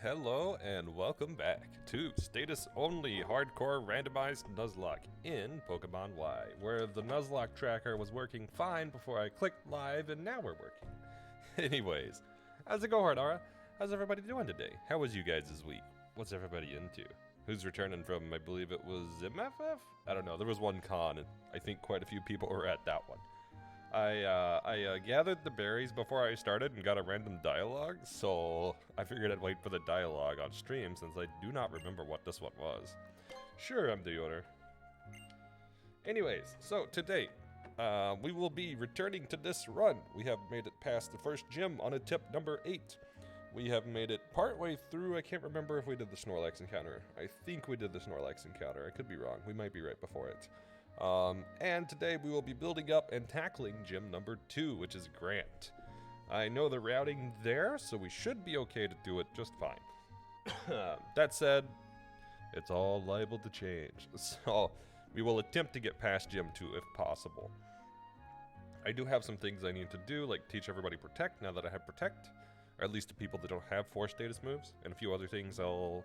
Hello and welcome back to Status Only Hardcore Randomized Nuzlocke in Pokemon Y, where the Nuzlocke tracker was working fine before I clicked live and now we're working. Anyways, how's it going, Hardara? How's everybody doing today? How was you guys this week? What's everybody into? Who's returning from, I believe it was MFF? I don't know, there was one con and I think quite a few people were at that one. I gathered the berries before I started and got a random dialogue, so I figured I'd wait for the dialogue on stream since I do not remember what this one was. Sure, I'm the owner. Anyways, so today, we will be returning to this run. We have made it past the first gym on a tip number 8. We have made it partway through. I can't remember if we did the Snorlax encounter. I think we did the Snorlax encounter. I could be wrong. We might be right before it. And today we will be building up and tackling gym number 2, which is Grant. I know the routing there, so we should be okay to do it just fine. That said, it's all liable to change, so we will attempt to get past gym 2 if possible. I do have some things I need to do, like teach everybody Protect now that I have Protect, or at least to people that don't have 4 status moves, and a few other things I'll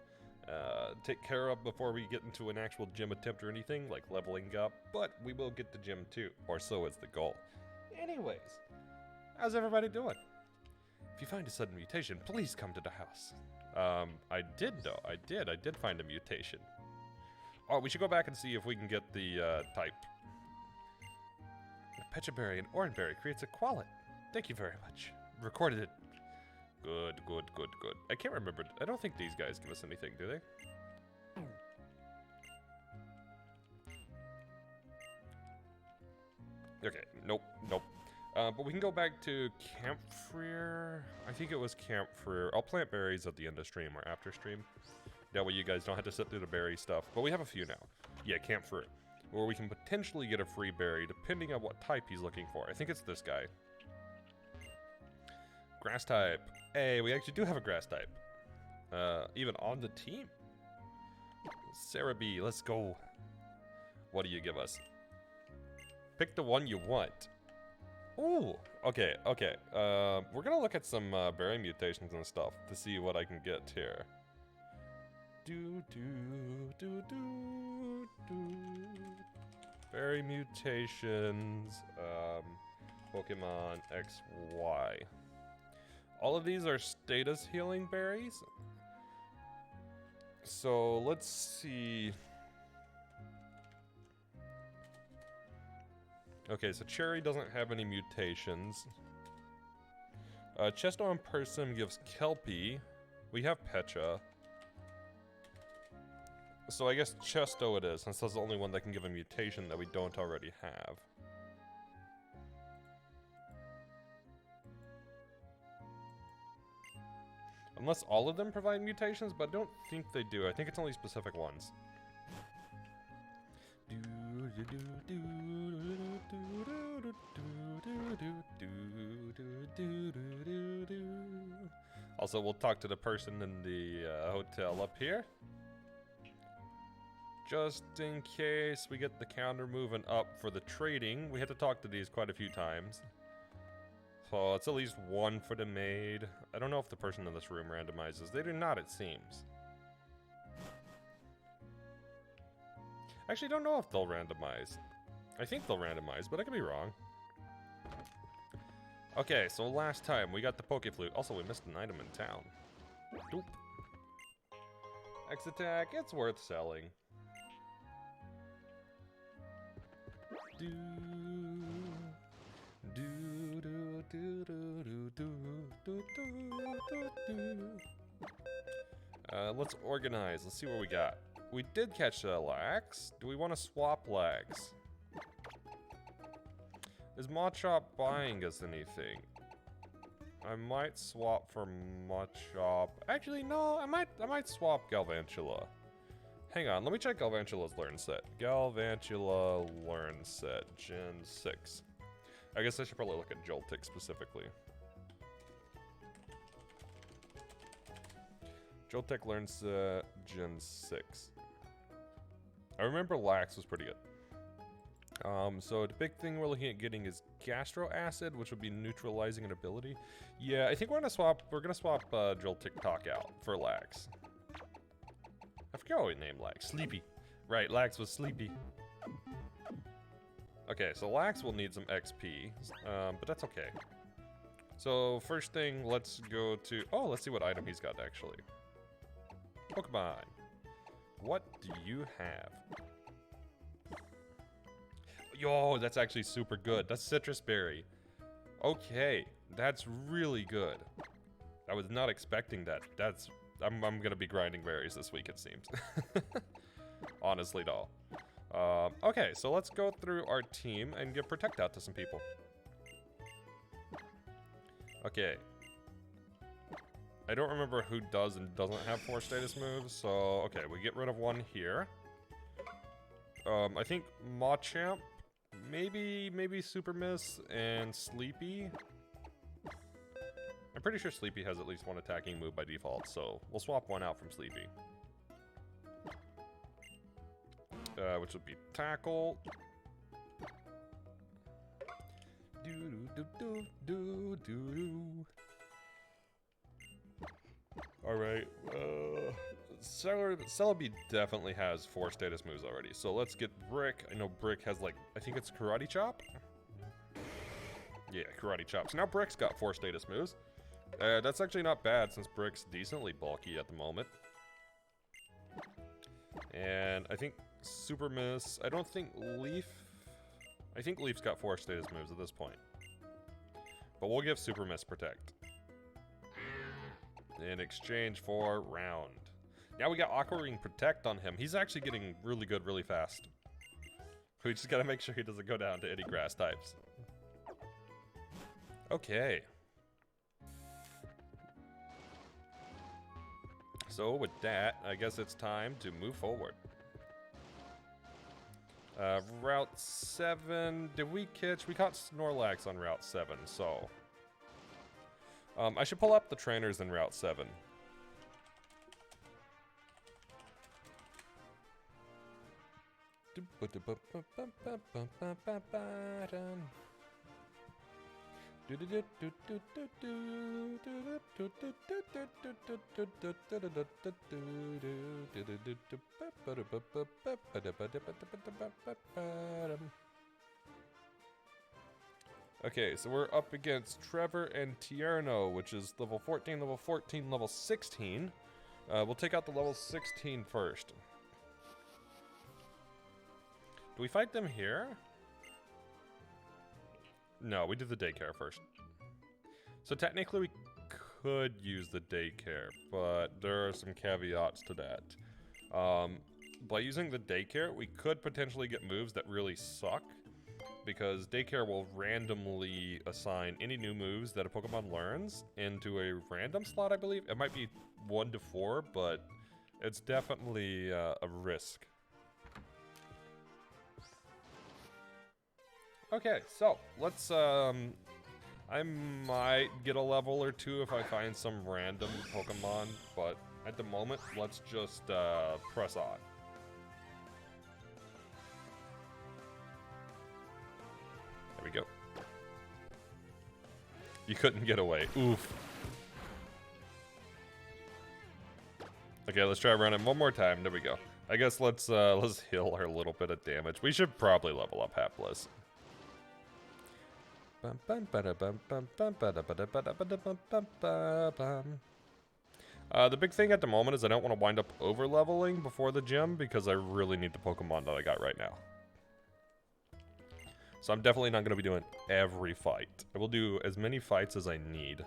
take care of before we get into an actual gym attempt or anything, like leveling up, but we will get to gym 2, or so is the goal. Anyways, how's everybody doing? If you find a sudden mutation, please come to the house. I did though, I did find a mutation. Oh, we should go back and see if we can get the type. A Pechaberry and Oranberry creates a Qualit. Thank you very much. Recorded it. Good. I can't remember. I don't think these guys give us anything, do they? Okay, nope. But we can go back to Campfreer. I think it was Campfreer. I'll plant berries at the end of stream or after stream. That way you guys don't have to sit through the berry stuff. But we have a few now. Yeah, Campfreer. Where we can potentially get a free berry depending on what type he's looking for. I think it's this guy. Grass type. Hey, we actually do have a grass type. Even on the team. Sarah B, let's go. What do you give us? Pick the one you want. Ooh, okay. We're gonna look at some berry mutations and stuff to see what I can get here. Berry mutations. Pokemon XY. All of these are status healing berries. So let's see. Okay, so Cherry doesn't have any mutations. Chesto and Persim gives Kelpie. We have Pecha. So I guess Chesto it is, since that's the only one that can give a mutation that we don't already have. Unless all of them provide mutations, but I don't think they do. I think it's only specific ones. Also, we'll talk to the person in the hotel up here. Just in case we get the counter moving up for the trading. We had to talk to these quite a few times. So it's at least one for the maid. I don't know if the person in this room randomizes. They do not, it seems. Actually, don't know if they'll randomize. I think they'll randomize, but I could be wrong. Okay, so last time we got the Poke Flute. Also, we missed an item in town. Doop. X attack, it's worth selling. Let's organize. Let's see what we got. We did catch a Lax. Do we want to swap Lax? Is Machop buying us anything? I might swap for Machop. Actually, no. I might swap Galvantula. Hang on. Let me check Galvantula's learn set. Galvantula learn set, Gen 6. I guess I should probably look at Joltik specifically. Joltik learns Gen 6. I remember Lax was pretty good. So the big thing we're looking at getting is gastro acid, which would be neutralizing an ability. Yeah, I think we're gonna swap Drill TikTok out for Lax. I forget what we named Lax. Sleepy. Right, Lax was sleepy. Okay, so Lax will need some XP, but that's okay. So first thing, let's go to, oh, let's see what item he's got actually. Pokemon, what do you have? Yo, that's actually super good. That's Citrus Berry. Okay, that's really good. I was not expecting that. I'm gonna be grinding berries this week, it seems. Honestly, doll. Okay, so let's go through our team and give Protect out to some people. Okay. I don't remember who does and doesn't have 4 status moves, so okay, we get rid of one here. I think Machamp, maybe Super Miss and Sleepy. I'm pretty sure Sleepy has at least one attacking move by default, so we'll swap one out from Sleepy. Which would be Tackle. Alright, Celebi definitely has 4 status moves already, so let's get Brick. I know Brick has like, I think it's Karate Chop? Yeah, Karate Chop. So now Brick's got 4 status moves. That's actually not bad since Brick's decently bulky at the moment. And I think Super Miss, I don't think Leaf, I think Leaf's got 4 status moves at this point. But we'll give Super Miss Protect. In exchange for Round. Now we got Aqua Ring Protect on him. He's actually getting really good really fast. We just gotta make sure he doesn't go down to any grass types. Okay. So with that, I guess it's time to move forward. Route 7, did we catch? We caught Snorlax on Route 7, so. I should pull up the trainers in Route 7. Okay, so we're up against Trevor and Tierno, which is level 14, level 16. We'll take out the level 16 first. Do we fight them here? No, we did the daycare first. So technically we could use the daycare, but there are some caveats to that. By using the daycare, we could potentially get moves that really suck, because daycare will randomly assign any new moves that a Pokemon learns into a random slot, I believe. It might be 1 to 4, but it's definitely a risk. Okay, so let's, I might get a level or 2 if I find some random Pokemon, but at the moment, let's just press on. There we go. You couldn't get away. Oof. Okay, let's try running one more time. There we go. I guess let's heal our little bit of damage. We should probably level up Hapless. The big thing at the moment is I don't want to wind up over-leveling before the gym because I really need the Pokemon that I got right now. So I'm definitely not going to be doing every fight. I will do as many fights as I need.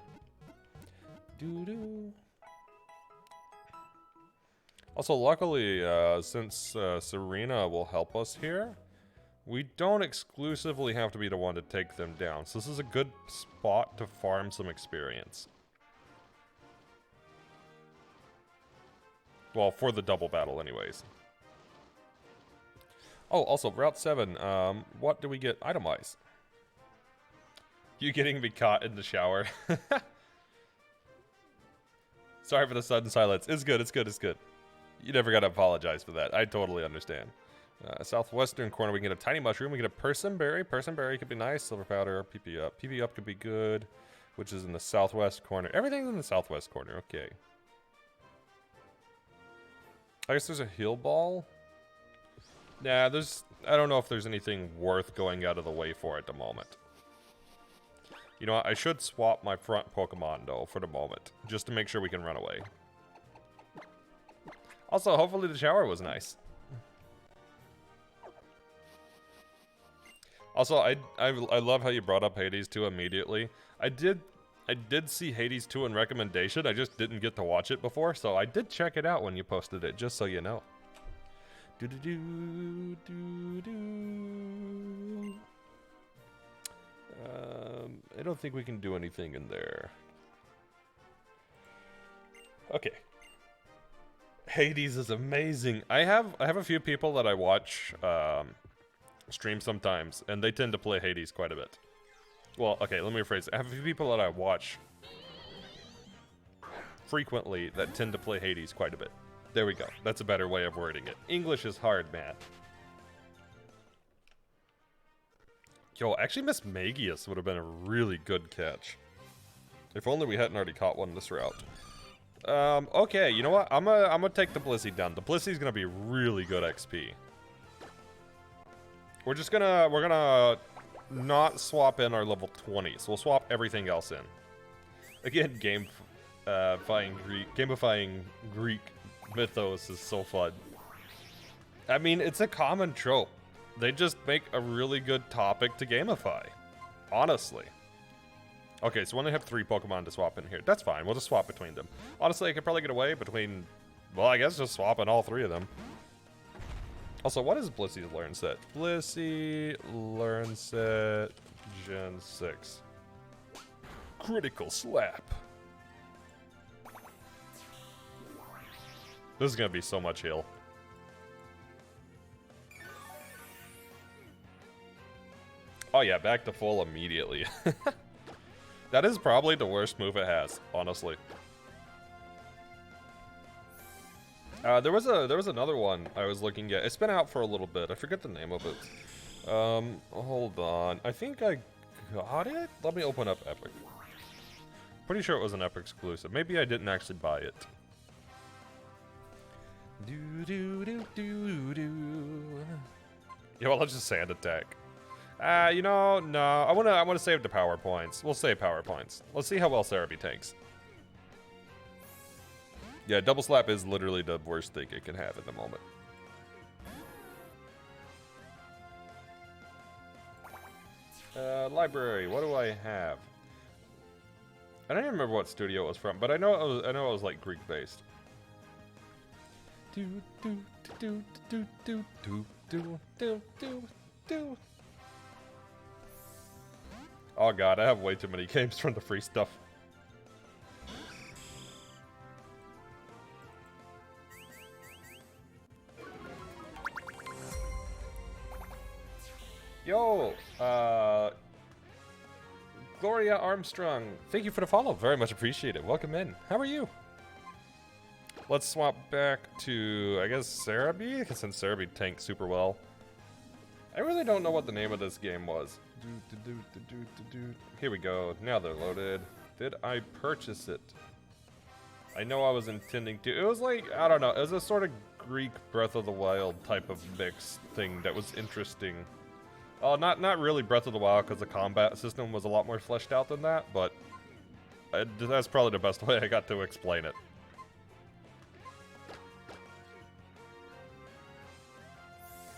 Also, luckily, since Serena will help us here, we don't exclusively have to be the one to take them down. So this is a good spot to farm some experience. Well, for the double battle anyways. Oh, also, Route 7, what do we get item-wise? You getting me caught in the shower. Sorry for the sudden silence. It's good, it's good, it's good. You never gotta apologize for that. I totally understand. Southwestern corner, we can get a tiny mushroom. We get a person berry. Person berry could be nice. Silver powder, PP up. PP up could be good, which is in the southwest corner. Everything's in the southwest corner. Okay. I guess there's a heal ball. Nah, I don't know if there's anything worth going out of the way for at the moment. You know what? I should swap my front Pokemon, though, for the moment. Just to make sure we can run away. Also, hopefully the shower was nice. Also, I love how you brought up Hades 2 immediately. I did see Hades 2 in recommendation. I just didn't get to watch it before, so I did check it out when you posted it, just so you know. I don't think we can do anything in there. Okay. Hades is amazing. I have a few people that I watch stream sometimes, and they tend to play Hades quite a bit. Well, okay, let me rephrase it. I have a few people that I watch frequently that tend to play Hades quite a bit. There we go. That's a better way of wording it. English is hard, man. Yo, actually Miss Magius would have been a really good catch. If only we hadn't already caught one this route. Okay, you know what? I'm gonna take the Blissey down. The Blissey's gonna be really good XP. We're gonna not swap in our level 20, so we'll swap everything else in. Again, gamifying Greek mythos is so fun. I mean, it's a common trope. They just make a really good topic to gamify. Honestly. Okay, so we only have 3 Pokemon to swap in here. That's fine, we'll just swap between them. Honestly, I could probably get away between, well, I guess just swapping all 3 of them. Also, what is Blissey's learn set? Blissey learn set Gen 6. Critical slap. This is gonna be so much heal. Oh yeah, back to full immediately. That is probably the worst move it has, honestly. There was another one I was looking at. It's been out for a little bit. I forget the name of it. Hold on. I think I got it? Let me open up Epic. Pretty sure it was an Epic exclusive. Maybe I didn't actually buy it. Yeah, well, let's just sand attack. You know, no. I wanna save the power points. We'll save power points. Let's see how well Cerebi tanks. Yeah, double slap is literally the worst thing it can have at the moment. Library. What do I have? I don't even remember what studio it was from, but I know it was like Greek based. Oh god, I have way too many games from the free stuff. Yo, Gloria Armstrong, thank you for the follow. Very much appreciated. Welcome in. How are you? Let's swap back to, I guess, Cerebi, since Cerebi tanks super well. I really don't know what the name of this game was. Here we go. Now they're loaded. Did I purchase it? I know I was intending to. It was like, I don't know. It was a sort of Greek Breath of the Wild type of mix thing that was interesting. Oh, not really Breath of the Wild, because the combat system was a lot more fleshed out than that, but that's probably the best way I got to explain it.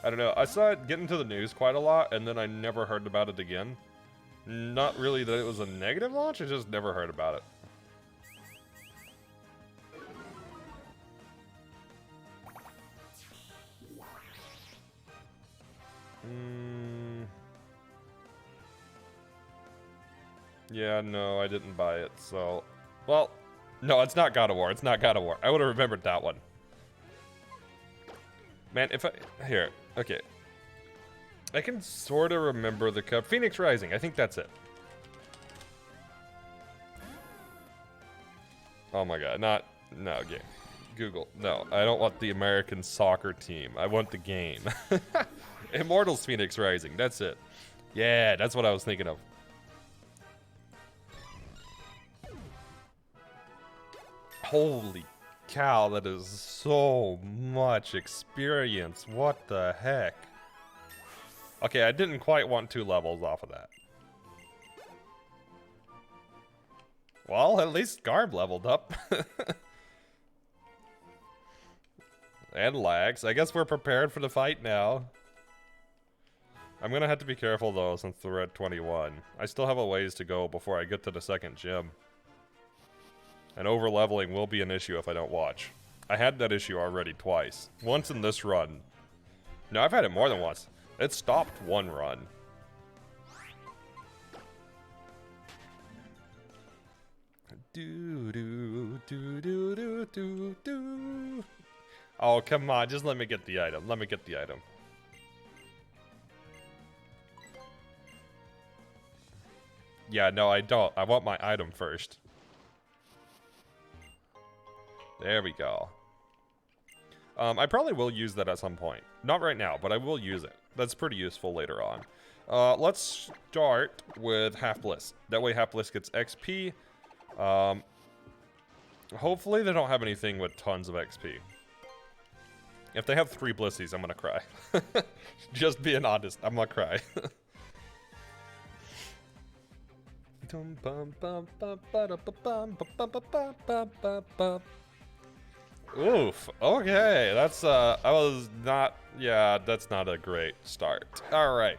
I don't know, I saw it get into the news quite a lot, and then I never heard about it again. Not really that it was a negative launch, I just never heard about it. Yeah, no, I didn't buy it, so... Well, no, it's not God of War, it's not God of War. I would have remembered that one. Man, if I... Here, okay. I can sort of remember the cup. Phoenix Rising, I think that's it. Oh my god, no, okay. Google. No, I don't want the American soccer team. I want the game. Immortals Phoenix Rising. That's it. Yeah, that's what I was thinking of. Holy cow, that is so much experience. What the heck? Okay, I didn't quite want 2 levels off of that. Well, at least Garb leveled up. And lags. I guess we're prepared for the fight now. I'm gonna have to be careful though, since we're at 21. I still have a ways to go before I get to the second gym. And over-leveling will be an issue if I don't watch. I had that issue already twice. Once in this run. No, I've had it more than once. It stopped one run. Do. Oh, come on. Just let me get the item. Let me get the item. Yeah, no, I don't. I want my item first. There we go. I probably will use that at some point. Not right now, but I will use it. That's pretty useful later on. Let's start with Half Bliss. That way Half Bliss gets XP. Hopefully they don't have anything with tons of XP. If they have 3 Blissies, I'm gonna cry. Just being honest, I'm gonna cry. Oof. Okay, that's I was not. Yeah, that's not a great start. All right.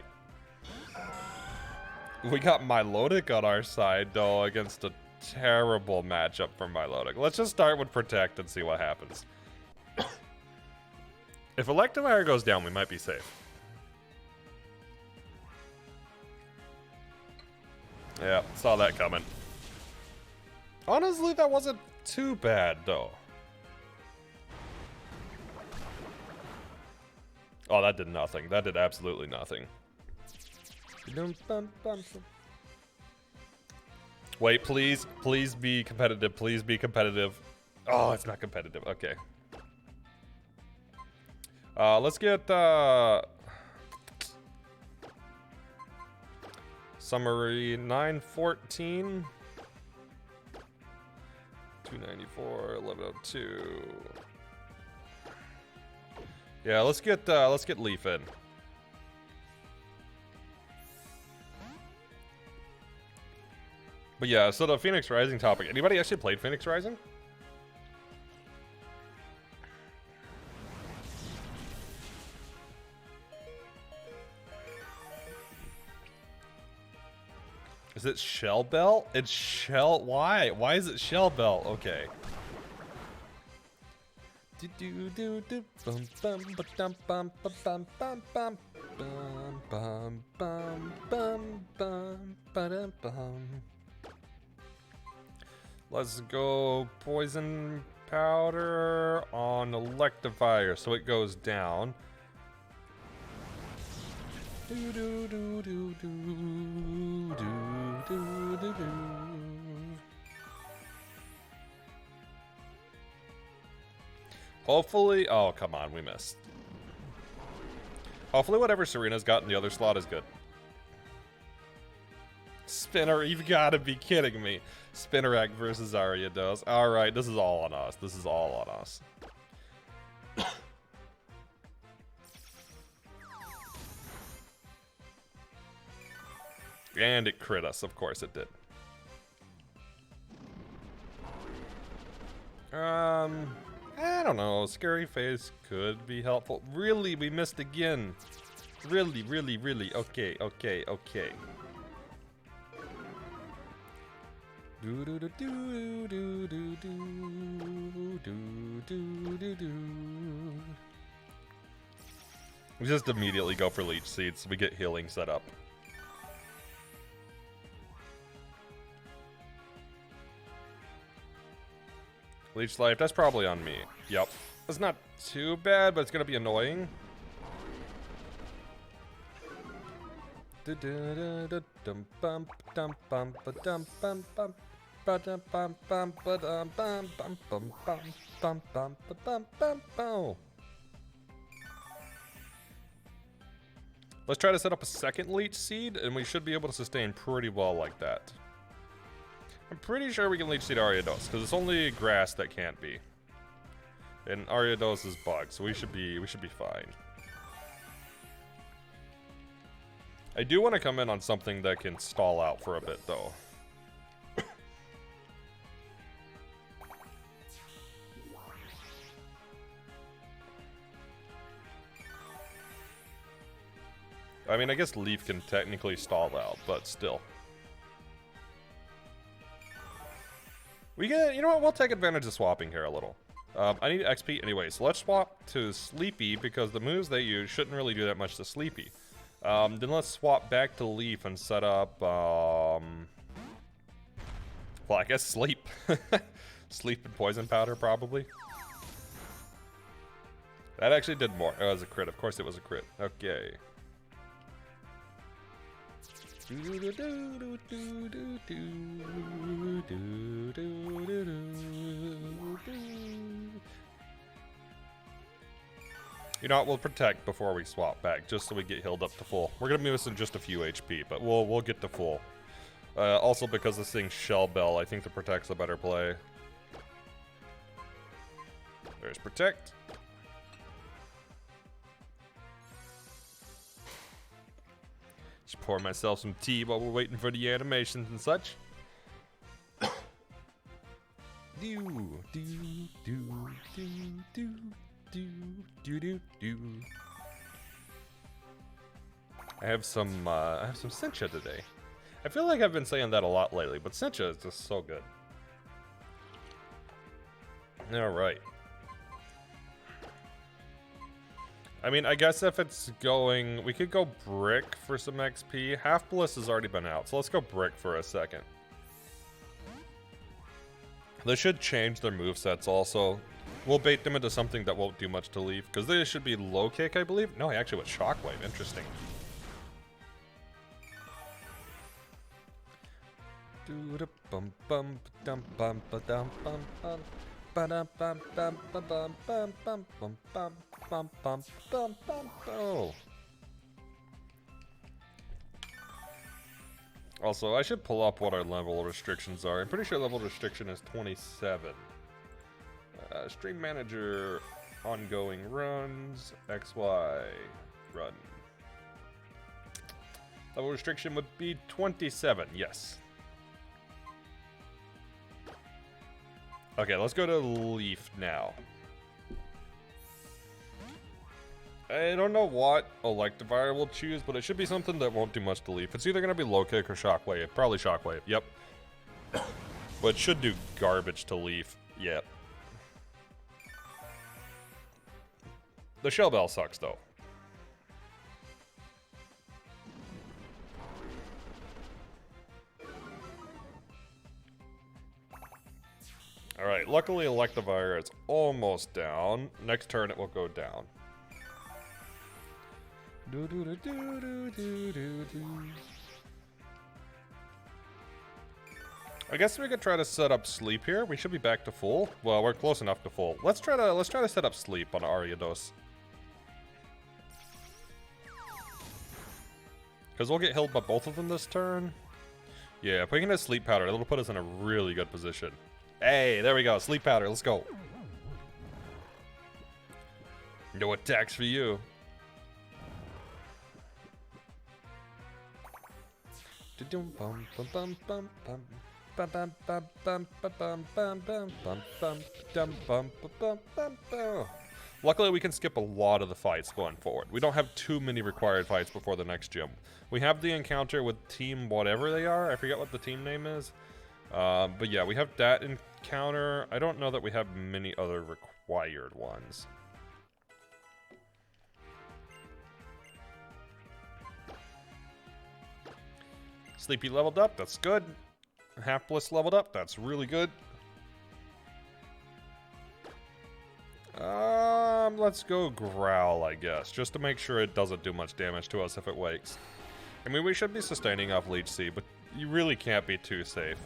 We got Milotic on our side though against a terrible matchup for Milotic. Let's just start with Protect and see what happens. If Electivire goes down, we might be safe. Yeah, saw that coming. Honestly, that wasn't too bad though. Oh, that did nothing. That did absolutely nothing. Wait, please. Please be competitive. Please be competitive. Oh, it's not competitive. Okay. Let's get, Summary 914. 294, 1102. Yeah, let's get Leaf in. But yeah, so the Phoenix Rising topic. Anybody actually played Phoenix Rising? Is it Shell Bell? It's Shell. Why? Why is it Shell Bell? Okay. Let's go Poison Powder on Electivire, so it goes down. Hopefully, oh come on, we missed. Hopefully whatever Serena's got in the other slot is good. Spinner, you've got to be kidding me. Spinnerack versus Ariados. Alright, this is all on us. This is all on us. And it crit us, of course it did. I don't know. Scary Face could be helpful. Really, we missed again. Really, really, really. Okay, okay, okay. Do do do do do do do do do do do. We just immediately go for Leech Seeds. We get healing set up. Leech Life, that's probably on me. Yep. It's not too bad, but it's gonna be annoying. Let's try to set up a second leech seed, and we should be able to sustain pretty well like that. I'm pretty sure we can leech seed Ariados, because it's only grass that can't be. And Ariados is bugged, so we should be fine. I do want to come in on something that can stall out for a bit, though. I mean, I guess Leaf can technically stall out, but still. We get, you know what, we'll take advantage of swapping here a little. I need XP anyway, so let's swap to Sleepy, because the moves they use shouldn't really do that much to Sleepy. Then let's swap back to Leaf and set up, well, I guess Sleep. Sleep and Poison Powder, probably. That actually did more. Oh, it was a crit. Of course it was a crit. Okay. You know what, we'll protect before we swap back, just so we get healed up to full. We're gonna be missing just a few HP, but we'll get to full. Also, because this thing's Shell Bell, I think the protect's a better play. There's protect. Just pour myself some tea while we're waiting for the animations and such. I have some Sencha today. I feel like I've been saying that a lot lately, but Sencha is just so good. All right. I mean, I guess if it's going, we could go Brick for some XP. Half Bliss has already been out, so let's go Brick for a second. They should change their movesets also. We'll bait them into something that won't do much to Leaf, because they should be low kick, I believe. No, he actually went Shockwave. Interesting. Oh. Also, I should pull up what our level restrictions are. I'm pretty sure level restriction is 27. Stream manager, ongoing runs, XY, run. Level restriction would be 27, yes. Okay, let's go to Leaf now. I don't know what Electivire will choose, but it should be something that won't do much to Leaf. It's either going to be Low Kick or Shockwave. Probably Shockwave, yep. But it should do garbage to Leaf, yep. The Shell Bell sucks, though. Alright, luckily Electivire is almost down. Next turn it will go down. I guess we could try to set up Sleep here. We should be back to full. Well, we're close enough to full. Let's try to set up Sleep on Ariados. Because we'll get healed by both of them this turn. Yeah, if we can hit Sleep Powder, it'll put us in a really good position. Hey, there we go. Sleep Powder, let's go. No attacks for you. Luckily, we can skip a lot of the fights going forward. We don't have too many required fights before the next gym. We have the encounter with team whatever they are. I forget what the team name is. But yeah, we have that encounter. I don't know that we have many other required ones. Sleepy leveled up. That's good. Half Bliss leveled up. That's really good. Let's go Growl, I guess, just to make sure it doesn't do much damage to us if it wakes. I mean, we should be sustaining off Leech Seed, but you really can't be too safe.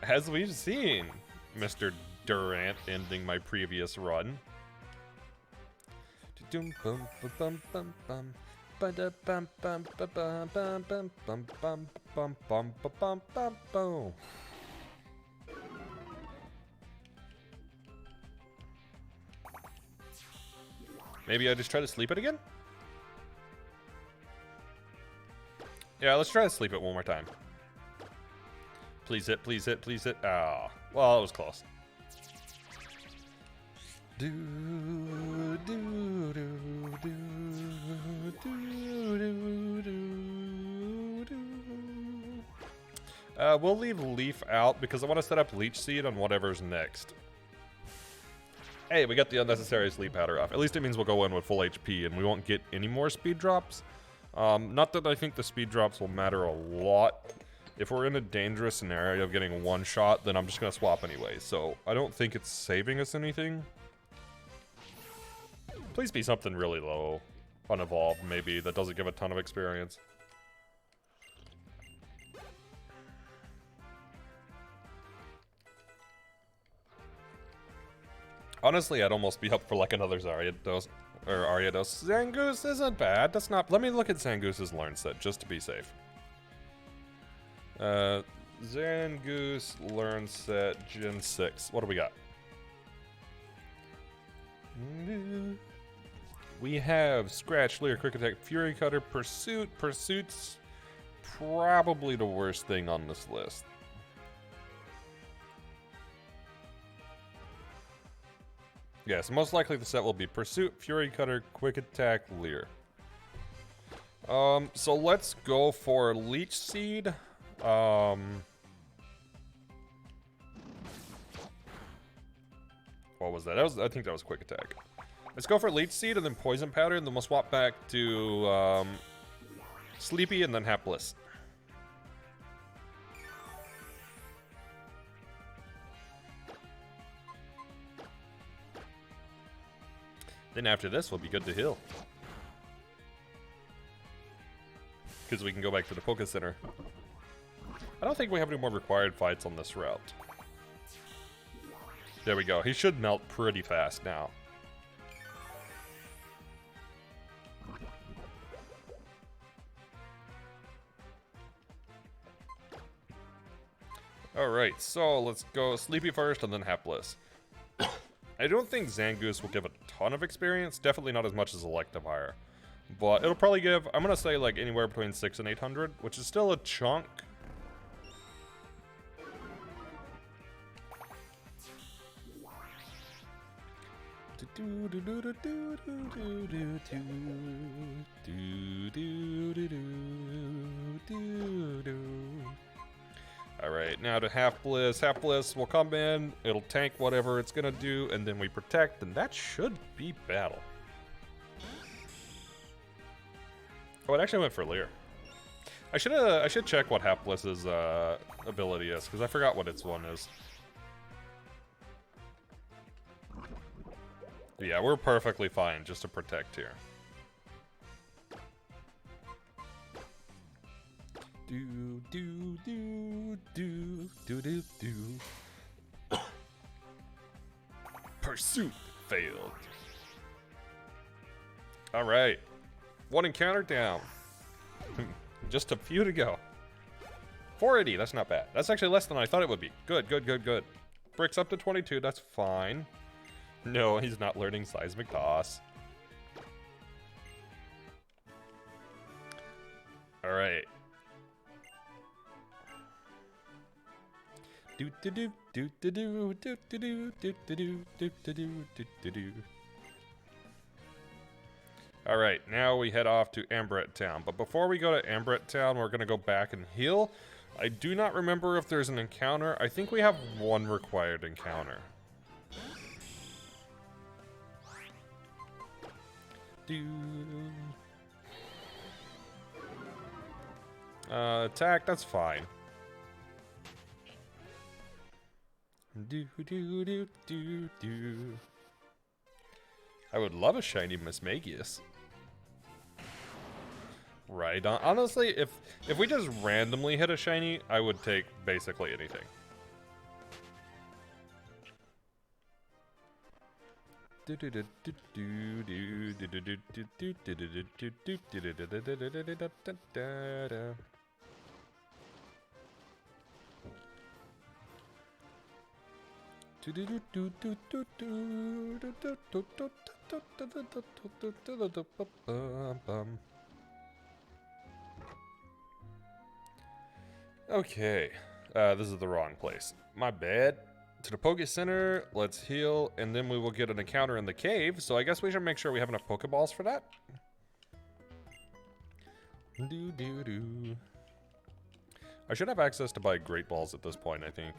As we've seen, Mr. Durant ending my previous run. Maybe I just try to sleep it again? Yeah, let's try to sleep it one more time. Please hit, please hit, please hit. Ah, well, it was close. We'll leave Leaf out because I want to set up Leech Seed on whatever's next. Hey, we got the unnecessary sleep powder off. At least it means we'll go in with full HP and we won't get any more speed drops. Not that I think the speed drops will matter a lot. If we're in a dangerous scenario of getting one shot, then I'm just going to swap anyway. So I don't think it's saving us anything. Please be something really low. Unevolved, maybe, that doesn't give a ton of experience. Honestly, I'd almost be up for like another Ariados. Zangoose isn't bad. That's not. Let me look at Zangoose's learn set just to be safe. Zangoose learn set Gen 6. What do we got? We have Scratch, Leer, Quick Attack, Fury Cutter, Pursuit. Pursuit's probably the worst thing on this list. Yes, most likely the set will be Pursuit, Fury Cutter, Quick Attack, Leer. So let's go for Leech Seed. What was that? I think that was Quick Attack. Let's go for Leech Seed and then Poison Powder, and then we'll swap back to Sleepy and then Hapless. Then after this, we'll be good to heal. Because we can go back to the Poké Center. I don't think we have any more required fights on this route. There we go. He should melt pretty fast now. Alright, so let's go Sleepy first and then Hapless. I don't think Zangoose will give a ton of experience, definitely not as much as Electivire. But it'll probably give, I'm going to say like anywhere between 600 and 800, which is still a chunk. Alright, now to Half Bliss. Half Bliss will come in, it'll tank whatever it's gonna do, and then we protect, and that should be battle. Oh, it actually went for Leer. I should check what Half Bliss's ability is, because I forgot what its one is. Yeah, we're perfectly fine just to protect here. Pursuit failed. All right, one encounter down. Just a few to go. 480, that's not bad. That's actually less than I thought it would be. Good, good, good, good. Bricks up to 22, that's fine. No, he's not learning Seismic Toss. All right. All right, now we head off to Ambret Town. But before we go to Ambret Town, we're going to go back and heal. I do not remember if there's an encounter. I think we have one required encounter. Attack, that's fine. I would love a shiny Mismagius. Right, honestly, if we just randomly hit a shiny, I would take basically anything. Okay, this is the wrong place. My bad. To the Poke Center, let's heal, and then we will get an encounter in the cave, so I guess we should make sure we have enough Pokeballs for that. I should have access to buy Great Balls at this point, I think.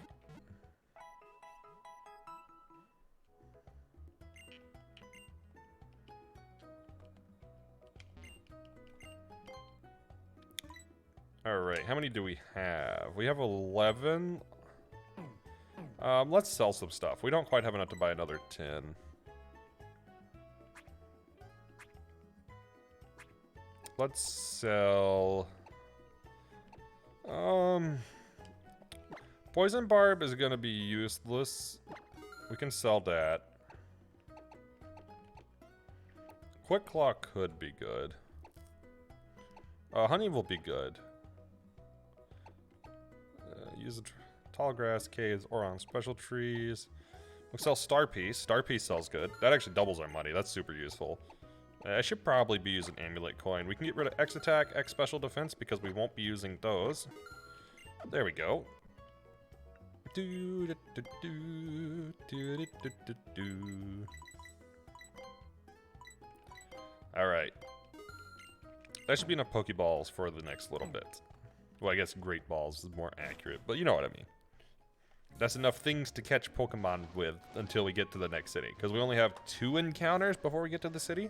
Alright, how many do we have? We have 11. Let's sell some stuff. We don't quite have enough to buy another 10. Let's sell... Poison Barb is gonna be useless. We can sell that. Quick Claw could be good. Honey will be good. Use the tall grass, caves, or on special trees. We'll sell Star Piece. Star Piece sells good. That actually doubles our money. That's super useful. I should probably be using Amulet Coin. We can get rid of X Attack, X Special Defense because we won't be using those. There we go. Alright. That should be enough Pokeballs for the next little bit. Well, I guess Great Balls is more accurate, but you know what I mean. That's enough things to catch Pokemon with until we get to the next city. Because we only have 2 encounters before we get to the city.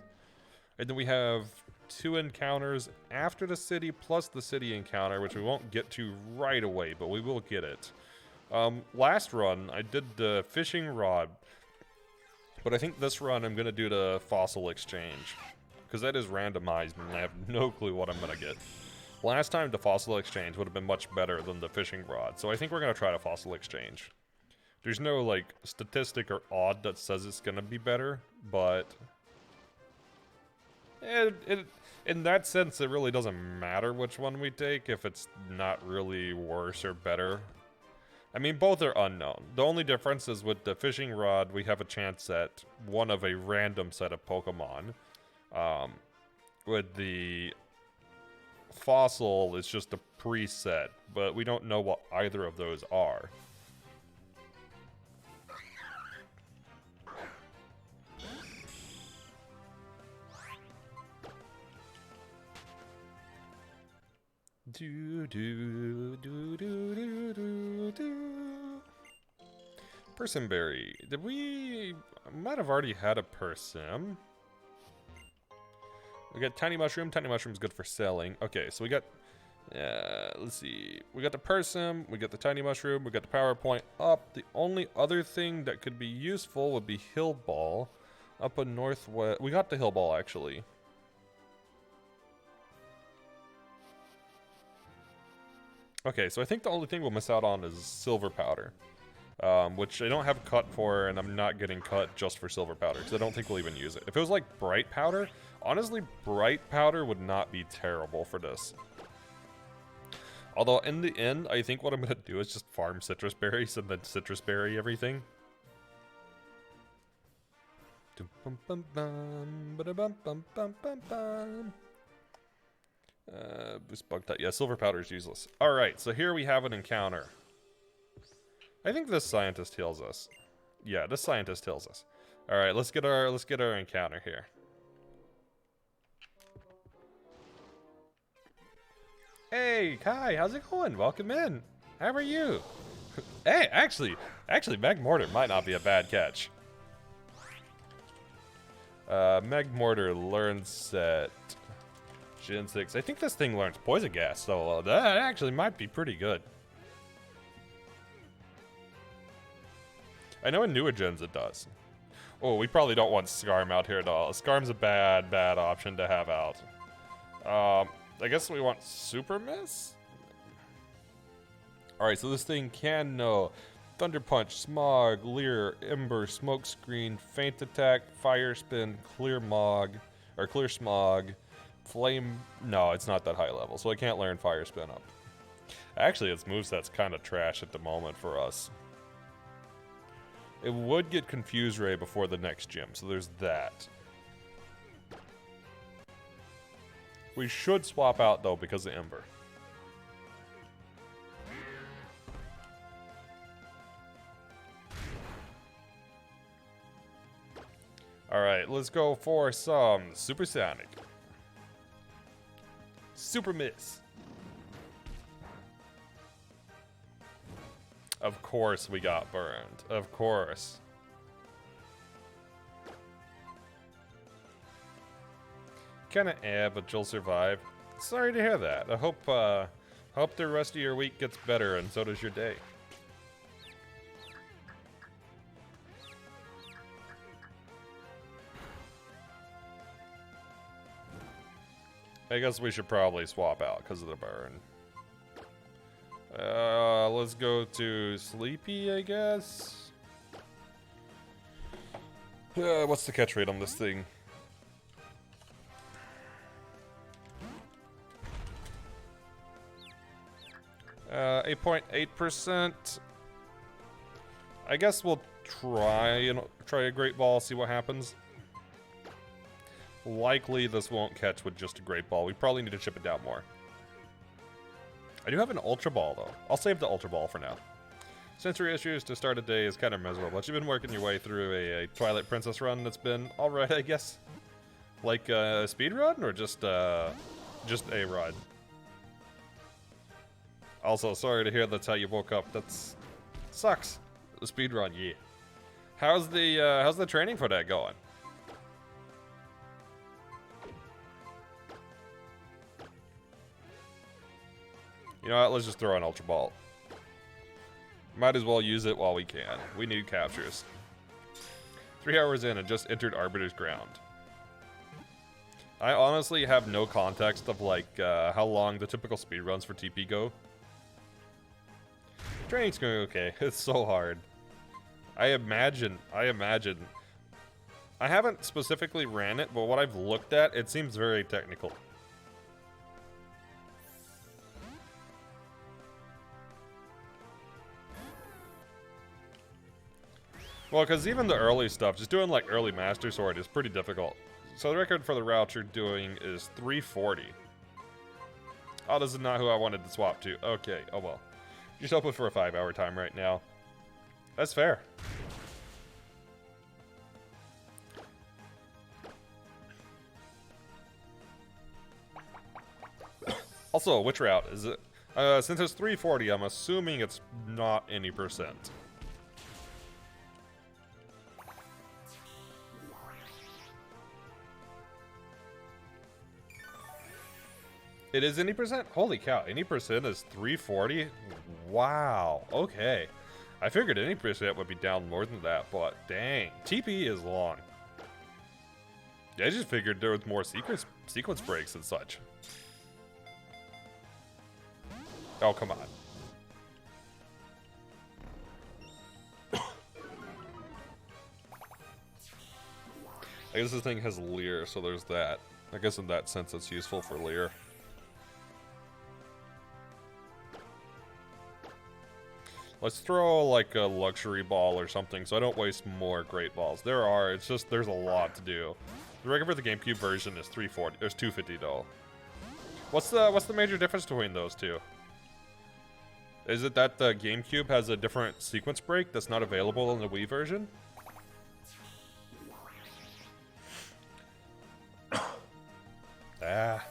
And then we have 2 encounters after the city plus the city encounter, which we won't get to right away, but we will get it. Last run, I did the fishing rod. But I think this run I'm going to do the fossil exchange. Because that is randomized and I have no clue what I'm going to get. Last time, the fossil exchange would have been much better than the fishing rod, so I think we're going to try the fossil exchange. There's no, like, statistic or odd that says it's going to be better, but... in that sense, it really doesn't matter which one we take if it's not really worse or better. I mean, both are unknown. The only difference is with the fishing rod, we have a chance at one of a random set of Pokemon. With the... fossil is just a preset, but we don't know what either of those are. Persimberry. Did we... might have already had a Persim. We got Tiny Mushroom. Tiny Mushroom's good for selling. Okay, so we got... let's see. We got the Persim. We got the Tiny Mushroom. We got the Power Point up. The only other thing that could be useful would be Hill Ball. Up in Northwest... We got the Hill Ball, actually. Okay, so I think the only thing we'll miss out on is Silver Powder. Which I don't have cut for, and I'm not getting cut just for Silver Powder, because I don't think we'll even use it. If it was like Bright Powder... Honestly, Bright Powder would not be terrible for this. Although, in the end, I think what I'm going to do is just farm Citrus Berries and then Citrus Berry everything. Boost Bug Type. Yeah, Silver Powder is useless. Alright, so here we have an encounter. I think this scientist heals us. Yeah, this scientist heals us. Alright, let's get our encounter here. Hey, Kai, how's it going? Welcome in. How are you? Hey, actually, Magmortar might not be a bad catch. Magmortar learns set Gen 6. I think this thing learns Poison Gas, so that actually might be pretty good. I know in newer gens it does. Oh, we probably don't want Skarm out here at all. Skarm's a bad option to have out. I guess we want Super Miss? Alright, so this thing can know. Thunder Punch, Smog, Leer, Ember, Smokescreen, Feint Attack, Fire Spin, Clear Mog, or Clear Smog, Flame. No, it's not that high level, so I can't learn Fire Spin up. Actually, its moveset's kind of trash at the moment for us. It would get Confuse Ray before the next gym, so there's that. We should swap out, though, because of Ember. Alright, let's go for some Supersonic. Super Miss. Of course we got burned. Of course. Kinda but you'll survive. Sorry to hear that. I hope the rest of your week gets better, and so does your day. I guess we should probably swap out because of the burn. Let's go to Sleepy, I guess. What's the catch rate on this thing? Uh, 8.8%. I guess we'll try a Great Ball, see what happens. Likely this won't catch with just a Great Ball. We probably need to chip it down more. I do have an Ultra Ball, though. I'll save the Ultra Ball for now. Sensory issues to start a day is kind of miserable, but you've been working your way through a Twilight Princess run that's been alright, I guess. Like a speed run, or just a run? Also, sorry to hear that's how you woke up. That's sucks. The speed run, yeah. How's the training for that going? You know what, let's just throw an Ultra Ball. Might as well use it while we can. We need captures. 3 hours in and just entered Arbiter's Ground. I honestly have no context of like how long the typical speedruns for TP go. Training's going okay. It's so hard. I imagine. I haven't specifically ran it, but what I've looked at, it seems very technical. Well, because even the early stuff, just doing like early Master Sword is pretty difficult. So the record for the route you're doing is 340. Oh, this is not who I wanted to swap to. Okay, oh well. Just open for a 5-hour time right now. That's fair. Also, which route is it? Since it's 340, I'm assuming it's not any percent. It is any percent? Holy cow, any percent is 340? Wow, okay. I figured any percent would be down more than that, but dang. TP is long. I just figured there was more sequence breaks and such. Oh, come on. I guess this thing has Leer, so there's that. I guess in that sense it's useful for Leer. Let's throw like a luxury ball or something so I don't waste more great balls. It's just there's a lot to do. The record for the GameCube version is 340. There's 250 though. What's the major difference between those two? Is it that the GameCube has a different sequence break that's not available in the Wii version? Ah.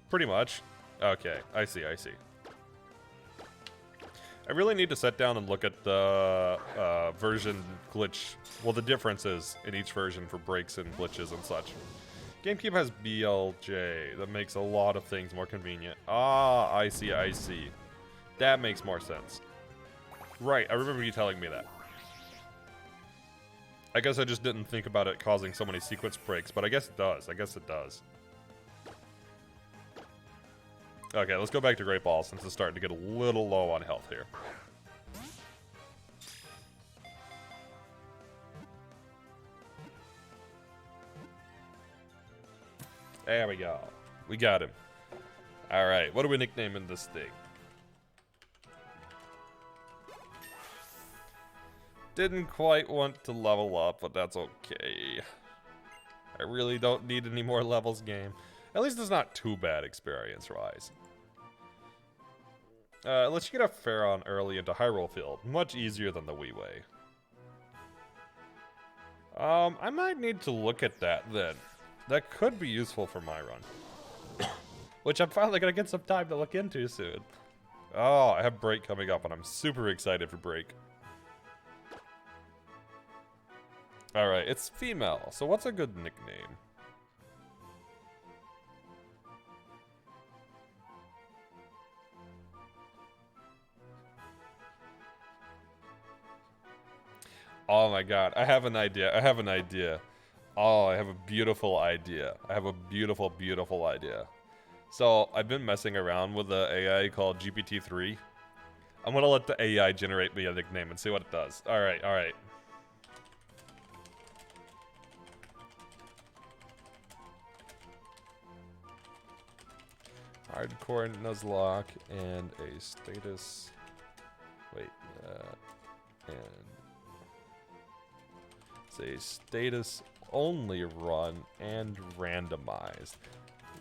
Pretty much. Okay, I see. I really need to sit down and look at the version glitch. Well, the differences in each version for breaks and glitches and such. GameCube has BLJ. That makes a lot of things more convenient. Ah, I see. That makes more sense. Right, I remember you telling me that. I guess I just didn't think about it causing so many sequence breaks, but I guess it does. Okay, let's go back to Great Ball since it's starting to get a little low on health here. There we go. We got him. Alright, what are we nicknaming this thing? Didn't quite want to level up, but that's okay. I really don't need any more levels, game. At least it's not too bad experience-wise. Let's get a Pharaon early into Hyrule Field. Much easier than the Wii Way. I might need to look at that then. That could be useful for my run. Which I'm finally gonna get some time to look into soon. Oh, I have break coming up and I'm super excited for break. Alright, it's female, so what's a good nickname? Oh my god, I have an idea. Oh, I have a beautiful idea. Beautiful idea. So, I've been messing around with the AI called GPT-3. I'm gonna let the AI generate me a nickname and see what it does. Alright. Hardcore Nuzlocke and a status... Wait, and... It's a status only run and randomized.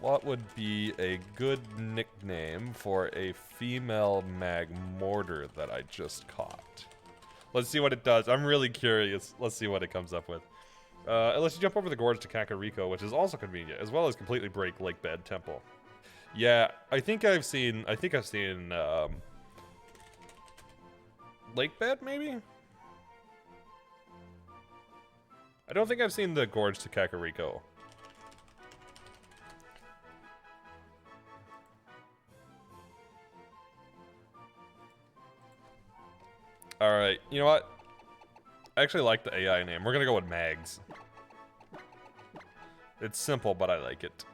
What would be a good nickname for a female mag mortar that I just caught? Let's see what it does. I'm really curious. Let's see what it comes up with. Let's jump over the gorge to Kakariko, which is also convenient, as well as completely break Lake Bed Temple. Yeah, I think I've seen Lake Bed, maybe? I don't think I've seen the gorge to Kakariko. Alright, you know what? I actually like the AI name. We're gonna go with Mags. It's simple, but I like it.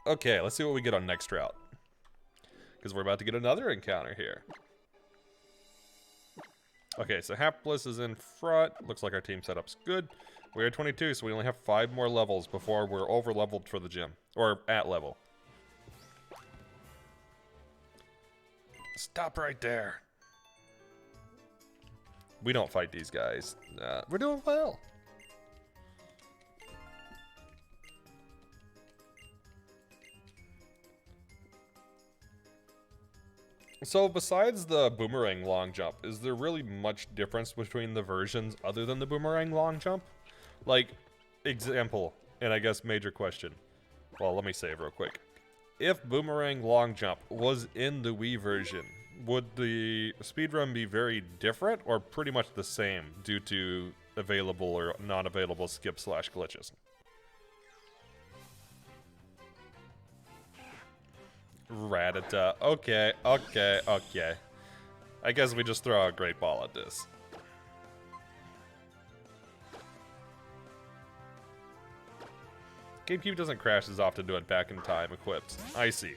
Okay, let's see what we get on next route. Because we're about to get another encounter here. Okay, so Hapless is in front. Looks like our team setup's good. We are 22, so we only have 5 more levels before we're over-leveled for the gym. Or at level. Stop right there. We don't fight these guys. We're doing well. So besides the boomerang long jump, is there really much difference between the versions other than the boomerang long jump? Like, example, and I guess major question. Well, let me save real quick. If boomerang long jump was in the Wii version, would the speedrun be very different or pretty much the same due to available or non-available skip/glitches? Ratata. Okay. I guess we just throw a great ball at this. GameCube doesn't crash as often to it back in time equipped. I see.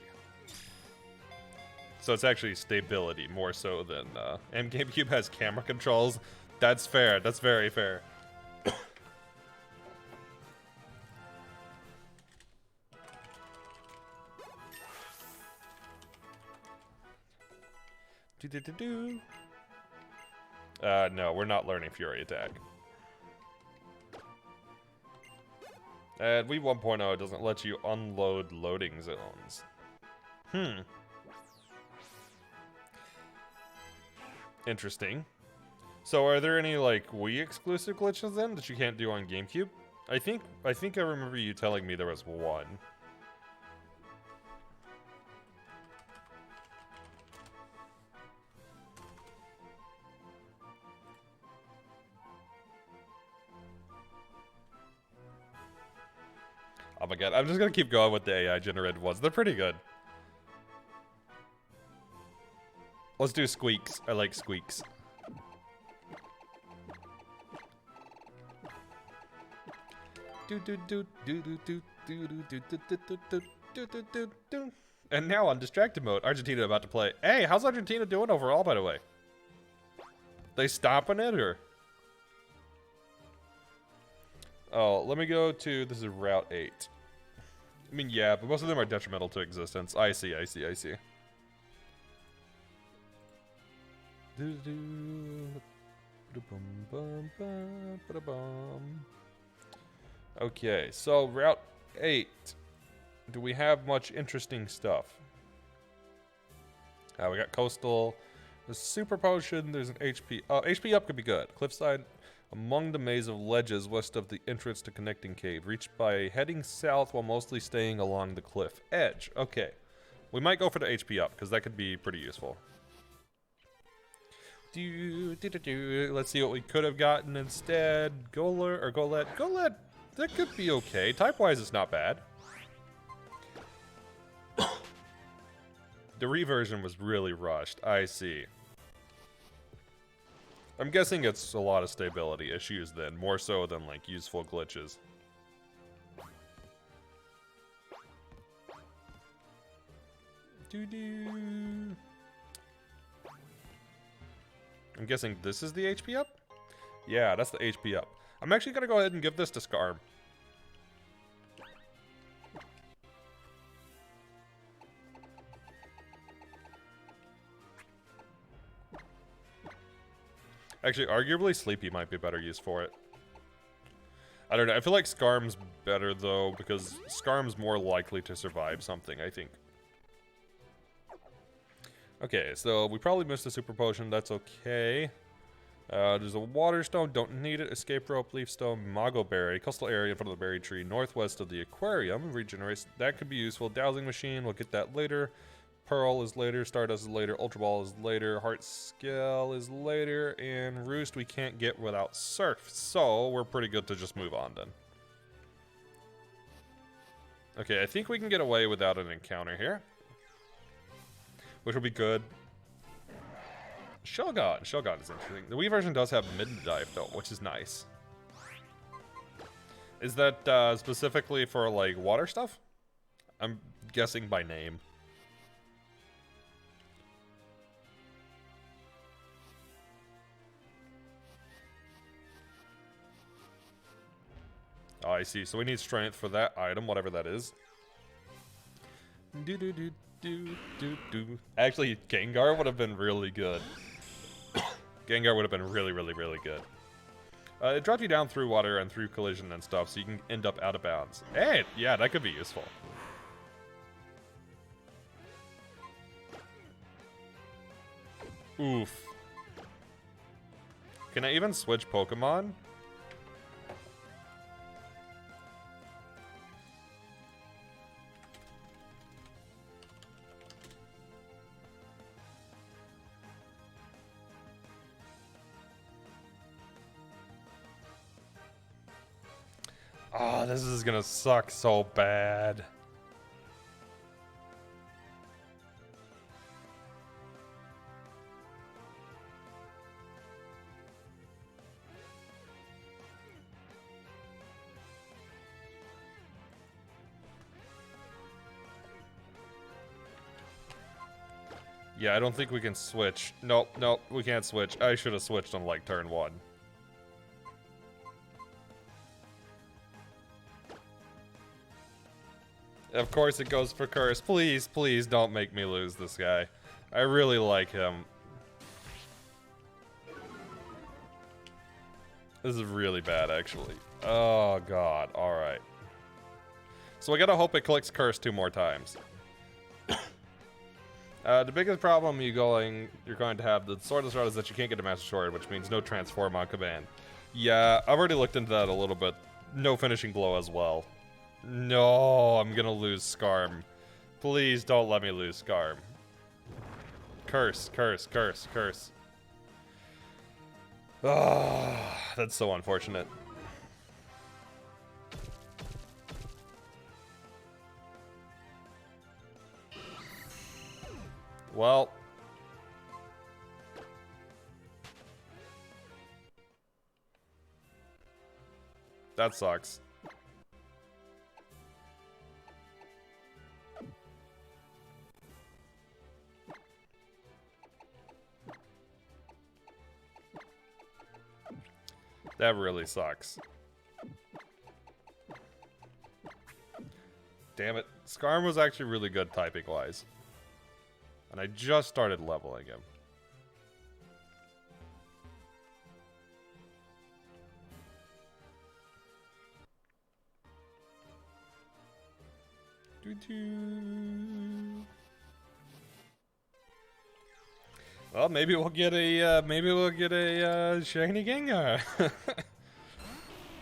So it's actually stability more so than... and GameCube has camera controls. That's fair. That's very fair. No, we're not learning Fury Attack. And Wii 1.0 doesn't let you unload loading zones. Interesting. So are there any, like, Wii exclusive glitches then that you can't do on GameCube? I think I remember you telling me there was one. Oh my god, I'm just gonna keep going with the AI generated ones. They're pretty good. Let's do squeaks. I like squeaks. And now on distracted mode, Argentina about to play. Hey, how's Argentina doing overall, by the way? They stopping it, or? Oh, let me go to, this is Route 8. I mean, yeah, but most of them are detrimental to existence. I see. Okay, so Route 8. Do we have much interesting stuff? We got Coastal. There's Super Potion. There's an HP. HP up could be good. Cliffside. Among the maze of ledges west of the entrance to connecting cave. Reached by heading south while mostly staying along the cliff edge. Okay. We might go for the HP up, because that could be pretty useful. Let's see what we could have gotten instead. Golett. That could be okay. Type-wise, it's not bad. The reversion was really rushed. I see. I'm guessing it's a lot of stability issues then, more so than like useful glitches. I'm guessing this is the HP up? Yeah, that's the HP up. I'm actually gonna go ahead and give this to Scarm. Actually, arguably, Sleepy might be a better use for it. I don't know. I feel like Scarm's better, though, because Scarm's more likely to survive something, I think. Okay, so we probably missed a Super Potion. That's okay. There's a Water Stone. Don't need it. Escape Rope, Leaf Stone, Mago Berry. Coastal area in front of the Berry Tree. Northwest of the Aquarium. Regenerates. That could be useful. Dowsing Machine. We'll get that later. Pearl is later, Stardust is later, Ultra Ball is later, Heart Scale is later, and Roost we can't get without Surf, so we're pretty good to just move on then. Okay, I think we can get away without an encounter here, which will be good. Shogun is interesting. The Wii version does have mid-dive though, which is nice. Is that specifically for like water stuff? I'm guessing by name. Oh, I see. So we need strength for that item, whatever that is. Actually, Gengar would have been really good. Gengar would have been really good. It dropped you down through water and through collision and stuff, so you can end up out of bounds. Hey, yeah, that could be useful. Oof. Can I even switch Pokemon? Oh, this is gonna suck so bad. Yeah, I don't think we can switch. Nope, we can't switch. I should have switched on like turn 1. Of course it goes for Curse. Please don't make me lose this guy. I really like him. This is really bad, actually. Oh, God. Alright. So I gotta hope it clicks Curse 2 more times. The biggest problem you're going to have the Swordless Rod is that you can't get a Master Sword, which means no Transform on command. Yeah, I've already looked into that a little bit. No Finishing Blow as well. No, I'm gonna lose Scarm. Please don't let me lose Scarm. Curse. Oh, that's so unfortunate. Well. That sucks. That really sucks. Damn it. Skarm was actually really good typing-wise. And I just started leveling him. Well, maybe we'll get a shiny Gengar.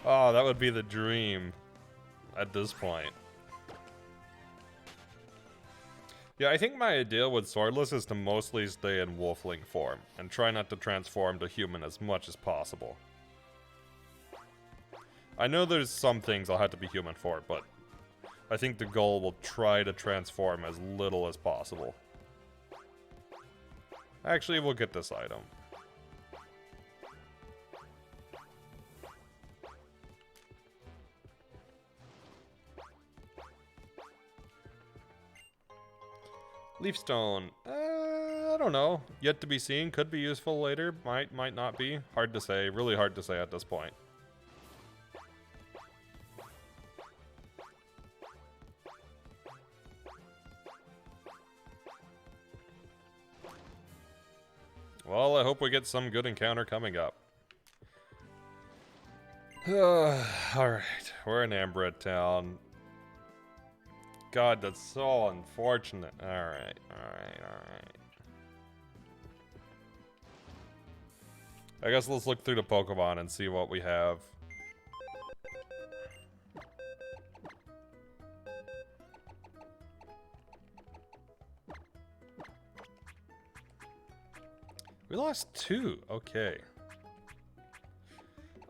Oh, that would be the dream at this point. Yeah, I think my idea with Swordless is to mostly stay in Wolfling form and try not to transform to human as much as possible. I know there's some things I'll have to be human for, but I think the goal will try to transform as little as possible. Actually, we'll get this item. Leafstone. I don't know. Yet to be seen. Could be useful later. Might not be. Hard to say. Really hard to say at this point. Well, I hope we get some good encounter coming up. Alright, we're in Ambra Town. God, that's so unfortunate. Alright. I guess let's look through the Pokemon and see what we have. We lost 2. Okay.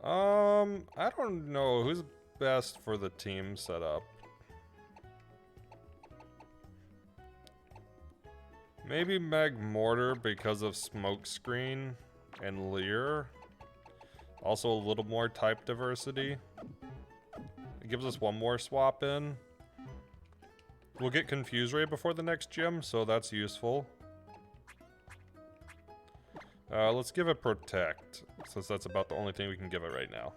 I don't know who's best for the team setup. Maybe Magmortar because of Smokescreen and Leer. Also a little more type diversity. It gives us one more swap in. We'll get Confuse Ray before the next gym, so that's useful. Let's give it Protect, since that's about the only thing we can give it right now.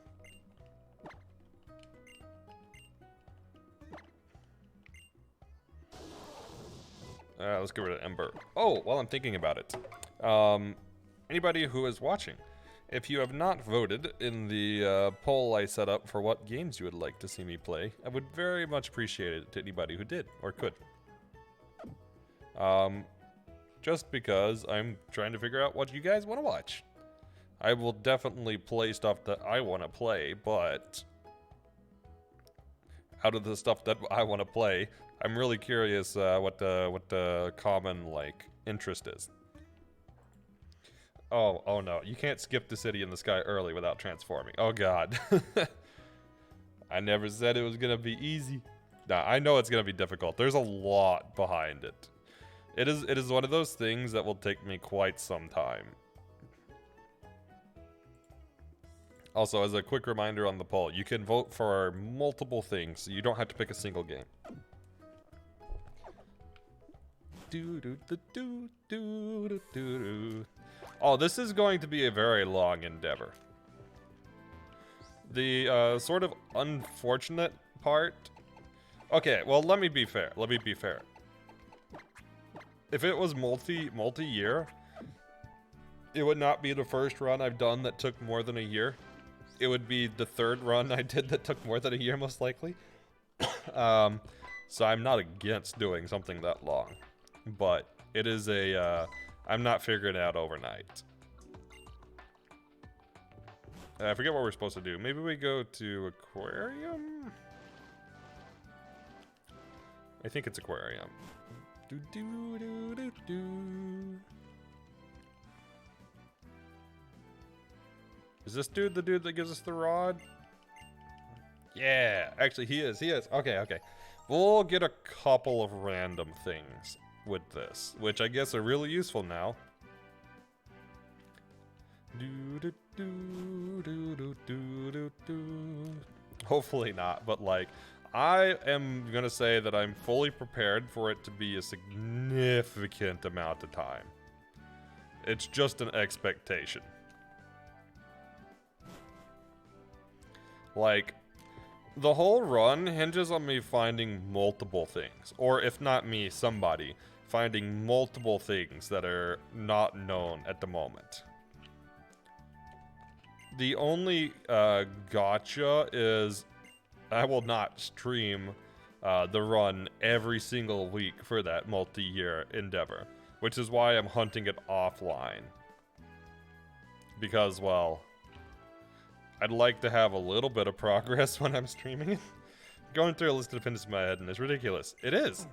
Let's get rid of Ember. Oh, while I'm thinking about it. Anybody who is watching, if you have not voted in the poll I set up for what games you would like to see me play, I would very much appreciate it to anybody who did, or could. Just because I'm trying to figure out what you guys want to watch. I will definitely play stuff that I want to play, but out of the stuff that I want to play, I'm really curious what the common like interest is. Oh no, you can't skip the City in the Sky early without transforming. Oh god. I never said it was gonna be easy. Nah, I know it's gonna be difficult. There's a lot behind it. It is one of those things that will take me quite some time. Also, as a quick reminder on the poll, you can vote for multiple things, so you don't have to pick a single game. Oh, this is going to be a very long endeavor. The sort of unfortunate part... Okay, well, let me be fair. If it was multi-year, it would not be the first run I've done that took more than a year. It would be the third run I did that took more than a year, most likely. So I'm not against doing something that long. But it is a, I'm not figuring it out overnight. I forget what we're supposed to do. Maybe we go to Aquarium? I think it's Aquarium. Is this dude the dude that gives us the rod? Yeah, actually he is. Okay. We'll get a couple of random things with this, which I guess are really useful now. Hopefully not, but like, I am gonna say that I'm fully prepared for it to be a significant amount of time. It's just an expectation. Like, the whole run hinges on me finding multiple things. Or if not me, somebody finding multiple things that are not known at the moment. The only gotcha is I will not stream the run every single week for that multi-year endeavor, which is why I'm hunting it offline. Because, well, I'd like to have a little bit of progress when I'm streaming it. Going through a list of dependencies in my head and it's ridiculous. It is.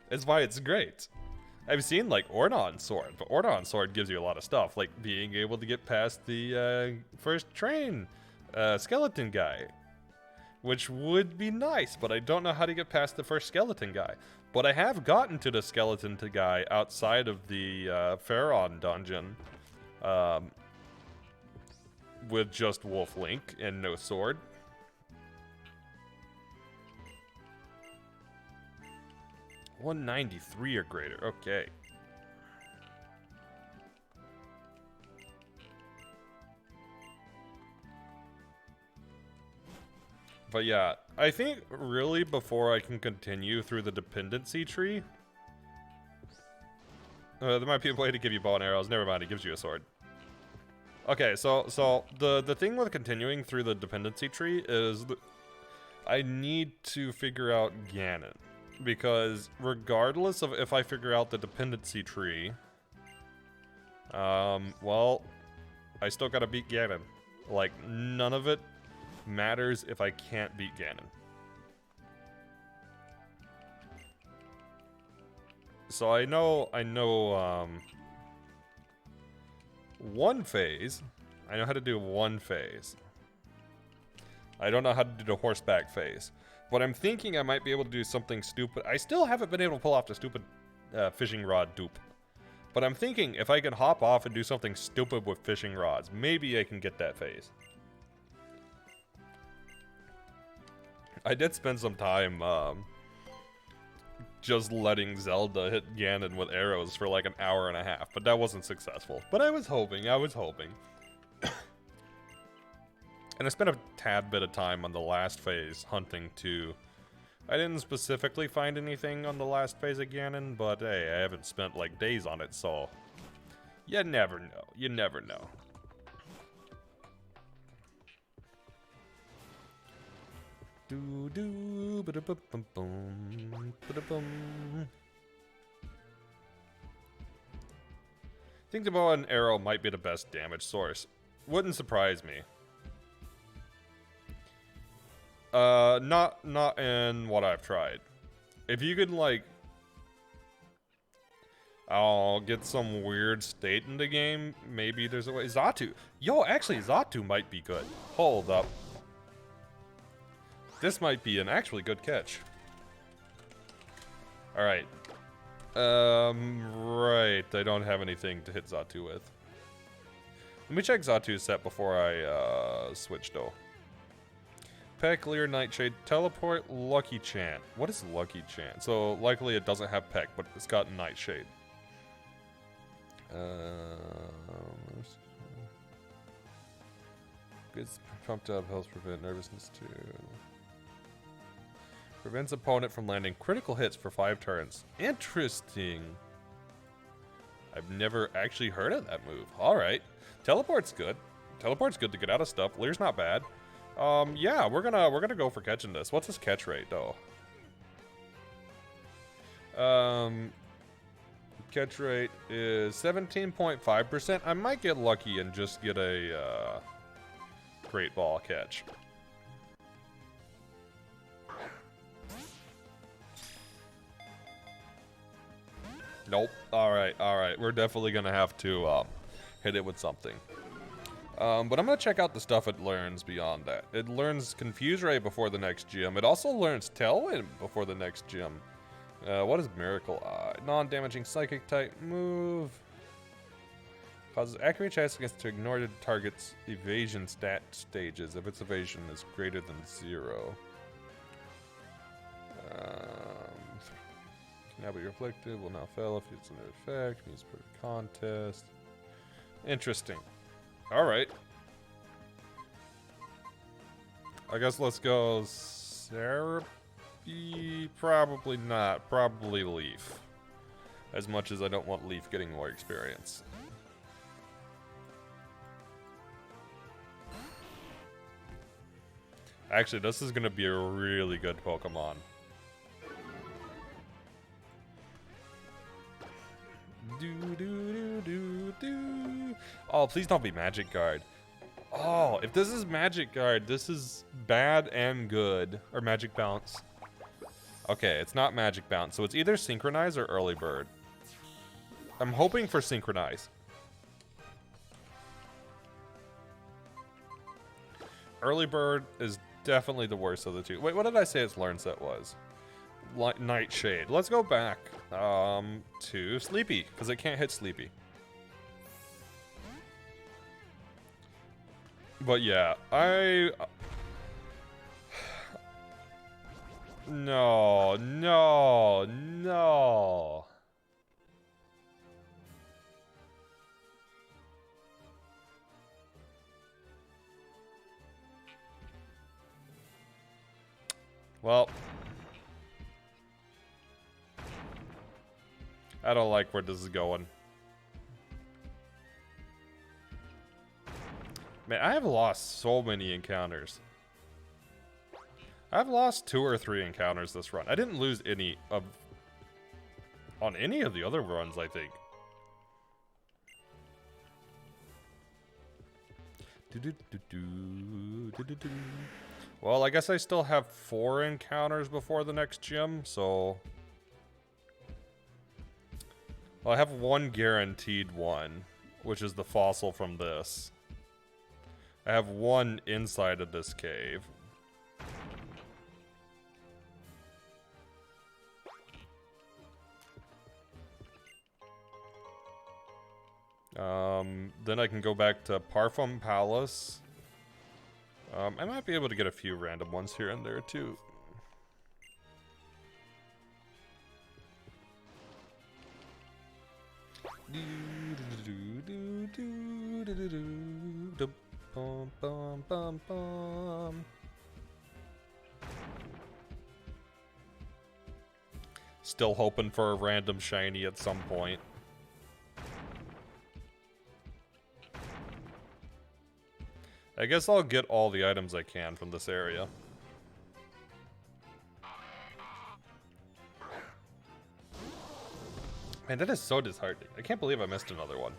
It's why it's great. I've seen like Ordon Sword, but Ordon Sword gives you a lot of stuff, like being able to get past the first train skeleton guy, which would be nice, but I don't know how to get past the first skeleton guy. But I have gotten to the skeleton guy outside of the Pharaon dungeon with just Wolf Link and no sword. $193 or greater. Okay. But yeah, I think really before I can continue through the dependency tree, there might be a way to give you bow and arrows. Never mind, it gives you a sword. Okay, so the thing with continuing through the dependency tree is I need to figure out Ganon. Because regardless of if I figure out the dependency tree, well, I still gotta beat Ganon. Like, none of it matters if I can't beat Ganon. So I know, one phase. I know how to do one phase. I don't know how to do the horseback phase. But I'm thinking I might be able to do something stupid. I still haven't been able to pull off the stupid fishing rod dupe. But I'm thinking if I can hop off and do something stupid with fishing rods, maybe I can get that phase. I did spend some time just letting Zelda hit Ganon with arrows for like an hour and a half, but that wasn't successful. But I was hoping. And I spent a tad bit of time on the last phase hunting too. I didn't specifically find anything on the last phase of Ganon, but hey, I haven't spent like days on it, so you never know. You never know. Do do ba da bum bum bum ba da bum. I think the bow and arrow might be the best damage source. Wouldn't surprise me. Not in what I've tried. If you could, like, get some weird state in the game, maybe there's a way. Xatu. Yo, actually, Xatu might be good. Hold up. This might be an actually good catch. Alright. Right. I don't have anything to hit Xatu with. Let me check Xatu's set before I, switch, though. Peck, Leer, Nightshade, Teleport, Lucky Chant. What is Lucky Chant? So, likely it doesn't have Peck, but it's got Nightshade. Gets pumped up, helps prevent nervousness too. Prevents opponent from landing critical hits for 5 turns. Interesting. I've never actually heard of that move. Alright. Teleport's good. Teleport's good to get out of stuff. Leer's not bad. Yeah, we're gonna go for catching this. What's his catch rate though? Catch rate is 17.5%. I might get lucky and just get a Great Ball catch. Nope. Alright, alright. We're definitely gonna have to hit it with something. But I'm gonna check out the stuff it learns beyond that. It learns Confuse Ray before the next gym. It also learns Tailwind before the next gym. What is Miracle Eye? Non-damaging psychic type move. Causes accurate chance against to ignore the target's evasion stat stages if its evasion is greater than 0. Can now be reflected, will now fail if it's under effect, means per contest. Interesting. Alright. I guess let's go Serapi. Probably not. Probably Leaf. As much as I don't want Leaf getting more experience. Actually, this is going to be a really good Pokemon. Oh, please don't be Magic Guard. Oh, if this is Magic Guard, this is bad and good. Or Magic Bounce. Okay, it's not Magic Bounce, so it's either Synchronize or Early Bird. I'm hoping for Synchronize. Early Bird is definitely the worst of the two. Wait, what did I say its learn set was? Nightshade. Let's go back to Sleepy, because it can't hit Sleepy. But yeah, No, no, no. Well, I don't like where this is going. Man, I have lost so many encounters. I've lost 2 or 3 encounters this run. I didn't lose any of... on any of the other runs, I think. Well, I guess I still have 4 encounters before the next gym, so... Well, I have 1 guaranteed one, which is the fossil from this. I have 1 inside of this cave. Then I can go back to Parfum Palace. I might be able to get a few random ones here and there, too. Still hoping for a random shiny at some point. I guess I'll get all the items I can from this area. Man, that is so disheartening. I can't believe I missed another one.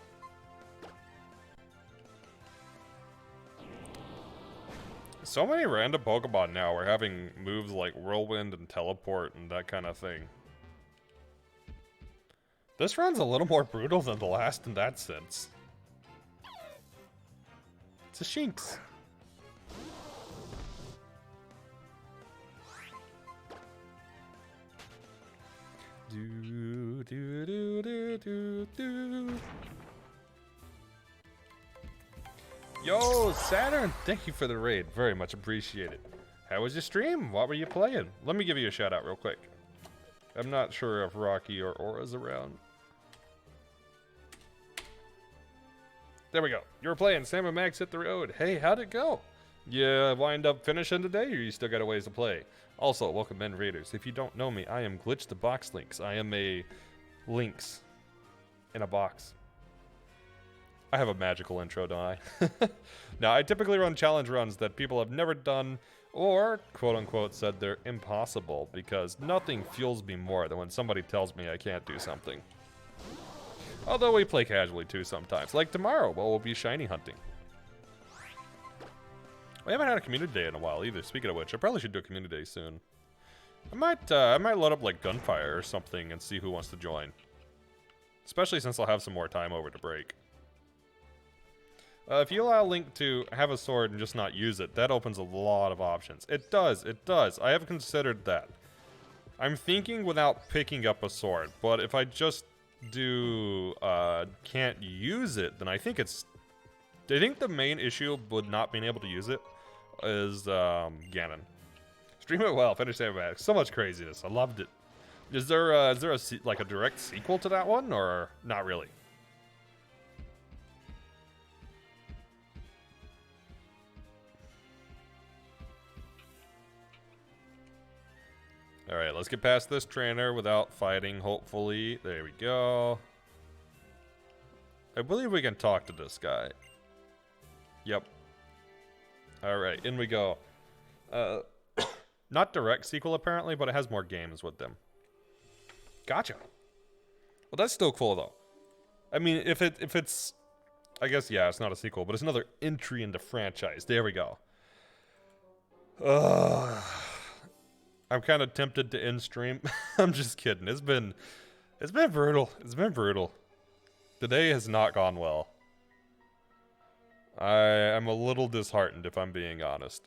So many random Pokemon now are having moves like Whirlwind and Teleport and that kind of thing. This run's a little more brutal than the last in that sense. It's a Shinx. Do, do, do, do, do, do. Yo, Saturn, thank you for the raid. Very much appreciated. How was your stream? What were you playing? Let me give you a shout out real quick. I'm not sure if Rocky or Aura's around. There we go. You were playing Sam and Max Hit the Road. Hey, how'd it go? You wind up finishing today, or you still got a ways to play? Also, welcome in Raiders. If you don't know me, I am Glitch the Box Lynx. I am a Lynx in a box. I have a magical intro, don't I? Now, I typically run challenge runs that people have never done or, quote-unquote, said they're impossible, because nothing fuels me more than when somebody tells me I can't do something. Although we play casually, too, sometimes. Like tomorrow, well, we'll be shiny hunting. We haven't had a community day in a while, either. Speaking of which, I probably should do a community day soon. I might load up, like, Gunfire or something and see who wants to join. Especially since I'll have some more time over to break. If you allow Link to have a sword and just not use it, that opens a lot of options. It does, it does. I have considered that. I'm thinking without picking up a sword, but if I just do can't use it, then I think the main issue with not being able to use it is Ganon. Stream it well, finish it. So much craziness. I loved it. Is there a direct sequel to that one, or not really? Alright, let's get past this trainer without fighting, hopefully. There we go. I believe we can talk to this guy. Yep. Alright, in we go. Not direct sequel, apparently, but it has more games with them. Gotcha. Well, that's still cool, though. I mean, if it's... I guess, yeah, it's not a sequel, but it's another entry into franchise. There we go. I'm kind of tempted to end stream. I'm just kidding. It's been brutal. It's been brutal. Today has not gone well. I am a little disheartened, if I'm being honest.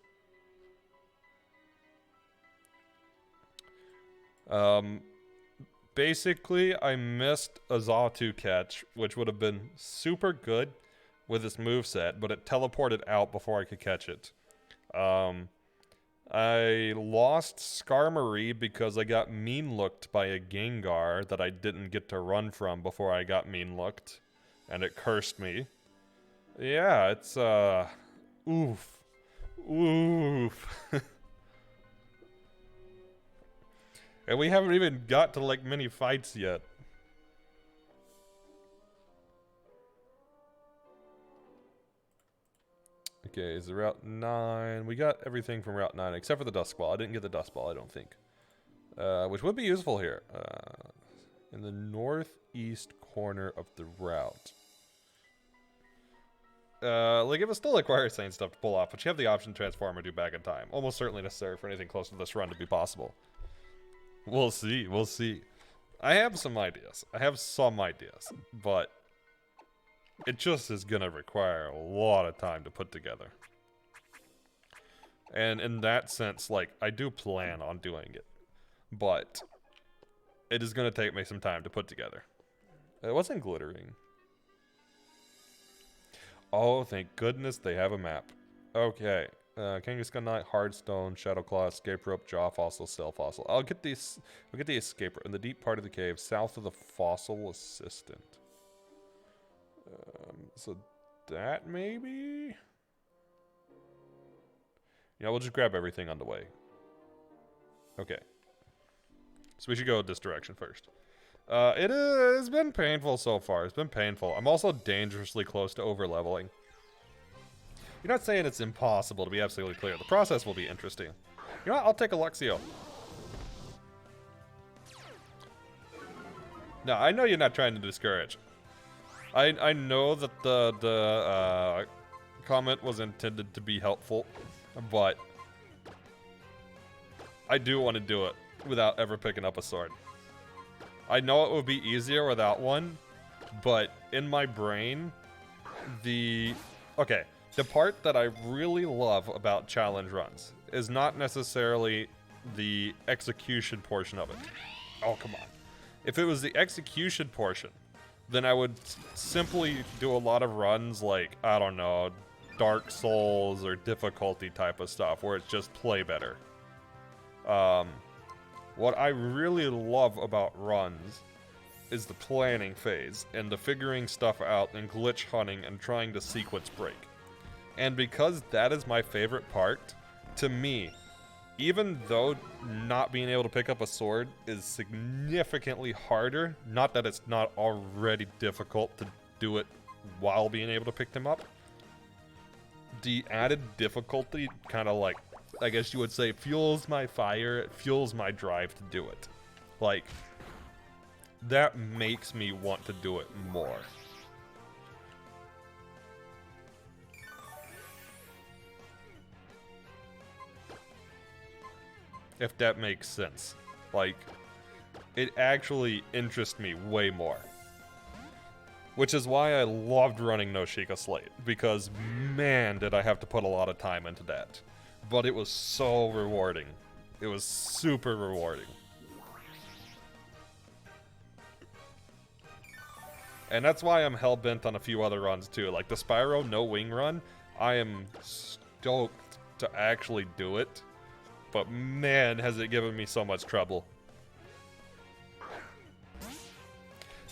Basically, I missed a Zatu catch, which would have been super good with this moveset, but it teleported out before I could catch it. I lost Skarmory because I got mean-looked by a Gengar that I didn't get to run from before I got mean-looked, and it cursed me. Yeah, it's, oof. Oof. And we haven't even got to, like, many fights yet. Okay, is it Route 9? We got everything from Route 9, except for the Dust Ball. I didn't get the Dust Ball, I don't think. Which would be useful here. In the northeast corner of the route. Like, it was still acquire Sane stuff to pull off, but you have the option to transform or do back in time. Almost certainly necessary for anything close to this run to be possible. We'll see, we'll see. I have some ideas. But it just is gonna require a lot of time to put together. And in that sense, like, I do plan on doing it. But it is gonna take me some time to put together. It wasn't glittering. Oh, thank goodness they have a map. Okay. Kangaskhan Knight, Hardstone, Shadowclaw, Escape Rope, Jaw Fossil, Cell Fossil. We'll get the Escape Rope in the deep part of the cave, south of the Fossil Assistant. So that maybe? Yeah, we'll just grab everything on the way. Okay. So we should go this direction first. It has been painful so far. It's been painful. I'm also dangerously close to over-leveling. You're not saying it's impossible, to be absolutely clear. The process will be interesting. You know what? I'll take a Luxio. No, I know you're not trying to discourage. I know that the comment was intended to be helpful, but I do want to do it without ever picking up a sword. I know it would be easier without one, but in my brain, okay, the part that I really love about challenge runs is not necessarily the execution portion of it. Oh, come on. If it was the execution portion, then I would simply do a lot of runs like, I don't know, Dark Souls or difficulty type of stuff where it's just play better. What I really love about runs is the planning phase and the figuring stuff out and glitch hunting and trying to sequence break. And because that is my favorite part, to me, even though not being able to pick up a sword is significantly harder, not that it's not already difficult to do it while being able to pick them up, the added difficulty kind of like, I guess you would say, fuels my fire, it fuels my drive to do it. Like, that makes me want to do it more. If that makes sense. Like, it actually interests me way more. Which is why I loved running Noshika Slate, because man, did I have to put a lot of time into that. But it was so rewarding. It was super rewarding. And that's why I'm hell-bent on a few other runs too. Like the Spyro No Wing run, I am stoked to actually do it. But man, has it given me so much trouble.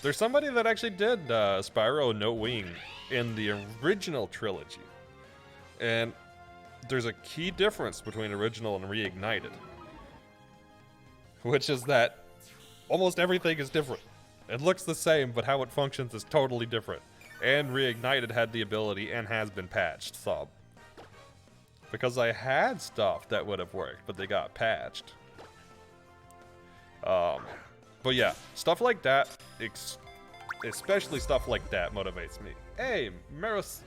There's somebody that actually did Spyro No Wing in the original trilogy. And there's a key difference between original and reignited. which is that almost everything is different. It looks the same, but how it functions is totally different. And Reignited had the ability and has been patched, so. Because I had stuff that would have worked, but they got patched. But yeah, stuff like that, especially stuff like that motivates me. Hey, Meros,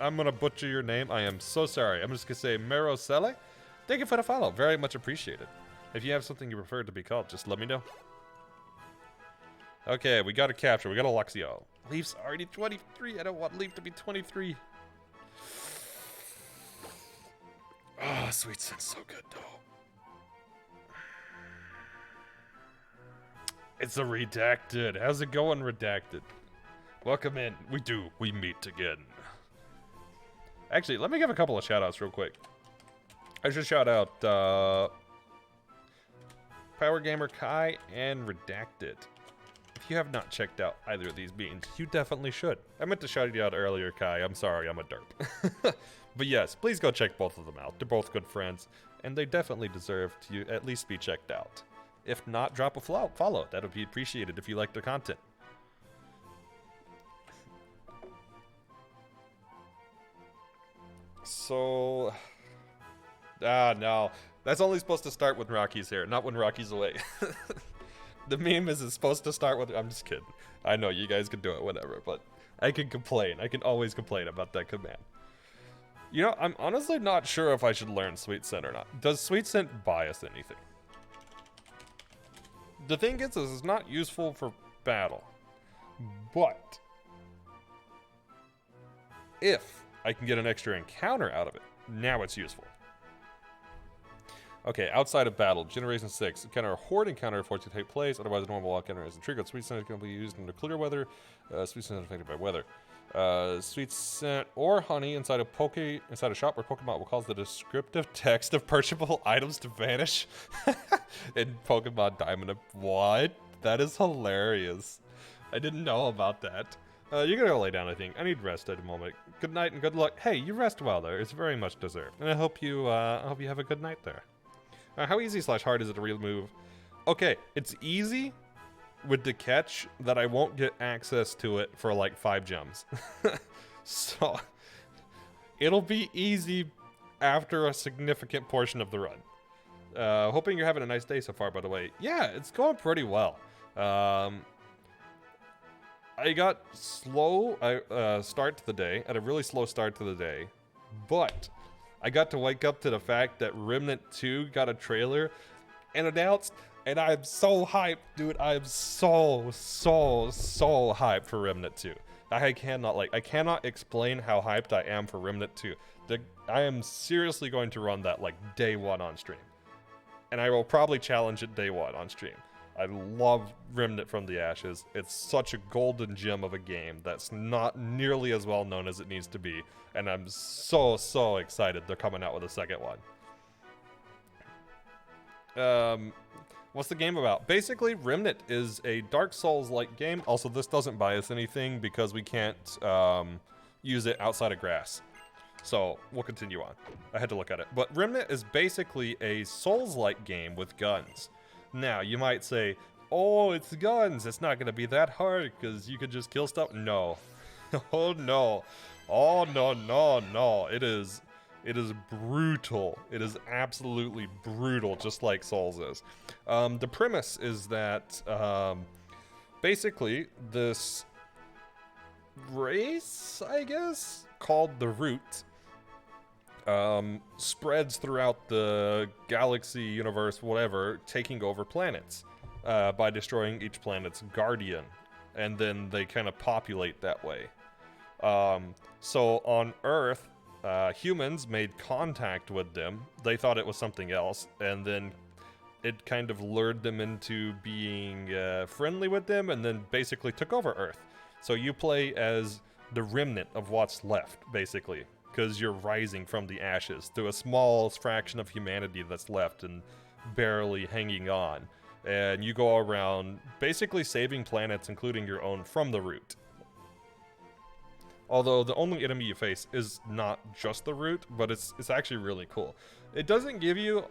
I'm gonna butcher your name. I am so sorry. I'm just gonna say Merosele. Thank you for the follow. Very much appreciated. If you have something you prefer to be called, just let me know. Okay, we got a capture. We got a Luxio. Leaf's already 23. I don't want Leaf to be 23. Oh, Sweet Scent's so good, though. It's a Redacted. How's it going, Redacted? Welcome in. We meet again. Actually, let me give a couple of shout-outs real quick. I should shout out Power Gamer Kai and Redacted. If you have not checked out either of these beans, you definitely should. I meant to shout you out earlier, Kai. I'm sorry, I'm a derp. But yes, please go check both of them out. They're both good friends, and they definitely deserve to at least be checked out. If not, drop a follow. That would be appreciated if you like their content. So... no. That's only supposed to start when Rocky's here, not when Rocky's away. The meme is it's supposed to start with... I'm just kidding. I know, you guys can do it, whatever, but I can complain. I can always complain about that command. You know, I'm honestly not sure if I should learn Sweet Scent or not. Does Sweet Scent bias anything? The thing is it's not useful for battle. But if I can get an extra encounter out of it, now it's useful. Okay, outside of battle, Generation 6. Encounter a horde encounter for it to take place, otherwise a normal encounter isn't triggered. Sweet Scent can be used under clear weather. Sweet Scent is affected by weather. Sweet Scent or honey inside a shop where Pokemon will cause the descriptive text of purchasable items to vanish. In Pokemon Diamond. What? That is hilarious. I didn't know about that. You're gonna go lay down, I think. I need rest at the moment. Good night and good luck. Hey, you rest well there. It's very much deserved. And I hope you have a good night there. How easy/hard is it to remove? Okay, it's easy with the catch that I won't get access to it for like 5 gems. So, it'll be easy after a significant portion of the run. Hoping you're having a nice day so far, by the way. Yeah, it's going pretty well. I got slow start to the day, at a really slow start to the day, but I got to wake up to the fact that Remnant 2 got a trailer and announced, and I'm so hyped, dude. I'm so hyped for Remnant 2. I cannot explain how hyped I am for Remnant 2. I am seriously going to run that like day 1 on stream. And I will probably challenge it day 1 on stream. I love Remnant from the Ashes. It's such a golden gem of a game that's not nearly as well known as it needs to be. And I'm so excited they're coming out with a second one. What's the game about? Basically, Remnant is a Dark Souls-like game. Also, this doesn't bias anything because we can't use it outside of grass. So, we'll continue on. I had to look at it. But Remnant is basically a Souls-like game with guns. Now, you might say, oh, it's guns. It's not going to be that hard because you could just kill stuff. No. Oh, no. Oh, no. It is brutal. It is absolutely brutal, just like Souls is. The premise is that basically this race, I guess, called the Root, spreads throughout the galaxy, universe, whatever, taking over planets by destroying each planet's guardian. And then they kind of populate that way. So on Earth, humans made contact with them. They thought it was something else, and then it kind of lured them into being friendly with them, and then basically took over Earth. So you play as the remnant of what's left, basically, because you're rising from the ashes to a small fraction of humanity that's left and barely hanging on. And you go around basically saving planets, including your own, from the Root. Although the only enemy you face is not just the Root, but it's actually really cool. It doesn't give you...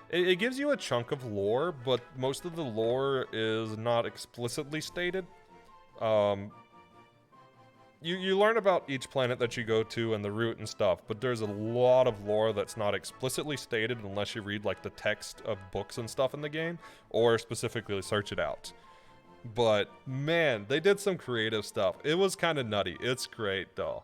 It gives you a chunk of lore, but most of the lore is not explicitly stated. You learn about each planet that you go to and the route and stuff, but there's a lot of lore that's not explicitly stated unless you read like the text of books and stuff in the game, or specifically search it out. But man, they did some creative stuff. It was kind of nutty. It's great though.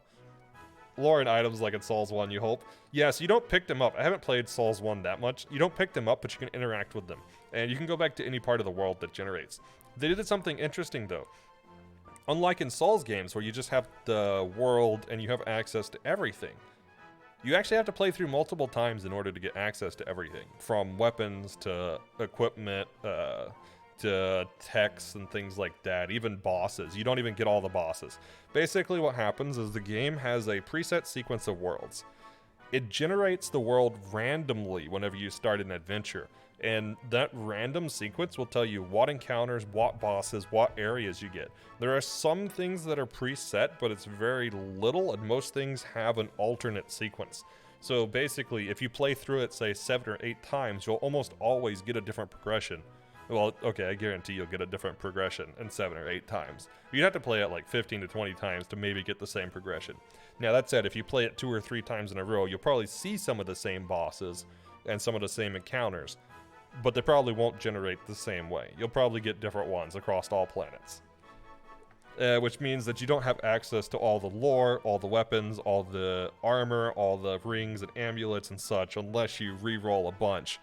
Lore and items like in Souls 1, you hope. Yes, you don't pick them up. I haven't played Souls 1 that much. You don't pick them up, but you can interact with them. And you can go back to any part of the world that generates. They did something interesting though. Unlike in Souls games where you just have the world and you have access to everything, you actually have to play through multiple times in order to get access to everything. From weapons to equipment, to techs and things like that, even bosses. You don't even get all the bosses. Basically what happens is the game has a preset sequence of worlds. It generates the world randomly whenever you start an adventure. And that random sequence will tell you what encounters, what bosses, what areas you get. There are some things that are preset, but it's very little, and most things have an alternate sequence. So basically, if you play through it, say, 7 or 8 times, you'll almost always get a different progression. Well, okay, I guarantee you'll get a different progression in 7 or 8 times. You'd have to play it like 15 to 20 times to maybe get the same progression. Now, that said, if you play it 2 or 3 times in a row, you'll probably see some of the same bosses and some of the same encounters, but they probably won't generate the same way. You'll probably get different ones across all planets. Which means that you don't have access to all the lore, all the weapons, all the armor, all the rings and amulets and such, unless you re-roll a bunch.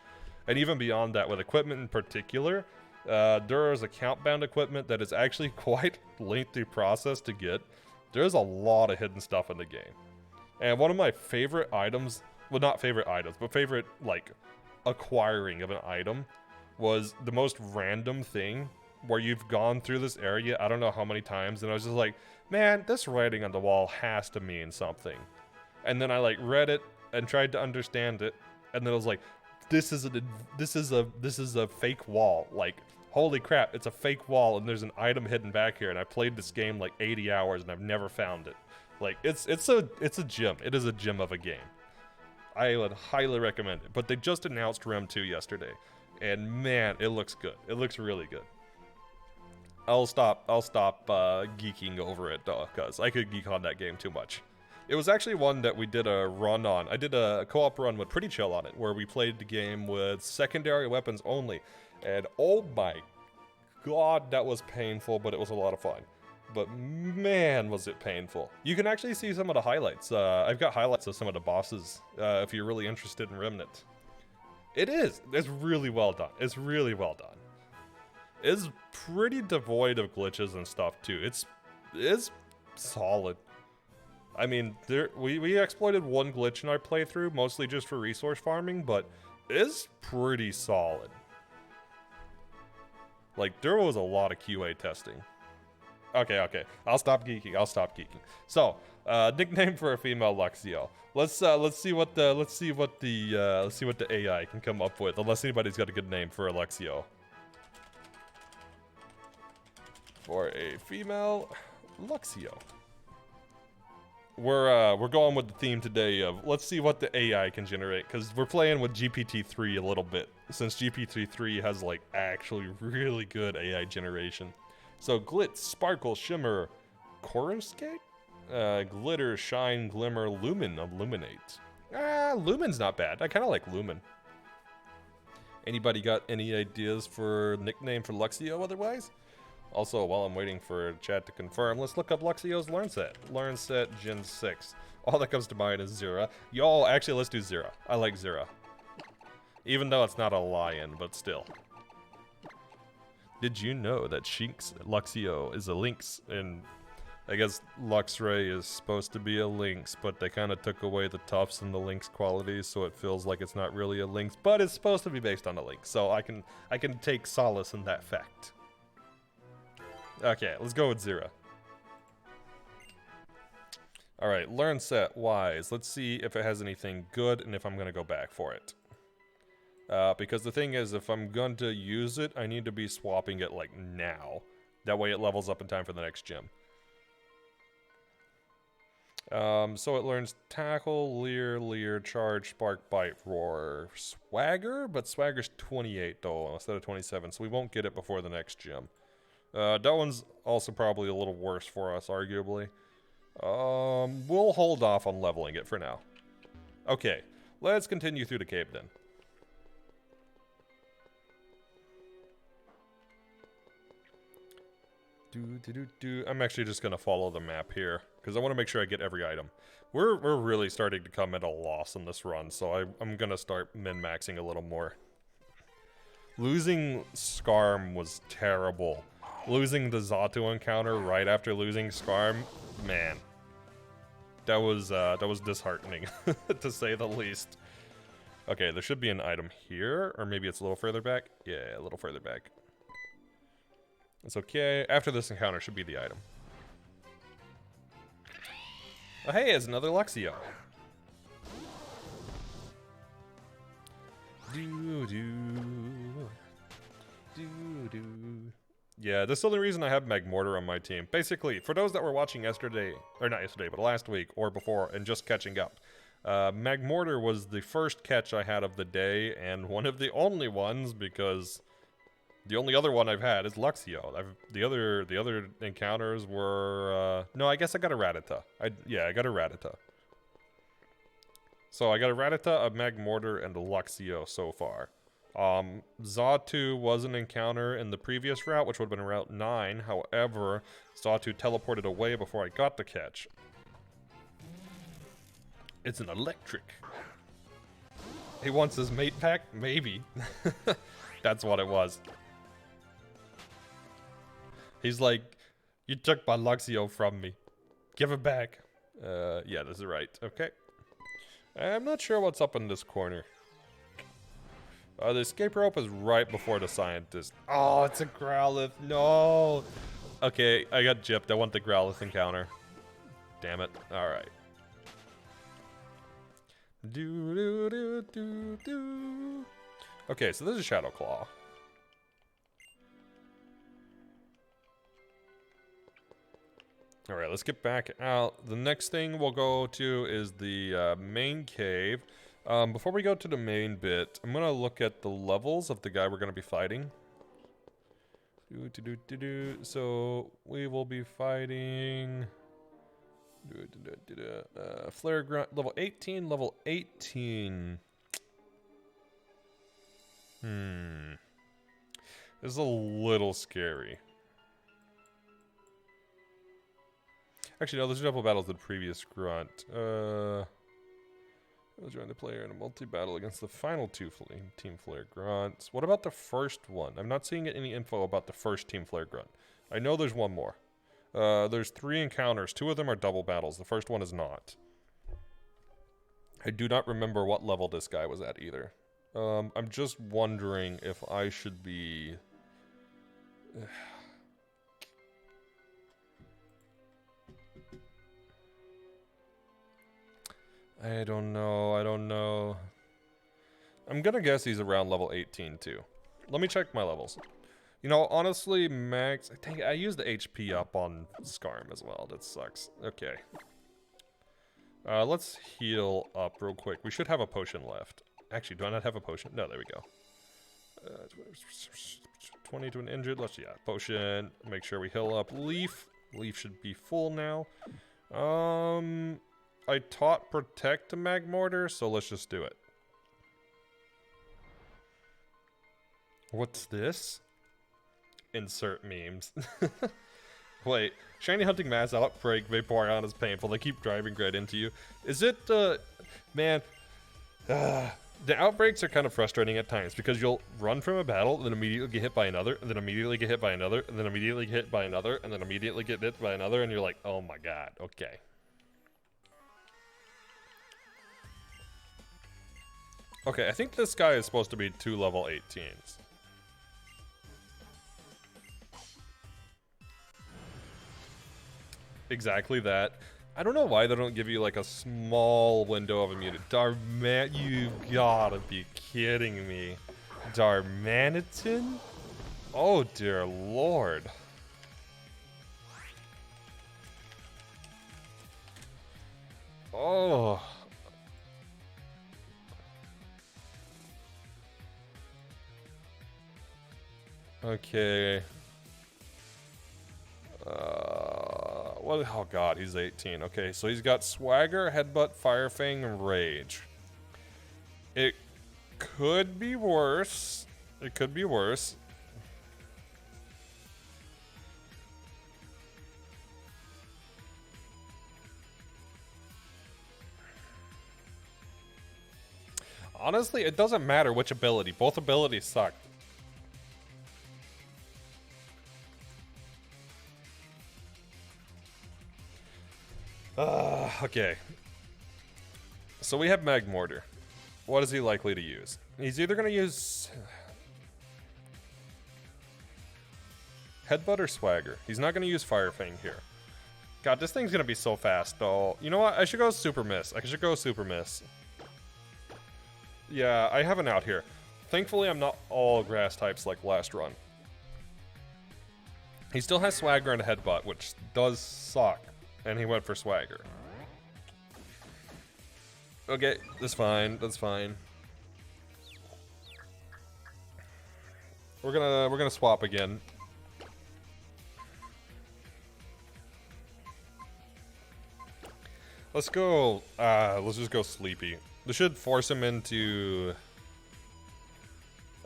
And even beyond that, with equipment in particular, there is account-bound equipment that is actually quite lengthy process to get. There's a lot of hidden stuff in the game. And one of my favorite items, well, not favorite items, but favorite, like, acquiring of an item was the most random thing where you've gone through this area I don't know how many times, and I was just like, man, this writing on the wall has to mean something. And then I like read it and tried to understand it, and then I was like, this is a fake wall. Like, holy crap, it's a fake wall and there's an item hidden back here, and I played this game like 80 hours and I've never found it. Like, it's a gem. It is a gem of a game. I would highly recommend it. But they just announced Rem 2 yesterday, and man, it looks good. It looks really good. I'll stop geeking over it though, because I could geek on that game too much. It was actually one that we did a run on. I did a co-op run with Pretty Chill on it, where we played the game with secondary weapons only, and oh my god, that was painful, but it was a lot of fun. But man, was it painful. You can actually see some of the highlights. I've got highlights of some of the bosses, if you're really interested in Remnant. It is. It's really well done. It's really well done. It's pretty devoid of glitches and stuff, too. It's solid. I mean, we exploited one glitch in our playthrough, mostly just for resource farming, but it's pretty solid. Like, there was a lot of QA testing. Okay. I'll stop geeking. So, nickname for a female Luxio. Let's see what the AI can come up with. Unless anybody's got a good name for a Luxio. For a female Luxio. We're going with the theme today of let's see what the AI can generate, because we're playing with GPT-3 a little bit, since GPT-3 has like actually really good AI generation. So glitz, sparkle, shimmer, coruscate, glitter, shine, glimmer, lumen, illuminate. Lumen's not bad. I kind of like lumen. Anybody got any ideas for nickname for Luxio otherwise? Also, while I'm waiting for chat to confirm, let's look up Luxio's Learn Set. Learn Set Gen 6. All that comes to mind is Zira. Y'all, actually, let's do Zira. I like Zira. Even though it's not a lion, but still. Did you know that Shink's Luxio is a lynx? And I guess Luxray is supposed to be a lynx, but they kind of took away the tufts and the lynx qualities, so it feels like it's not really a lynx, but it's supposed to be based on a lynx, so I can take solace in that fact. Okay, let's go with Zira. Alright, learn set wise. Let's see if it has anything good and if I'm going to go back for it. Because the thing is, if I'm going to use it, I need to be swapping it like now. That way it levels up in time for the next gym. So it learns Tackle, Leer, Charge, Spark, Bite, Roar, Swagger, but Swagger's 28 though instead of 27, so we won't get it before the next gym. That one's also probably a little worse for us, arguably. We'll hold off on leveling it for now. Okay, let's continue through the cave then. I'm actually just gonna follow the map here because I want to make sure I get every item. We're really starting to come at a loss in this run, so I'm gonna start min-maxing a little more. Losing Skarm was terrible. Losing the Xatu encounter right after losing Skarm, man, that was disheartening to say the least. Okay, there should be an item here, or maybe it's a little further back. Yeah, a little further back. It's okay. After this encounter should be the item. Oh, hey, it's another Luxio. Yeah, this is the only reason I have Magmortar on my team. Basically, for those that were watching yesterday, or not yesterday, but last week or before, and just catching up, Magmortar was the first catch I had of the day, and one of the only ones because the only other one I've had is Luxio. The other encounters were no, I guess I got a Rattata. I got a Rattata. So I got a Rattata, a Magmortar, and a Luxio so far. Xatu was an encounter in the previous route, which would have been Route 9. However, Xatu teleported away before I got the catch. It's an electric. He wants his mate pack? Maybe. That's what it was. He's like, you took my Luxio from me. Give it back. Yeah, this is right. Okay. I'm not sure what's up in this corner. The escape rope is right before the scientist. Oh, it's a Growlithe. No. Okay, I got gypped. I want the Growlithe encounter. Damn it. Alright. Okay, so this is Shadow Claw. Alright, let's get back out. The next thing we'll go to is the main cave. Before we go to the main bit, I'm going to look at the levels of the guy we're going to be fighting. So, we will be fighting... Flare Grunt, level 18, level 18. This is a little scary. Actually, no, those are double battles the previous Grunt. I'll join the player in a multi-battle against the final two Team Flare Grunts. What about the first one? I'm not seeing any info about the first Team Flare Grunt. I know there's one more. There's 3 encounters. 2 of them are double battles. The first one is not. I do not remember what level this guy was at either. I'm just wondering if I should be... I don't know. I'm gonna guess he's around level 18 too. Let me check my levels. You know, honestly, max... I used the HP up on Skarm as well. That sucks. Okay. Let's heal up real quick. We should have a potion left. Actually, do I not have a potion? No, there we go. 20 to an injured. Let's, potion. Make sure we heal up. Leaf. Leaf should be full now. I taught Protect to Magmortar, so let's just do it. What's this? Insert memes. Wait, Shiny Hunting Mass, Outbreak, Vaporeon is painful. They keep driving right into you. Is it, man... the outbreaks are kind of frustrating at times because you'll run from a battle, then immediately get hit by another, and then immediately get hit by another, and then immediately get hit by another, and then immediately get hit by another, and you're like, oh my god, okay. Okay, I think this guy is supposed to be 2 level 18s. Exactly that. I don't know why they don't give you like a small window of immunity. Darman, you gotta be kidding me. Darmanitan? Oh dear lord. Oh. Okay. What? Oh god, he's 18. Okay, so he's got Swagger, Headbutt, Fire Fang, and Rage. It could be worse. It could be worse. Honestly, it doesn't matter which ability. Both abilities suck. Okay. So we have Magmortar. What is he likely to use? He's either going to use Headbutt or Swagger. He's not going to use Fire Fang here. God, this thing's going to be so fast, though. You know what? I should go Super Miss. I should go Super Miss. Yeah, I have an out here. Thankfully, I'm not all grass types like last run. He still has Swagger and a Headbutt, which does suck. And he went for Swagger. Okay, that's fine. That's fine. We're gonna swap again. Let's go. Let's just go Sleepy. This should force him into.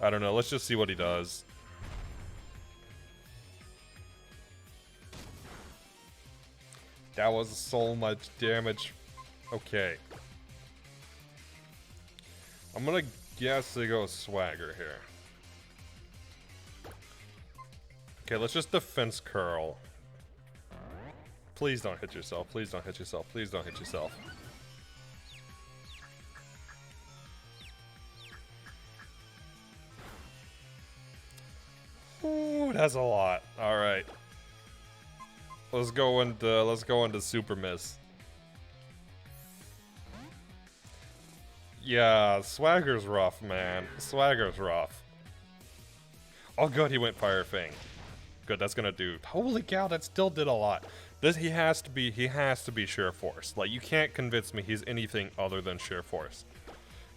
I don't know. Let's just see what he does. That was so much damage. Okay. I'm gonna guess they go Swagger here. Okay, let's just defense curl. Please don't hit yourself. Please don't hit yourself. Please don't hit yourself. Ooh, that's a lot. All right. Let's go into Super Miss. Yeah, Swagger's rough, man. Swagger's rough. Oh, good, he went Fire Fang. Good, that's gonna do. Holy cow, that still did a lot. This he has to be sheer force. Like, you can't convince me he's anything other than sheer force.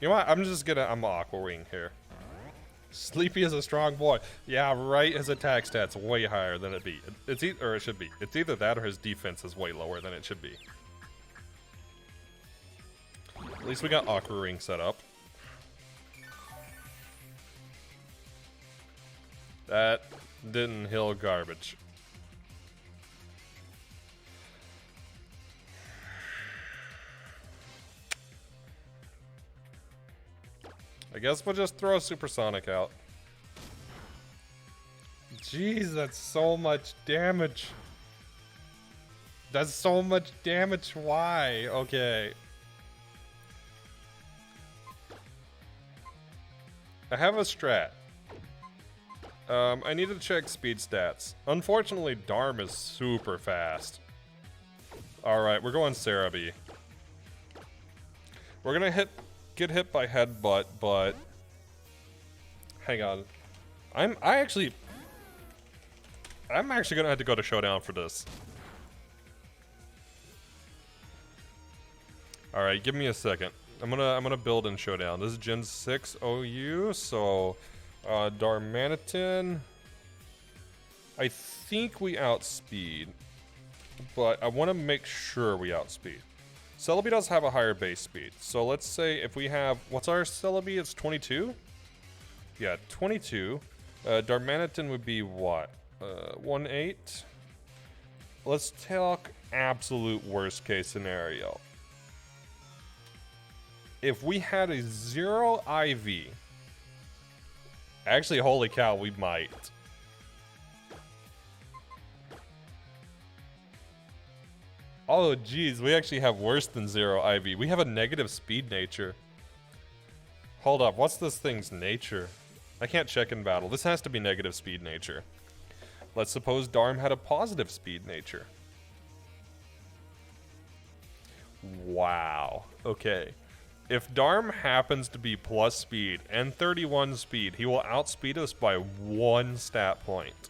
You know what? I'm Aqua Wing here. Sleepy is a strong boy. Yeah, right. His attack stat's way higher than it be. It should be. It's either that or his defense is way lower than it should be. At least we got Aqua Ring set up. That didn't heal garbage. I guess we'll just throw Supersonic out. Jeez, that's so much damage. That's so much damage. Why? Okay. I have a strat. I need to check speed stats. Unfortunately, Darm is super fast. Alright, we're going Cerebi. We're gonna get hit by Headbutt, but hang on. I'm actually gonna have to go to Showdown for this. Alright, give me a second. I'm gonna build in Showdown. This is Gen 6 OU, so Darmanitan. I think we outspeed, but I want to make sure we outspeed. Celebi does have a higher base speed, so let's say if we have, what's our Celebi? It's 22? Yeah, 22. Darmanitan would be what? 1-8? Let's talk absolute worst case scenario. If we had a 0 IV, actually, holy cow, we might. Oh, geez, we actually have worse than 0 IV. We have a negative speed nature. Hold up, what's this thing's nature? I can't check in battle. This has to be negative speed nature. Let's suppose Darm had a positive speed nature. Wow. Okay. If Darm happens to be plus speed and 31 speed, he will outspeed us by 1 stat point.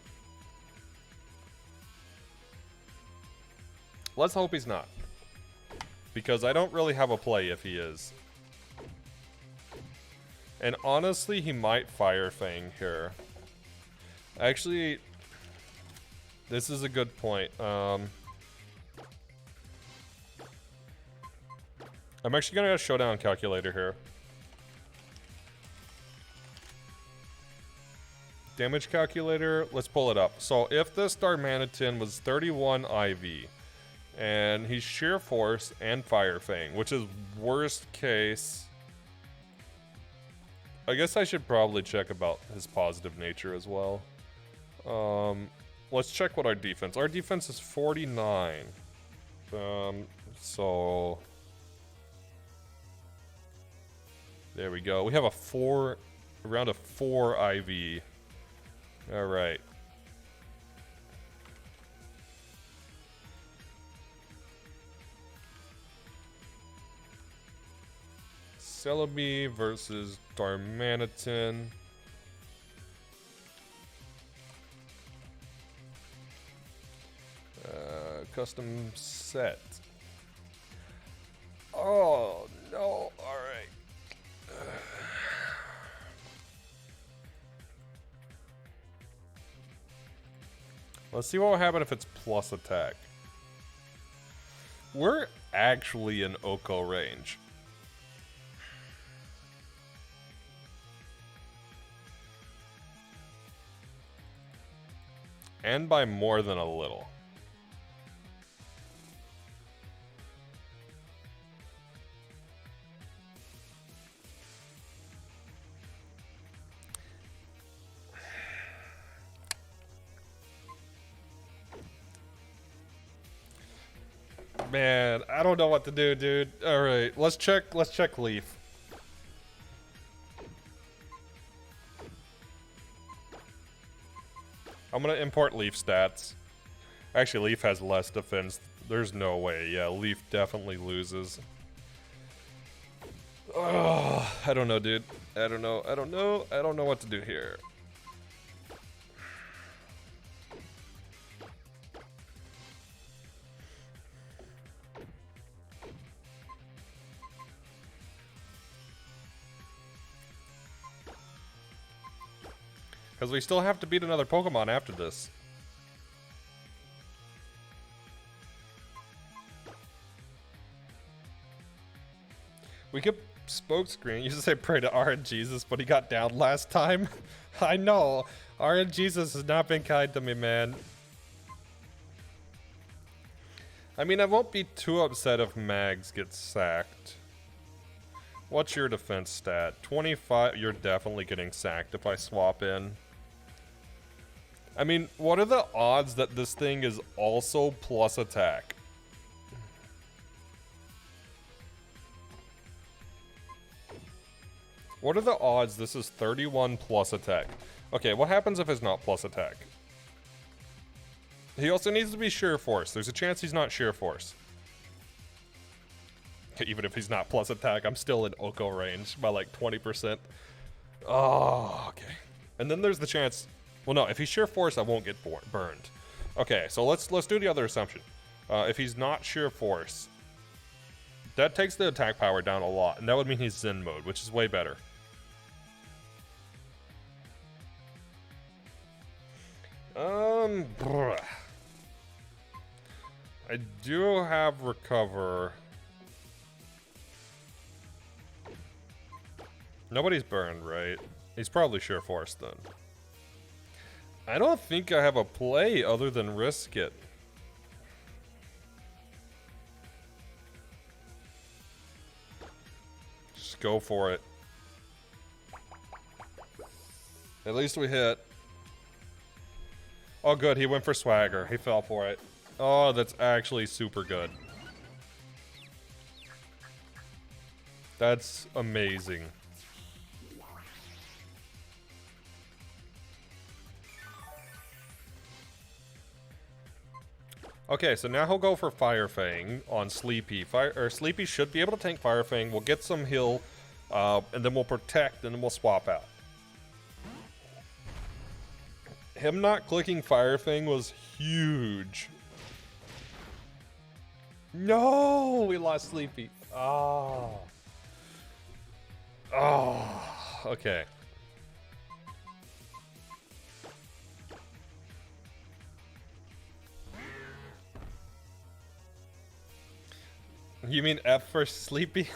Let's hope he's not. because I don't really have a play if he is. And honestly, he might Fire Fang here. Actually, this is a good point. I'm actually gonna showdown calculator here. Damage calculator, let's pull it up. So if this Darmanitan was 31 IV, and he's Sheer Force and Fire Fang, which is worst case. I guess I should probably check about his positive nature as well. Let's check what our defense. Our defense is 49. So there we go. We have around a 4 IV. All right. Celebi versus Darmanitan. Custom set. Oh, no. All right. Let's see what will happen if it's plus attack. We're actually in Oko range. And by more than a little. Man, I don't know what to do, dude. All right, let's check Leaf. I'm gonna import Leaf stats. Actually, Leaf has less defense. There's no way. Yeah, Leaf definitely loses. Oh, I don't know, dude. I don't know what to do here. Because we still have to beat another Pokemon after this. We could smokescreen. You used to say pray to RNGesus, but he got down last time. I know. RNGesus has not been kind to me, man. I mean, I won't be too upset if Mags gets sacked. What's your defense stat? 25. You're definitely getting sacked if I swap in. I mean, what are the odds that this thing is also plus attack? What are the odds this is 31 plus attack? Okay, what happens if it's not plus attack? He also needs to be Sheer Force. There's a chance he's not Sheer Force. Even if he's not plus attack, I'm still in Oko range by like 20%. Oh, okay. And then there's the chance... Well, no, if he's Sheer Force, I won't get burned. Okay, so let's do the other assumption. If he's not Sheer Force, that takes the attack power down a lot, and that would mean he's Zen mode, which is way better. Bruh. I do have Recover. Nobody's burned, right? He's probably Sheer Force then. I don't think I have a play other than risk it. Just go for it. At least we hit. Oh good, he went for Swagger. He fell for it. Oh, that's actually super good. That's amazing. Okay, so now he'll go for Fire Fang on Sleepy. Sleepy should be able to tank Fire Fang. We'll get some heal, and then we'll protect, and then we'll swap out. Him not clicking Fire Fang was huge. No, we lost Sleepy. Oh. Oh, okay. You mean F for Sleepy?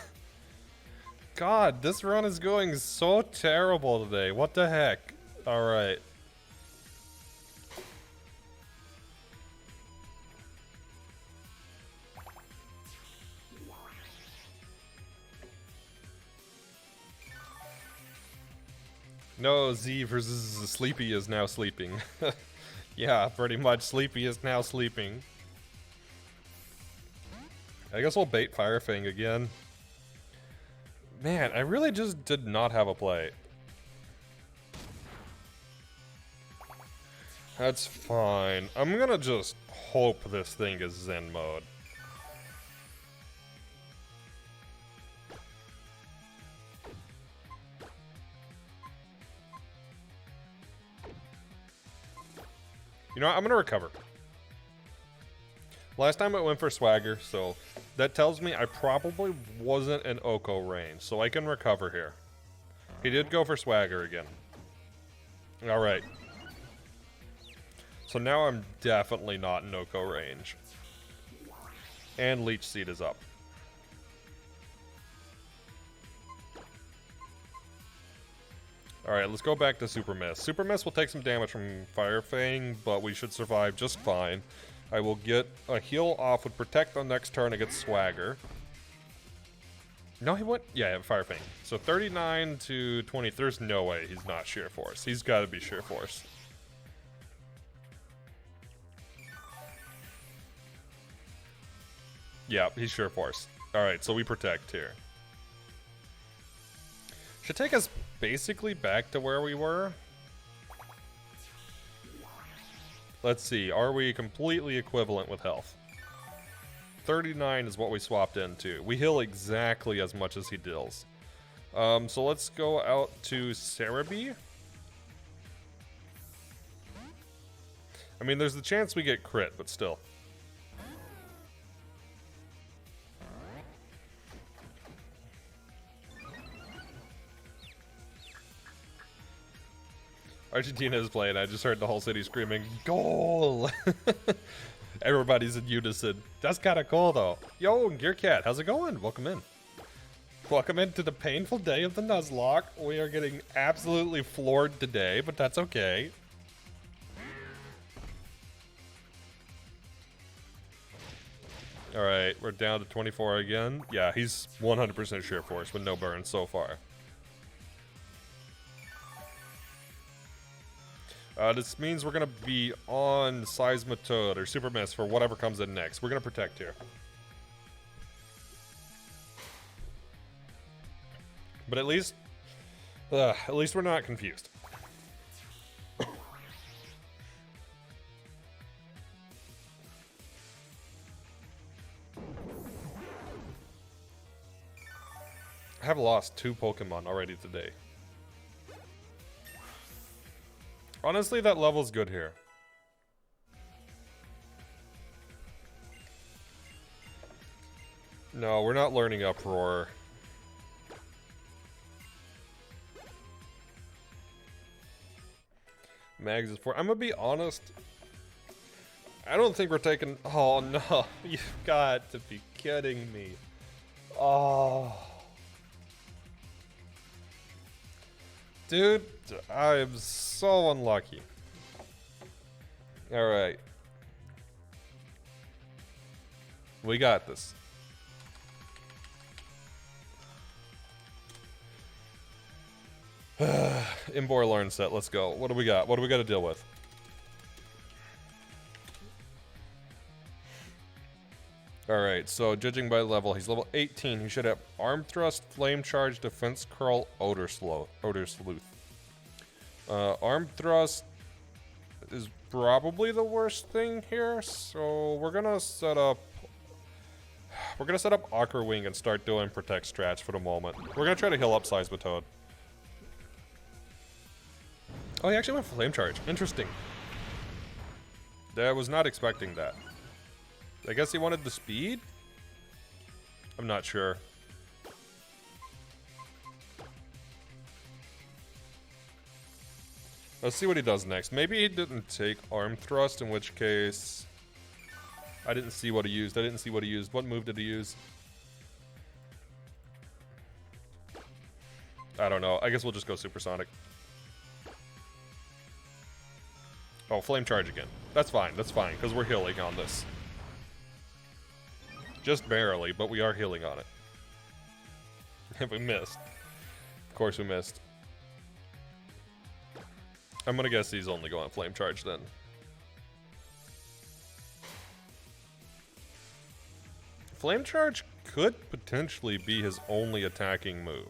God, this run is going so terrible today. What the heck? Alright. No, Z versus Sleepy is now sleeping. Yeah, pretty much Sleepy is now sleeping. I guess we'll bait Fire Fang again. Man, I really just did not have a play. That's fine. I'm gonna just hope this thing is Zen mode. You know what? I'm gonna recover. Last time it went for Swagger, so that tells me I probably wasn't in Oko range, so I can recover here. He did go for Swagger again. Alright. So now I'm definitely not in Oko range. And Leech Seed is up. Alright, let's go back to Super Miss. Super Miss will take some damage from Fire Fang, but we should survive just fine. I will get a heal off with Protect on next turn against Swagger. No, he went... Yeah, Fire Fang. So 39 to 20. There's no way he's not Sheer Force. He's got to be Sheer Force. Yeah, he's Sheer Force. Alright, so we Protect here. Should take us basically back to where we were. Let's see, are we completely equivalent with health? 39 is what we swapped into. We heal exactly as much as he deals. So let's go out to Cerebi. I mean, there's the chance we get crit, but still. Argentina is playing. I just heard the whole city screaming, "Goal!" Everybody's in unison. That's kind of cool, though. Yo, Gearcat, how's it going? Welcome in. Welcome into the painful day of the Nuzlocke. We are getting absolutely floored today, but that's okay. Alright, we're down to 24 again. Yeah, he's 100% Sheer Force with no burn so far. This means we're going to be on Seismitoad or Super Miss for whatever comes in next. We're going to Protect here. But at least we're not confused. I have lost 2 Pokemon already today. Honestly, that level's good here. No, we're not learning Uproar. Mags is 4. I'm gonna be honest. I don't think we're taking... Oh, no. You've got to be kidding me. Oh. Dude, I am so unlucky. Alright. We got this. Imbor learn set, let's go. What do we got? What do we got to deal with? Alright, so judging by level, he's level 18. He should have Arm Thrust, Flame Charge, Defense Curl, Odor Sleuth. Arm Thrust is probably the worst thing here, so we're gonna set up Aqua Wing and start doing Protect strats for the moment. We're gonna try to heal up Seismitoad. Oh, he actually went for Flame Charge. Interesting. I was not expecting that. I guess he wanted the speed? I'm not sure. Let's see what he does next. Maybe he didn't take arm thrust, in which case I didn't see what he used. What move did he use? I don't know. I guess we'll just go supersonic. Oh, flame charge again. That's fine, because we're healing on this. Just barely, but we are healing on it. We missed. Of course we missed. I'm gonna guess he's only going flame charge then. Flame charge could potentially be his only attacking move.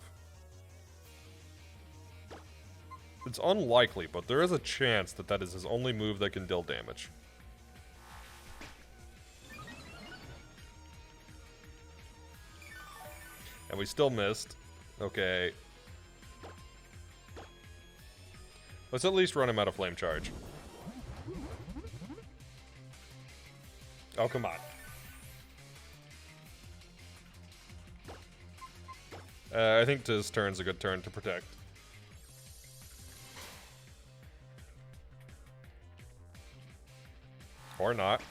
It's unlikely, but there is a chance that that is his only move that can deal damage. And we still missed. Okay. Let's at least run him out of flame charge. Oh, come on. I think this turn's a good turn to protect. Or not.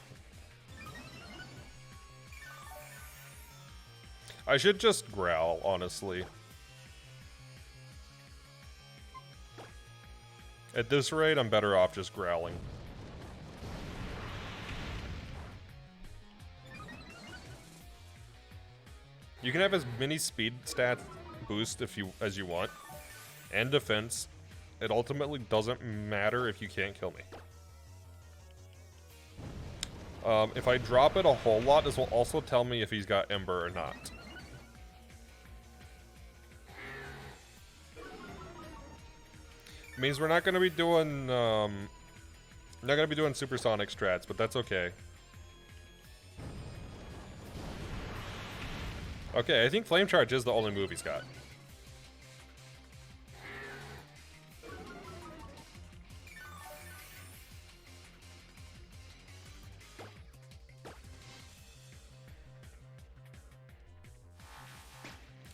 I should just growl, honestly. At this rate, I'm better off just growling. You can have as many speed stat boost as you want, and defense. It ultimately doesn't matter if you can't kill me. If I drop it a whole lot, this will also tell me if he's got Ember or not. Means we're not going to be doing, supersonic strats, but that's okay. Okay, I think Flame Charge is the only move he's got.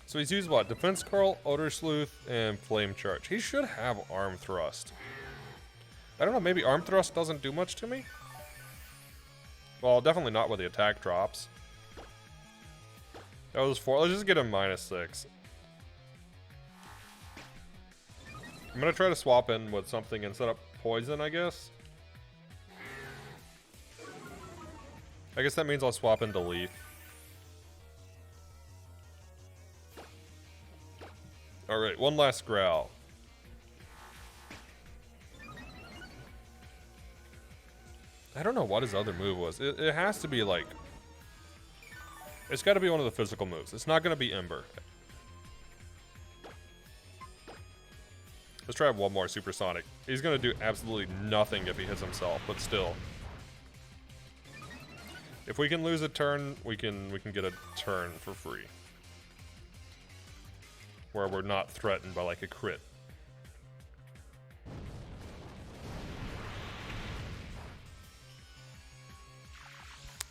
So he's used what? Defense Curl, Odor Sleuth, and Flame Charge. He should have Arm Thrust. I don't know, maybe Arm Thrust doesn't do much to me? Well, definitely not when the attack drops. That was 4. Let's just get him -6. I'm gonna try to swap in with something and set up Poison, I guess. I guess that means I'll swap into Leaf. Alright, one last growl. I don't know what his other move was. It has to be like... It's got to be one of the physical moves. It's not going to be Ember. Let's try one more Supersonic. He's going to do absolutely nothing if he hits himself, but still. If we can lose a turn, we can get a turn for free. Where we're not threatened by like a crit.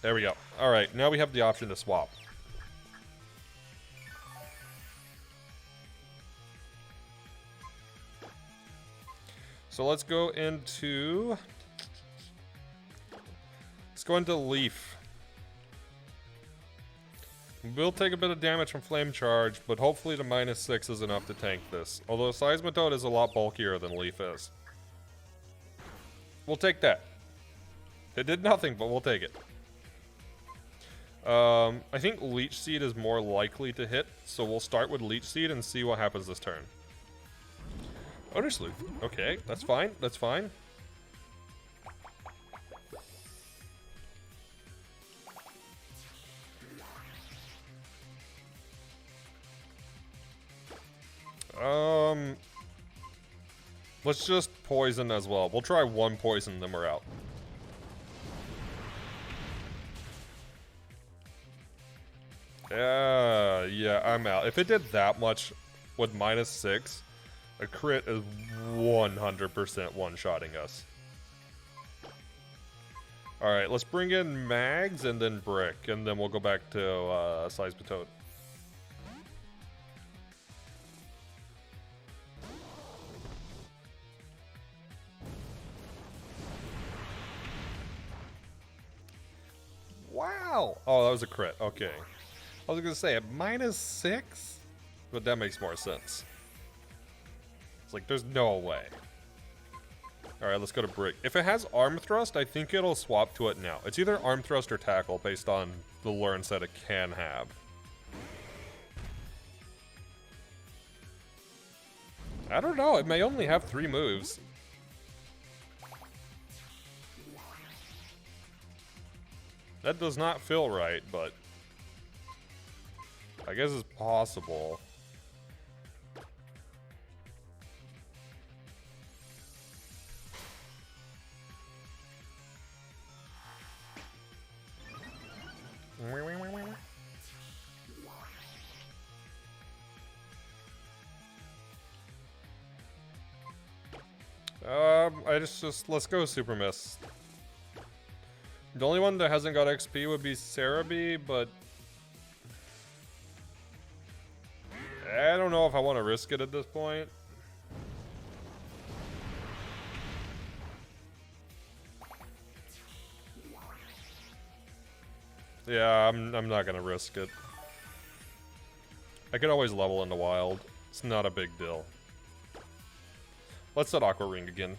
There we go. Alright, now we have the option to swap. So let's go into... Let's go into Leaf. We'll take a bit of damage from Flame Charge, but hopefully the -6 is enough to tank this. Although Seismitoad is a lot bulkier than Leaf is. We'll take that. It did nothing, but we'll take it. I think Leech Seed is more likely to hit, so we'll start with Leech Seed and see what happens this turn. Odor Sleuth. Okay, that's fine, that's fine. Let's just poison as well. We'll try one poison, then we're out. Yeah, I'm out. If it did that much with -6, a crit is 100% one-shotting us. Alright, let's bring in Mags and then Brick, and then we'll go back to Seismitoad. Wow! Oh, that was a crit. Okay. I was gonna say, at -6? But that makes more sense. It's like, there's no way. Alright, let's go to Brick. If it has Arm Thrust, I think it'll swap to it now. It's either Arm Thrust or Tackle based on the learn set it can have. I don't know, it may only have 3 moves. That does not feel right, but I guess it's possible. Let's go Super Miss. The only one that hasn't got XP would be Cerebi, but I don't know if I want to risk it at this point. Yeah, I'm not gonna risk it. I can always level in the wild. It's not a big deal. Let's set Aqua Ring again.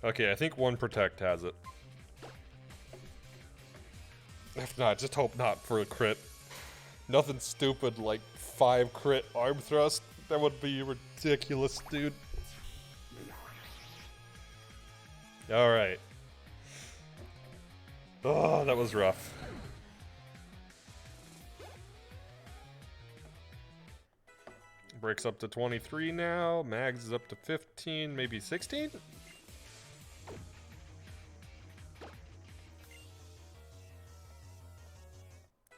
Okay, I think 1 Protect has it. If not, just hope not for a crit. Nothing stupid like 5 crit Arm Thrust. That would be ridiculous, dude. Alright. Oh, that was rough. Breaks up to 23 now. Mags is up to 15, maybe 16?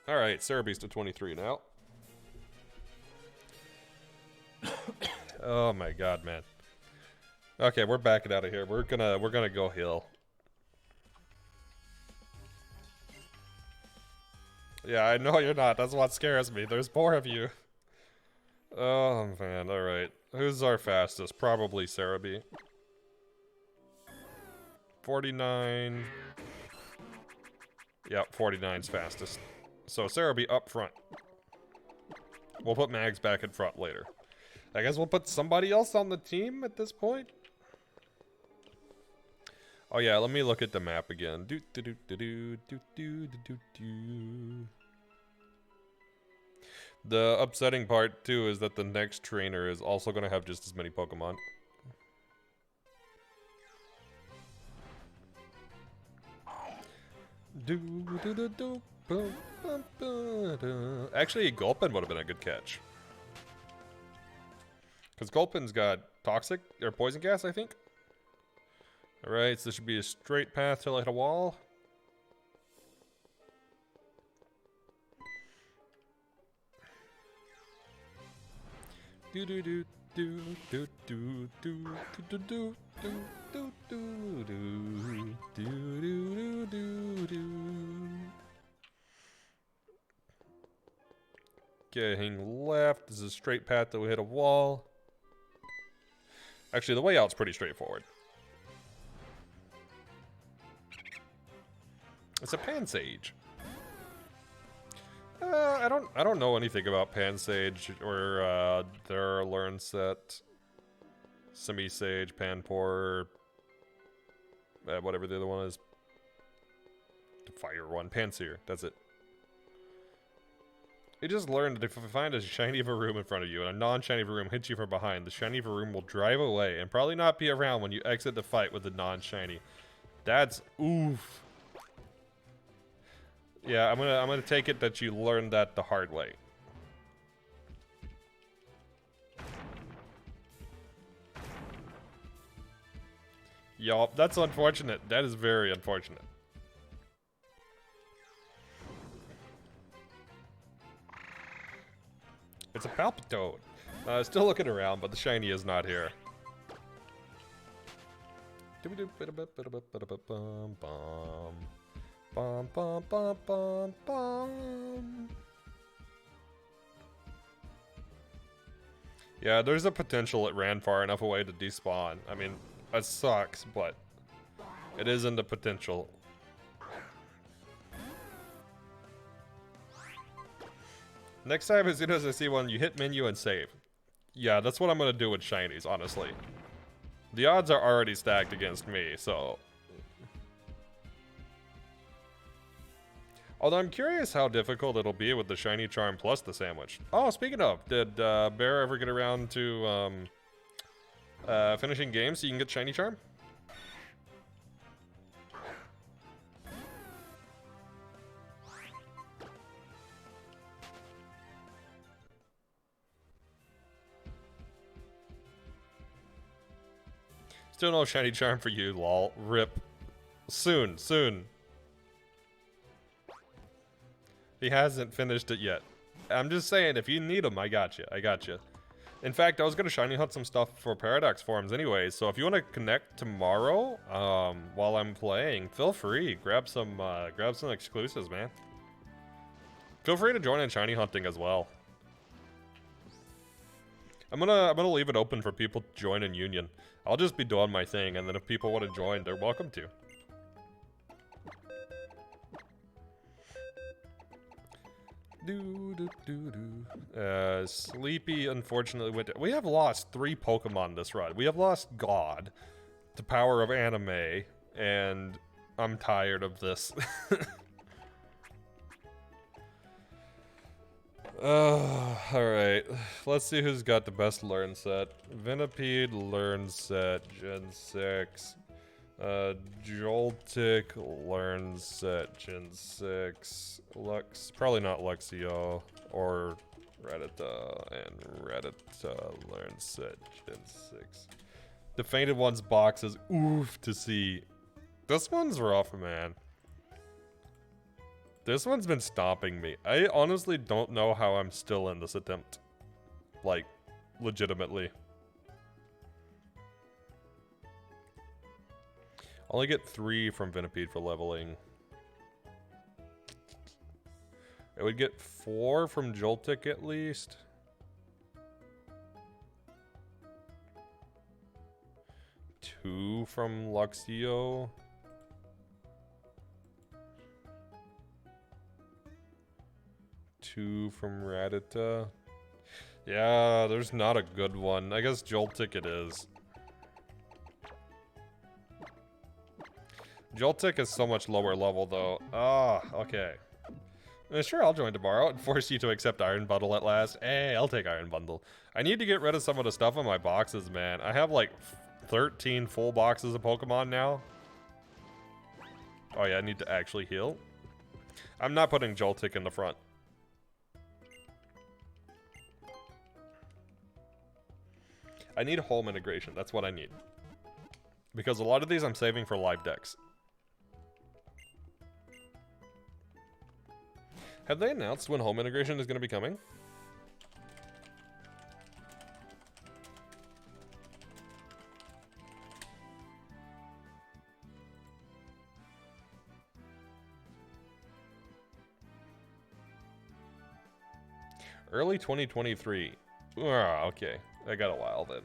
Alright, Cerebi's to 23 now. Oh my god, man. Okay, we're backing out of here. We're gonna go heal. Yeah, I know you're not. That's what scares me. There's more of you. Oh man, alright. Who's our fastest? Probably Cerebi. 49. Yep, 49's fastest. So Cerebi up front. We'll put Mags back in front later. I guess we'll put somebody else on the team at this point. Oh yeah, let me look at the map again. The upsetting part too is that the next trainer is also going to have just as many Pokemon. Actually, Gulpin would have been a good catch. Because Gulpin's got toxic or poison gas, I think. Alright, so this should be a straight path till I hit a wall. Do do do do do do do do do do do do do do do do. Getting left. This is a straight path that we hit a wall. Actually, the way out's pretty straightforward. It's a Pansage. I don't know anything about Pansage or their learn set. Semi-Sage, Panpour, whatever the other one is. The fire one, Panseer. That's it. You just learned that if you find a shiny Varoom in front of you and a non-shiny Varoom hits you from behind, the shiny Varoom will drive away and probably not be around when you exit the fight with the non-shiny. That's oof. Yeah, I'm gonna take it that you learned that the hard way. Yup, that's unfortunate. That is very unfortunate. It's a Palpitoad. Still looking around, but the shiny is not here. Bum, bum, bum, bum, bum. Yeah, there's a potential it ran far enough away to despawn. I mean, it sucks, but it is in the potential. Next time, as soon as I see one, you hit menu and save. Yeah, that's what I'm gonna do with shinies, honestly. The odds are already stacked against me, so... Although I'm curious how difficult it'll be with the shiny charm plus the sandwich. Oh, speaking of, did Bear ever get around to finishing games so you can get shiny charm? Still no shiny charm for you, lol. Rip. Soon, soon. He hasn't finished it yet. I'm just saying, if you need them, I got you. I got you. In fact, I was gonna shiny hunt some stuff for Paradox forums anyways, so if you want to connect tomorrow, while I'm playing, feel free. Grab some exclusives, man. Feel free to join in shiny hunting as well. I'm gonna leave it open for people to join in Union. I'll just be doing my thing, and then if people want to join, they're welcome to. Sleepy unfortunately went to, we have lost 3 Pokemon this run. We have lost God, the power of anime, and I'm tired of this. Alright. Let's see who's got the best learn set. Venipede learn set, Gen 6. Joltik learns set Gen 6. Lux, probably not Luxio or Rattata, and Rattata learns set Gen 6. The Fainted One's box is oof to see. This one's rough, man. This one's been stomping me. I honestly don't know how I'm still in this attempt. Like, legitimately. Only get 3 from Venipede for leveling. It would get 4 from Joltik at least. Two from Luxio. Two from Rattata. Yeah, there's not a good one. I guess Joltik it is. Joltik is so much lower level, though. Ah, okay. Sure, I'll join tomorrow and force you to accept Iron Bundle at last. Hey, I'll take Iron Bundle. I need to get rid of some of the stuff in my boxes, man. I have like 13 full boxes of Pokemon now. Oh yeah, I need to actually heal. I'm not putting Joltik in the front. I need home integration. That's what I need. Because a lot of these I'm saving for live decks. Have they announced when home integration is going to be coming? Early 2023. Okay. I got a while then.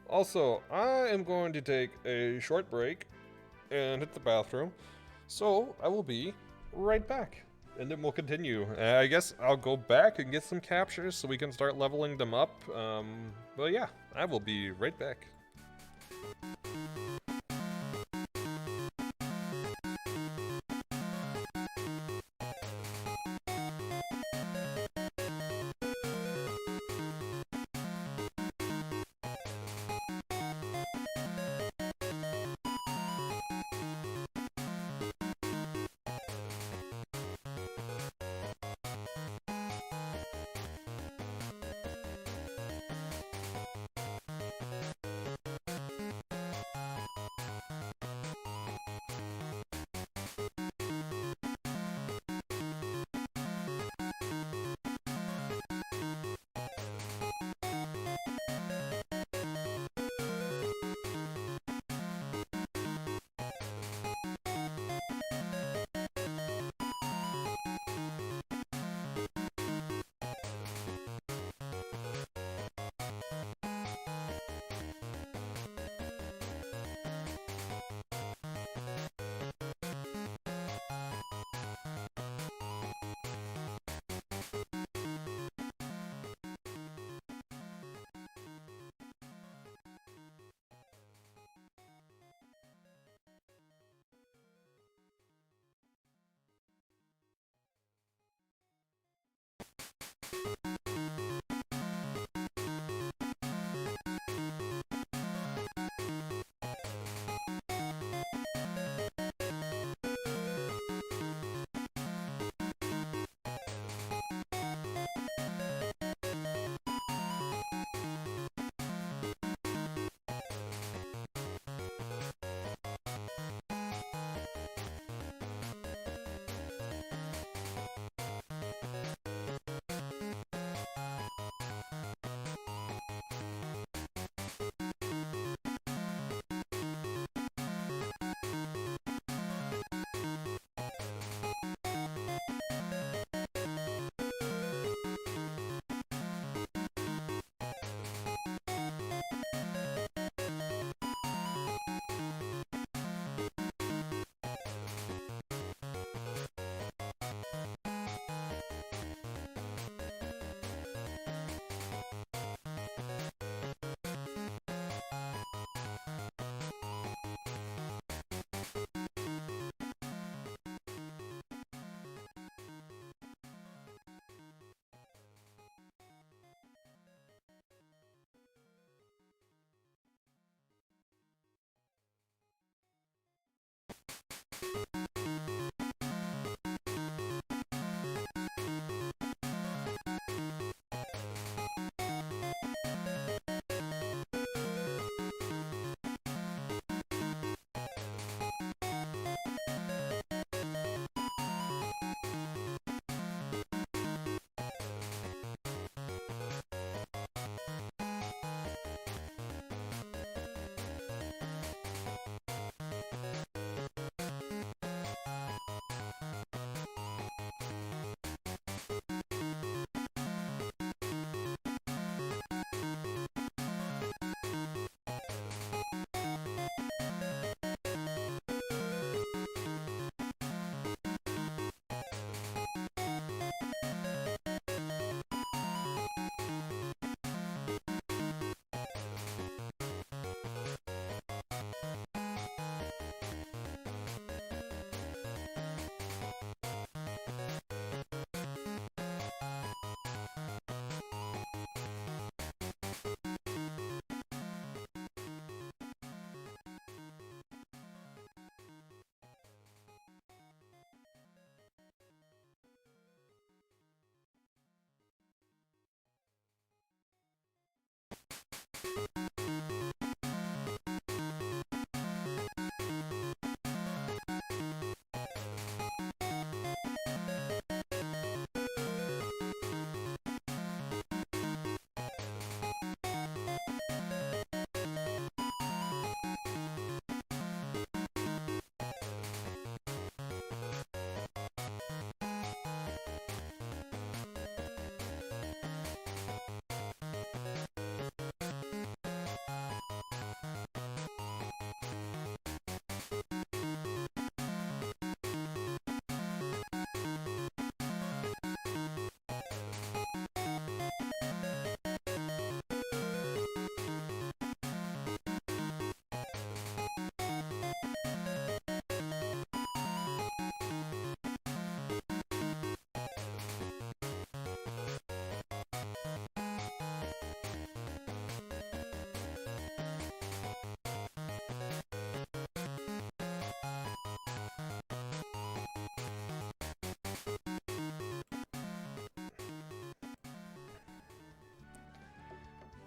Also, I am going to take a short break and hit the bathroom. So, I will be right back. And then we'll continue. I guess I'll go back and get some captures so we can start leveling them up. But yeah, I will be right back.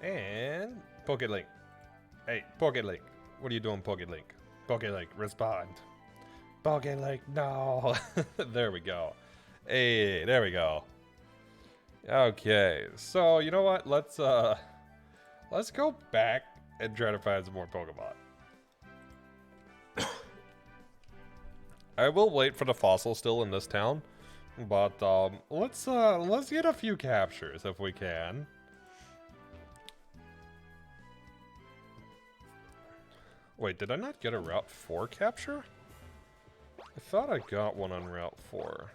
And Pokélink. Hey, Pokélink. What are you doing, Pokélink? Pokélink, respond. Pokélink, no. There we go. Hey, there we go. Okay, so you know what? Let's go back and try to find some more Pokemon. I will wait for the fossil still in this town, but let's get a few captures if we can. Wait, did I not get a Route 4 capture? I thought I got one on Route 4.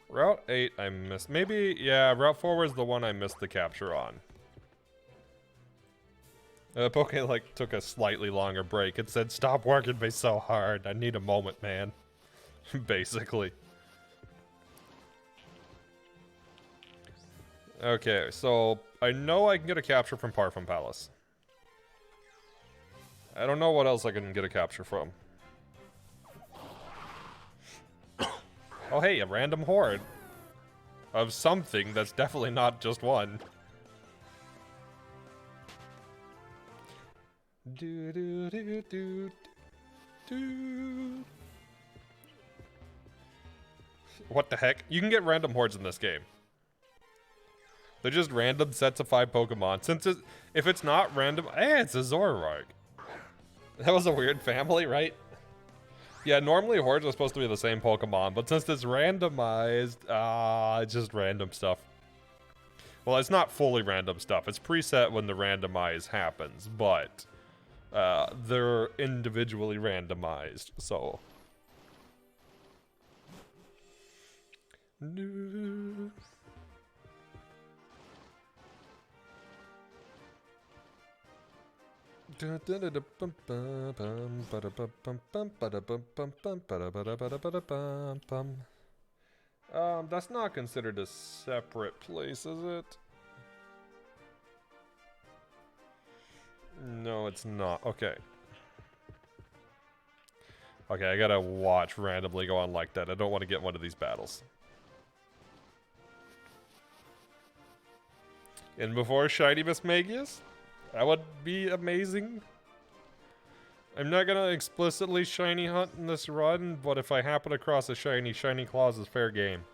Route 8 I missed. Maybe, yeah, Route 4 was the one I missed the capture on. Pokélink took a slightly longer break. It said, stop working me so hard. I need a moment, man. Basically. Okay, so I know I can get a capture from Parfum Palace. I don't know what else I can get a capture from. Oh hey, a random horde. Of something that's definitely not just one. Do do do do do. What the heck? You can get random hordes in this game. They're just random sets of 5 Pokemon. Since if it's not random, it's a Zoroark. That was a weird family, right? Yeah, normally hordes are supposed to be the same Pokemon, but since it's randomized, it's just random stuff. Well, it's not fully random stuff. It's preset when the randomize happens, but they're individually randomized, so. That's not considered a separate place, is it? No, it's not. Okay. Okay, I gotta watch randomly go on like that. I don't want to get one of these battles. And before Shiny Mismagius? That would be amazing. I'm not gonna explicitly shiny hunt in this run, but if I happen across a shiny, Shiny Claws is fair game.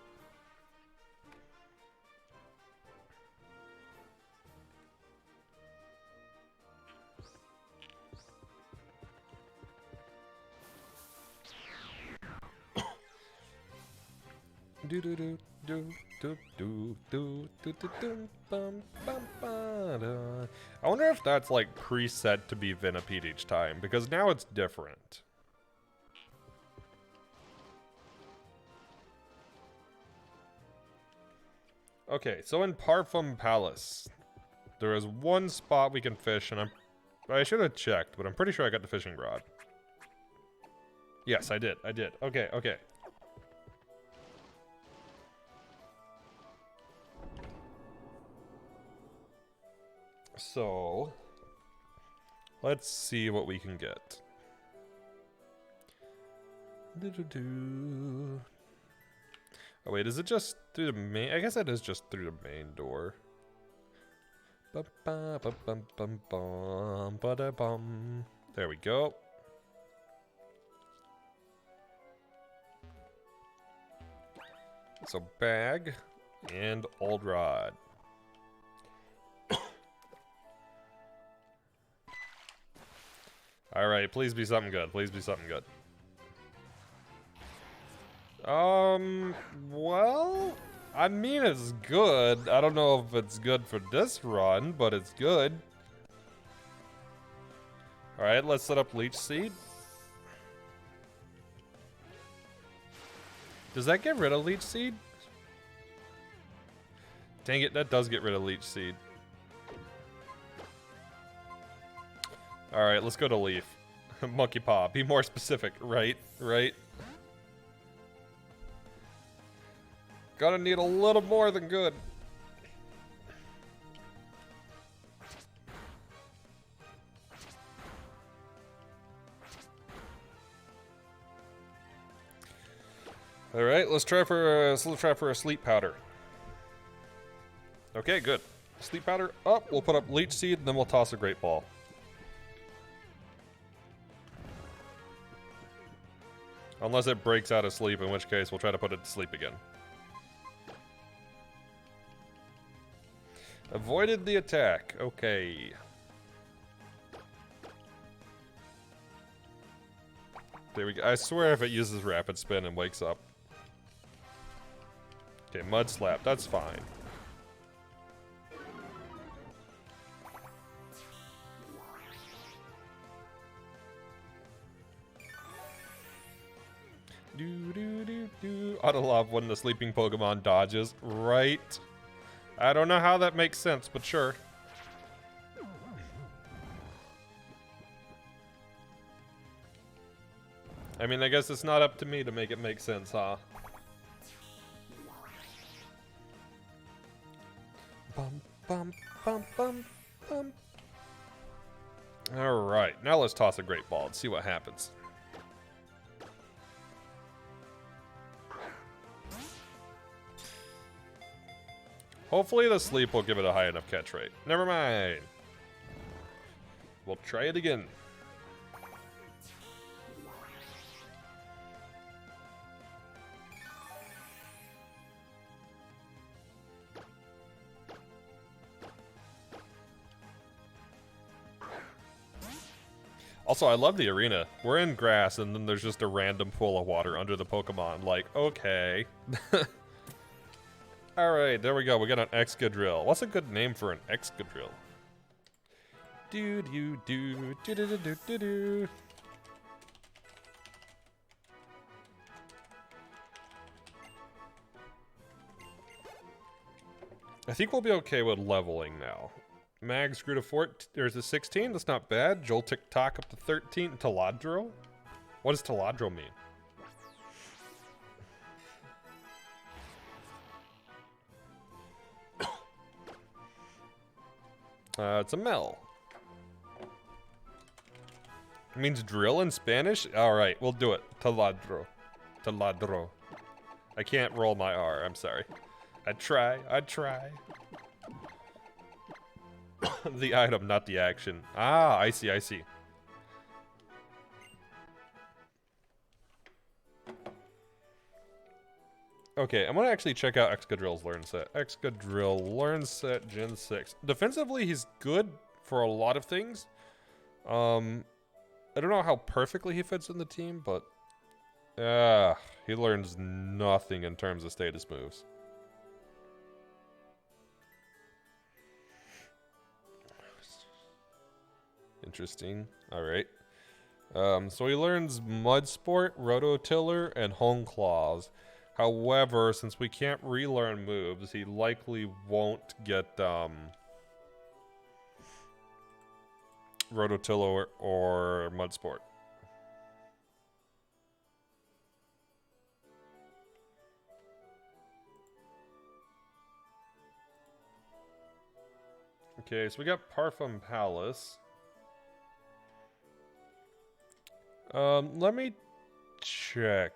Do do do do do do do do do do bum bum ba da. I wonder if that's like preset to be Venipede each time, because now it's different. Okay, so in Parfum Palace, there is one spot we can fish, and I should have checked, but I'm pretty sure I got the fishing rod. Yes, I did. I did. Okay, okay. So, let's see what we can get. Oh wait, is it just through the main? I guess that is just through the main door. There we go. So bag and old rod. All right, please be something good. Please be something good. Well, I mean, it's good. I don't know if it's good for this run, but it's good. All right, let's set up Leech Seed. Does that get rid of Leech Seed? Dang it, that does get rid of Leech Seed. All right, let's go to Leaf. Monkey Paw, be more specific, right? Right? Gonna need a little more than good. All right, let's try for a sleep powder. Okay, good. Sleep powder up. We'll put up leech seed, and then we'll toss a great ball. Unless it breaks out of sleep, in which case we'll try to put it to sleep again. Avoided the attack. Okay. There we go. I swear if it uses rapid spin and wakes up. Okay, mud slap. That's fine. Oughta love when the sleeping Pokemon dodges. Right. I don't know how that makes sense, but sure. I mean, I guess it's not up to me to make it make sense, huh? Bum, bum, bum, bum, bum. Alright, now let's toss a great ball and see what happens. Hopefully the sleep will give it a high enough catch rate. Never mind. We'll try it again. Also, I love the arena. We're in grass, and then there's just a random pool of water under the Pokemon. Like, okay. Alright, there we go. We got an Excadrill. What's a good name for an Excadrill? Do-do-do-do-do-do-do-do. I think we'll be okay with leveling now. Mags grew to 14. There's a 16. That's not bad. Joltik Talk up to 13. Taladro? What does Taladro mean? It's a Mel. It means drill in Spanish? Alright, we'll do it. Taladro. Taladro. I can't roll my R, I'm sorry. I'd try. The item, not the action. Ah, I see. Okay, I'm gonna actually check out Excadrill's learn set. Excadrill learn set Gen 6. Defensively, he's good for a lot of things. I don't know how perfectly he fits in the team, but he learns nothing in terms of status moves. Interesting. Alright. So he learns Mud Sport, Rototiller, and Hone Claws. However, since we can't relearn moves, he likely won't get Rototiller or Mud Sport. Okay, so we got Parfum Palace. Let me check.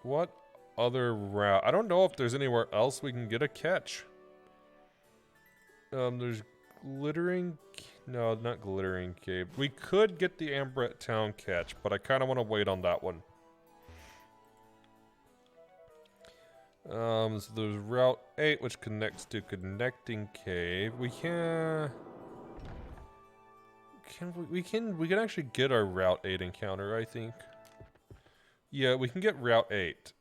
What other route? I don't know if there's anywhere else we can get a catch. There's Glittering... No, not Glittering Cave. We could get the Ambret Town catch, but I kind of want to wait on that one. So there's Route 8, which connects to Connecting Cave. We can actually get our Route 8 encounter, I think. Yeah, we can get Route 8.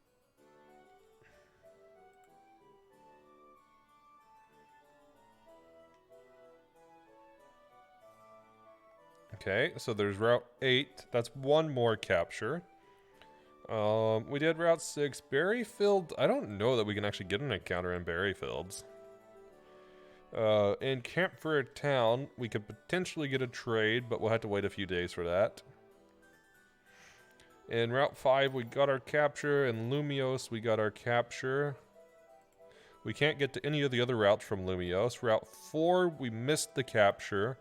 Okay, so there's Route 8. That's one more capture. We did Route 6. Berryfield, I don't know that we can actually get an encounter in Berryfields. In Campfire Town, we could potentially get a trade, but we'll have to wait a few days for that. In Route 5, we got our capture. In Lumiose, we got our capture. We can't get to any of the other routes from Lumiose. Route 4, we missed the capture.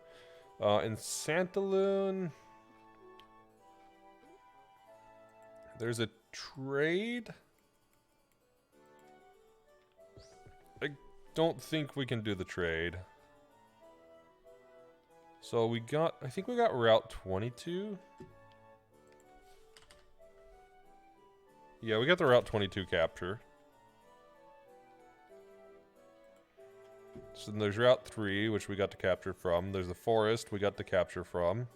In Santaloon, there's a trade. I don't think we can do the trade. So we got, I think we got Route 22. Yeah, we got the Route 22 capture. So then there's Route 3, which we got to capture from. There's the forest we got to capture from.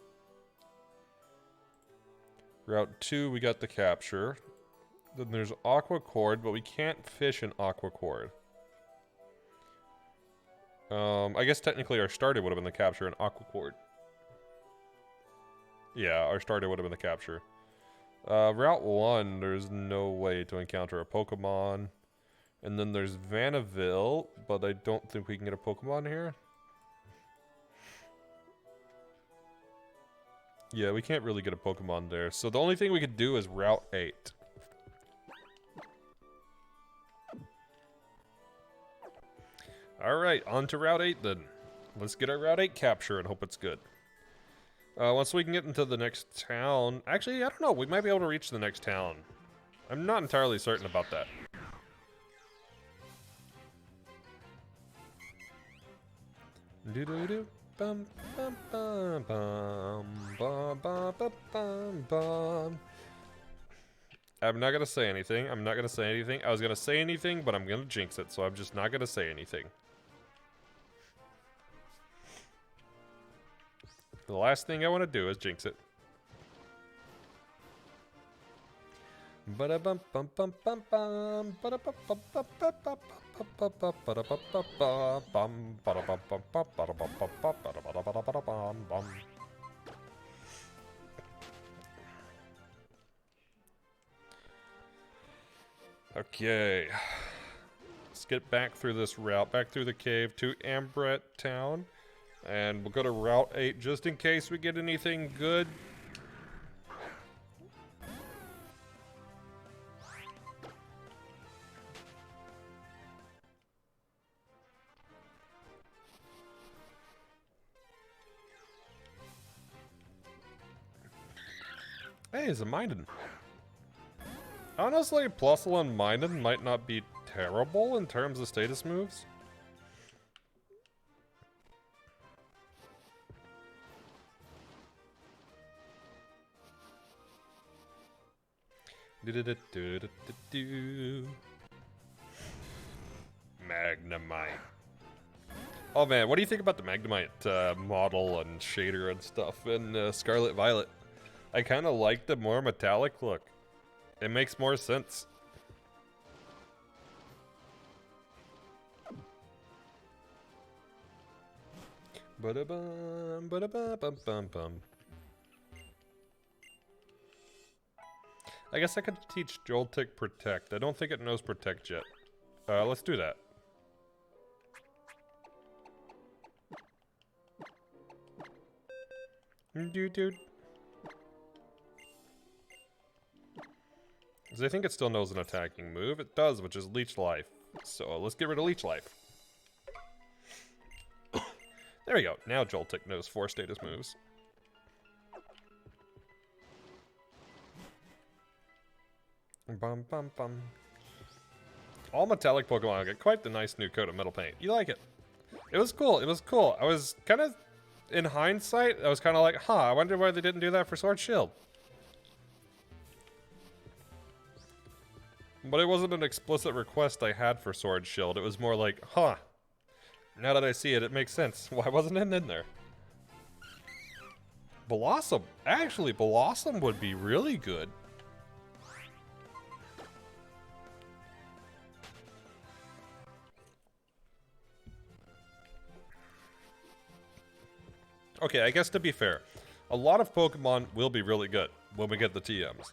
Route 2 we got the capture. Then there's Aqua Cord, but we can't fish in Aqua Cord. I guess technically our starter would have been the capture in Aqua Cord. Yeah, our starter would have been the capture. Route 1, there's no way to encounter a Pokemon. And then there's Vanaville, but I don't think we can get a Pokemon here. Yeah, we can't really get a Pokemon there. So the only thing we could do is Route 8. Alright, on to Route 8 then. Let's get our Route 8 capture and hope it's good. Once we can get into the next town... Actually, I don't know. We might be able to reach the next town. I'm not entirely certain about that. Do-do-do. Bum, bum, bum, bum, bum, bum, bum, bum, bum. I'm not gonna say anything. I'm not gonna say anything. I was gonna say anything, but I'm gonna jinx it, so I'm just not gonna say anything. The last thing I want to do is jinx it. Ba-da-bum bum bum bum bum ba-da-bum bum bum bum bum bum ba-da-bum bum bum ba-da-bum bum bum ba-da-bum bum bum ba-da-bum bum. Okay. Let's get back through this route, back through the cave to Ambret Town. And we'll go to Route 8 just in case we get anything good. Hey, it's a Minden. Honestly, Plusle and Minden might not be terrible in terms of status moves. Magnemite. Oh man, what do you think about the Magnemite model and shader and stuff in Scarlet Violet? I kind of like the more metallic look. It makes more sense. Ba-da-bum, ba-da-ba-bum-bum-bum. I guess I could teach Joltik Protect. I don't think it knows Protect yet. Let's do that. Dude. Because I think it still knows an attacking move. It does, which is Leech Life. So let's get rid of Leech Life. There we go. Now Joltik knows 4 status moves. Bum bum bum. All metallic Pokemon get quite the nice new coat of metal paint. You like it? It was cool. It was cool. I was kind of, in hindsight, I was kind of like, huh, I wonder why they didn't do that for Sword Shield. But it wasn't an explicit request I had for Sword Shield. It was more like, huh, now that I see it, it makes sense. Why wasn't it in there? Blossom. Actually, Blossom would be really good. Okay, I guess to be fair, a lot of Pokemon will be really good when we get the TMs.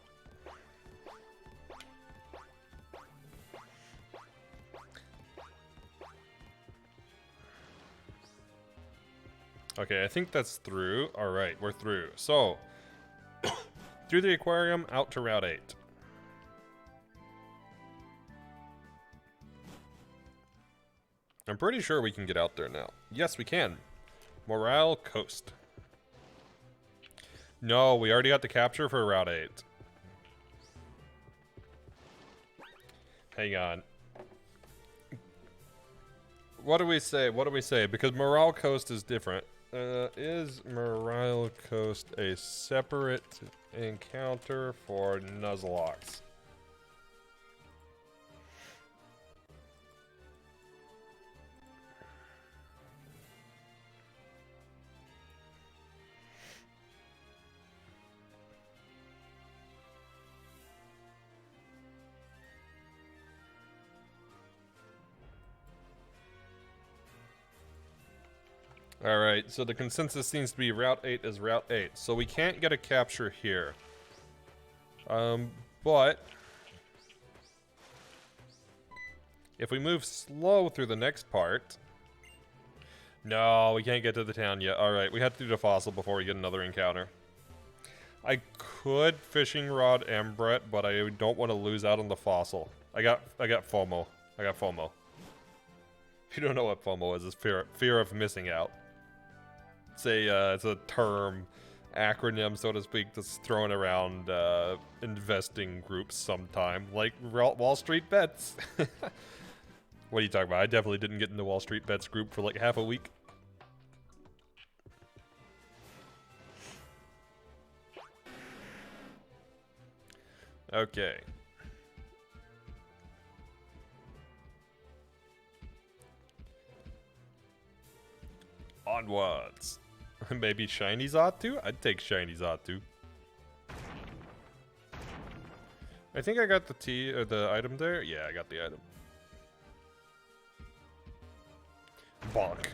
Okay, I think that's through. Alright, we're through. So, through the aquarium, out to Route 8. I'm pretty sure we can get out there now. Yes, we can. Morale Coast. No, we already got the capture for Route 8. Hang on. What do we say? What do we say? Because Morale Coast is different. Is Morale Coast a separate encounter for Nuzlocks? Alright, so the consensus seems to be Route 8 is Route 8. So we can't get a capture here. But if we move slow through the next part... No, we can't get to the town yet. Alright, we have to do the fossil before we get another encounter. I could fishing rod Embret, but I don't want to lose out on the fossil. I got FOMO. I got FOMO. If you don't know what FOMO is, it's fear of missing out. It's a term, acronym, so to speak, that's thrown around investing groups sometime, like Wall Street Bets. What are you talking about? I definitely didn't get into Wall Street Bets group for like half a week. Okay. Onwards. Maybe Shiny Zatu? I'd take Shiny Zatu. I think I got the the item there. Yeah, I got the item. Bonk.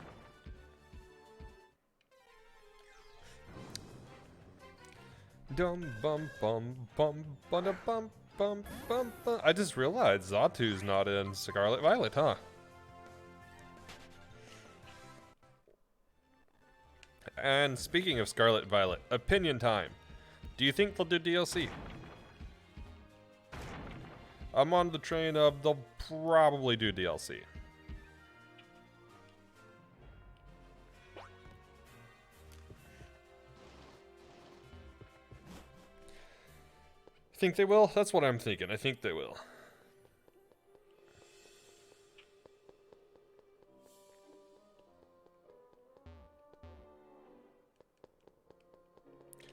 Dum bum bum bum bum bum bum bum bum. I just realized Zatu's not in Scarlet Violet, huh? And speaking of Scarlet Violet, opinion time. Do you think they'll do DLC? I'm on the train of they'll probably do DLC. Think they will? That's what I'm thinking. I think they will.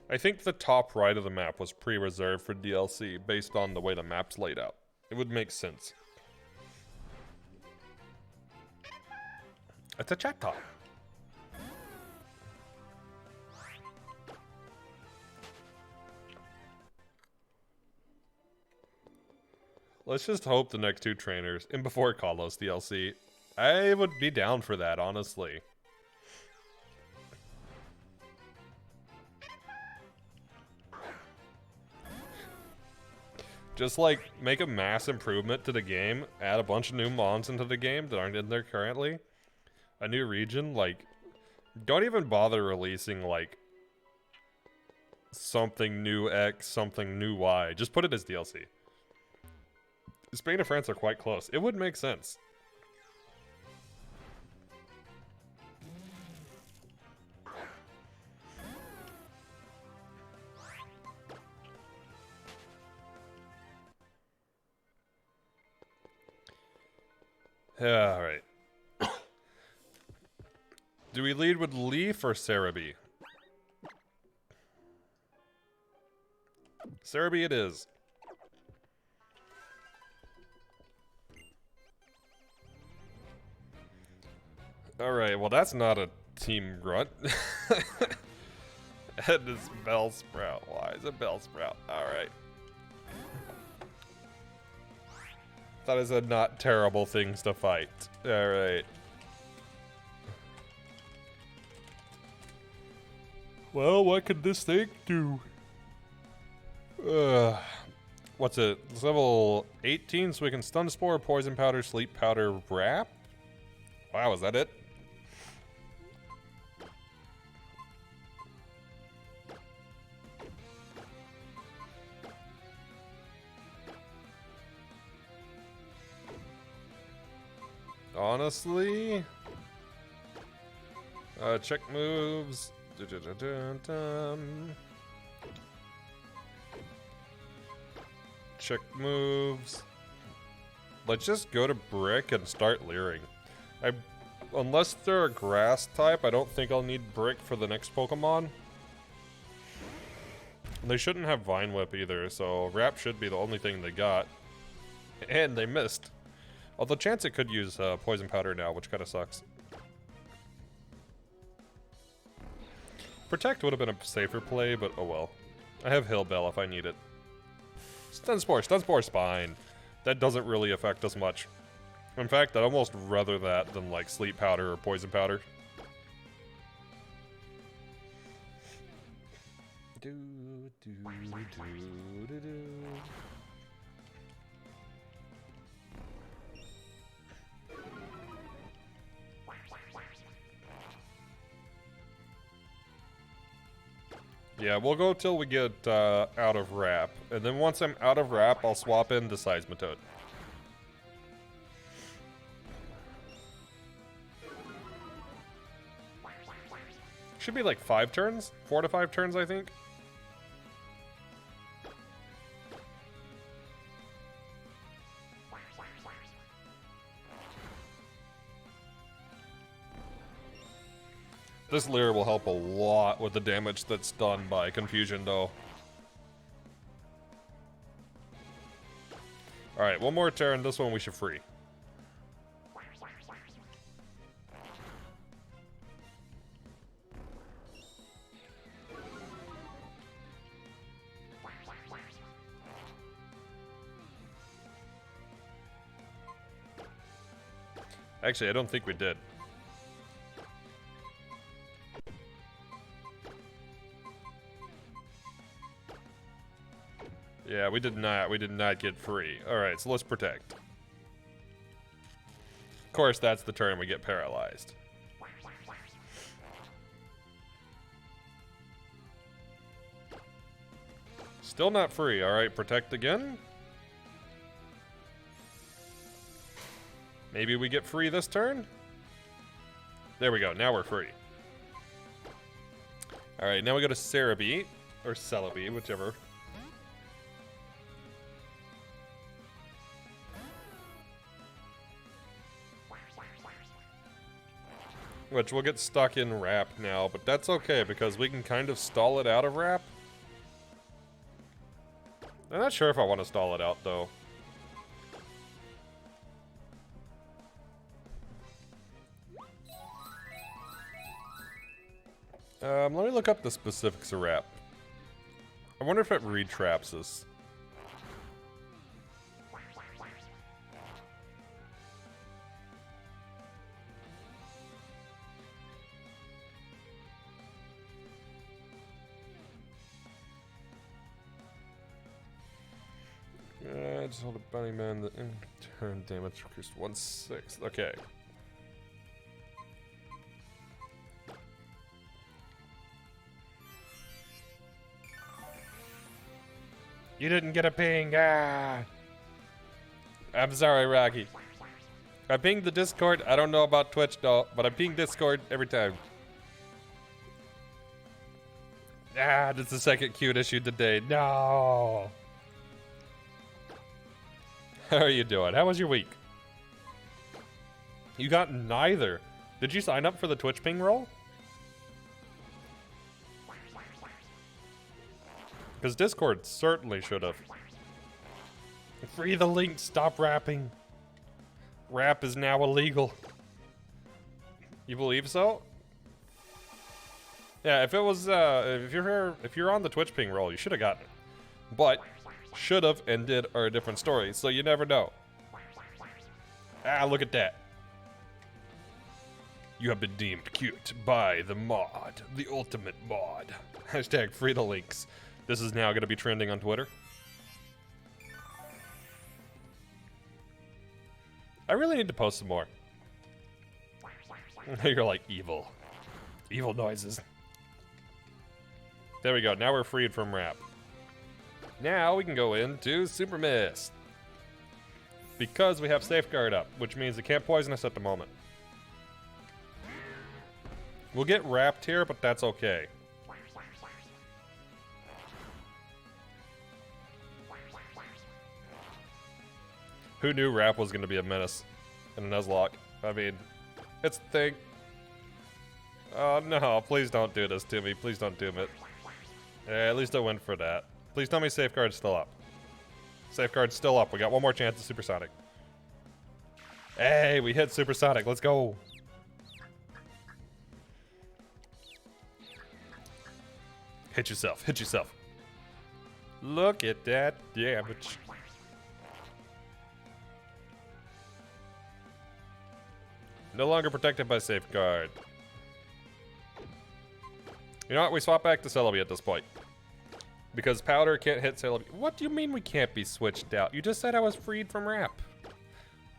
I think the top right of the map was pre-reserved for DLC based on the way the map's laid out. It would make sense. It's a chat top. Let's just hope the next two trainers, and before Kalos DLC, I would be down for that, honestly. Just like make a mass improvement to the game, add a bunch of new mons into the game that aren't in there currently. A new region, like, don't even bother releasing like something new X, something new Y. Just put it as DLC. Spain and France are quite close. It would make sense. Yeah, alright. Do we lead with Leaf or Cerebi? Cerebi it is. Alright, well that's not a team grunt. And it's Bellsprout. Why is it Bellsprout? Alright. That is a not terrible things to fight. Alright. Well, what could this thing do? What's it? It's level 18, so we can Stun Spore, Poison Powder, Sleep Powder, Wrap? Wow, is that it? Honestly, check moves. Check moves. Let's just go to Brick and start leering. I unless they're a grass type, I don't think I'll need Brick for the next Pokemon. They shouldn't have Vine Whip either, so Wrap should be the only thing they got. And they missed. Although chance it could use Poison Powder now, which kind of sucks. Protect would have been a safer play, but oh well. I have Hill Bell if I need it. Stun Spore's fine. That doesn't really affect us much. In fact, I'd almost rather that than like Sleep Powder or Poison Powder. Yeah, we'll go till we get out of Wrap. And then once I'm out of Wrap, I'll swap in to Seismitoad. Should be like 5 turns? 4 to 5 turns, I think. This Leer will help a lot with the damage that's done by Confusion, though. Alright, one more turn. This one we should free. Actually, I don't think we did. Yeah, we did not. We did not get free. Alright, so let's protect. Of course, that's the turn we get paralyzed. Still not free. Alright, protect again. Maybe we get free this turn? There we go. Now we're free. Alright, now we go to Celebi. Or Celebi, whichever. Which we'll get stuck in Wrap now, but that's okay because we can kind of stall it out of Wrap. I'm not sure if I want to stall it out though. Let me look up the specifics of Wrap. I wonder if it retraps us. Just hold a Bunny Man that in turn damage increased 1/6. Okay. You didn't get a ping. Ah. I'm sorry, Rocky. I pinged the Discord. I don't know about Twitch though, but I ping Discord every time. Ah, that's the second cute issue today. No. How are you doing? How was your week? You got neither. Did you sign up for the Twitch ping roll? Because Discord certainly should have. Free the link, stop rapping. Rap is now illegal. You believe so? Yeah, if it was, if you're on the Twitch ping roll, you should have gotten it. But should have and did are a different story, so you never know. Ah, look at that. You have been deemed cute by the mod, the ultimate mod. Hashtag free the links. This is now going to be trending on Twitter. I really need to post some more. You're like evil. Evil noises. There we go. Now we're freed from Wrap. Now we can go into Super Mist. Because we have Safeguard up, which means it can't poison us at the moment. We'll get wrapped here, but that's okay. Who knew Wrap was going to be a menace in a Nuzlocke? I mean, It's the thing. Oh no, please don't do this to me. Please don't doom it. At least I went for that. Please tell me safeguard's still up. Safeguard's still up. We got one more chance at supersonic. Hey, we hit supersonic. Let's go. Hit yourself. Hit yourself. Look at that damage. No longer protected by safeguard. You know what? We swap back to Celebi at this point. Because Powder can't hit Celebi. What do you mean we can't be switched out? You just said I was freed from Wrap.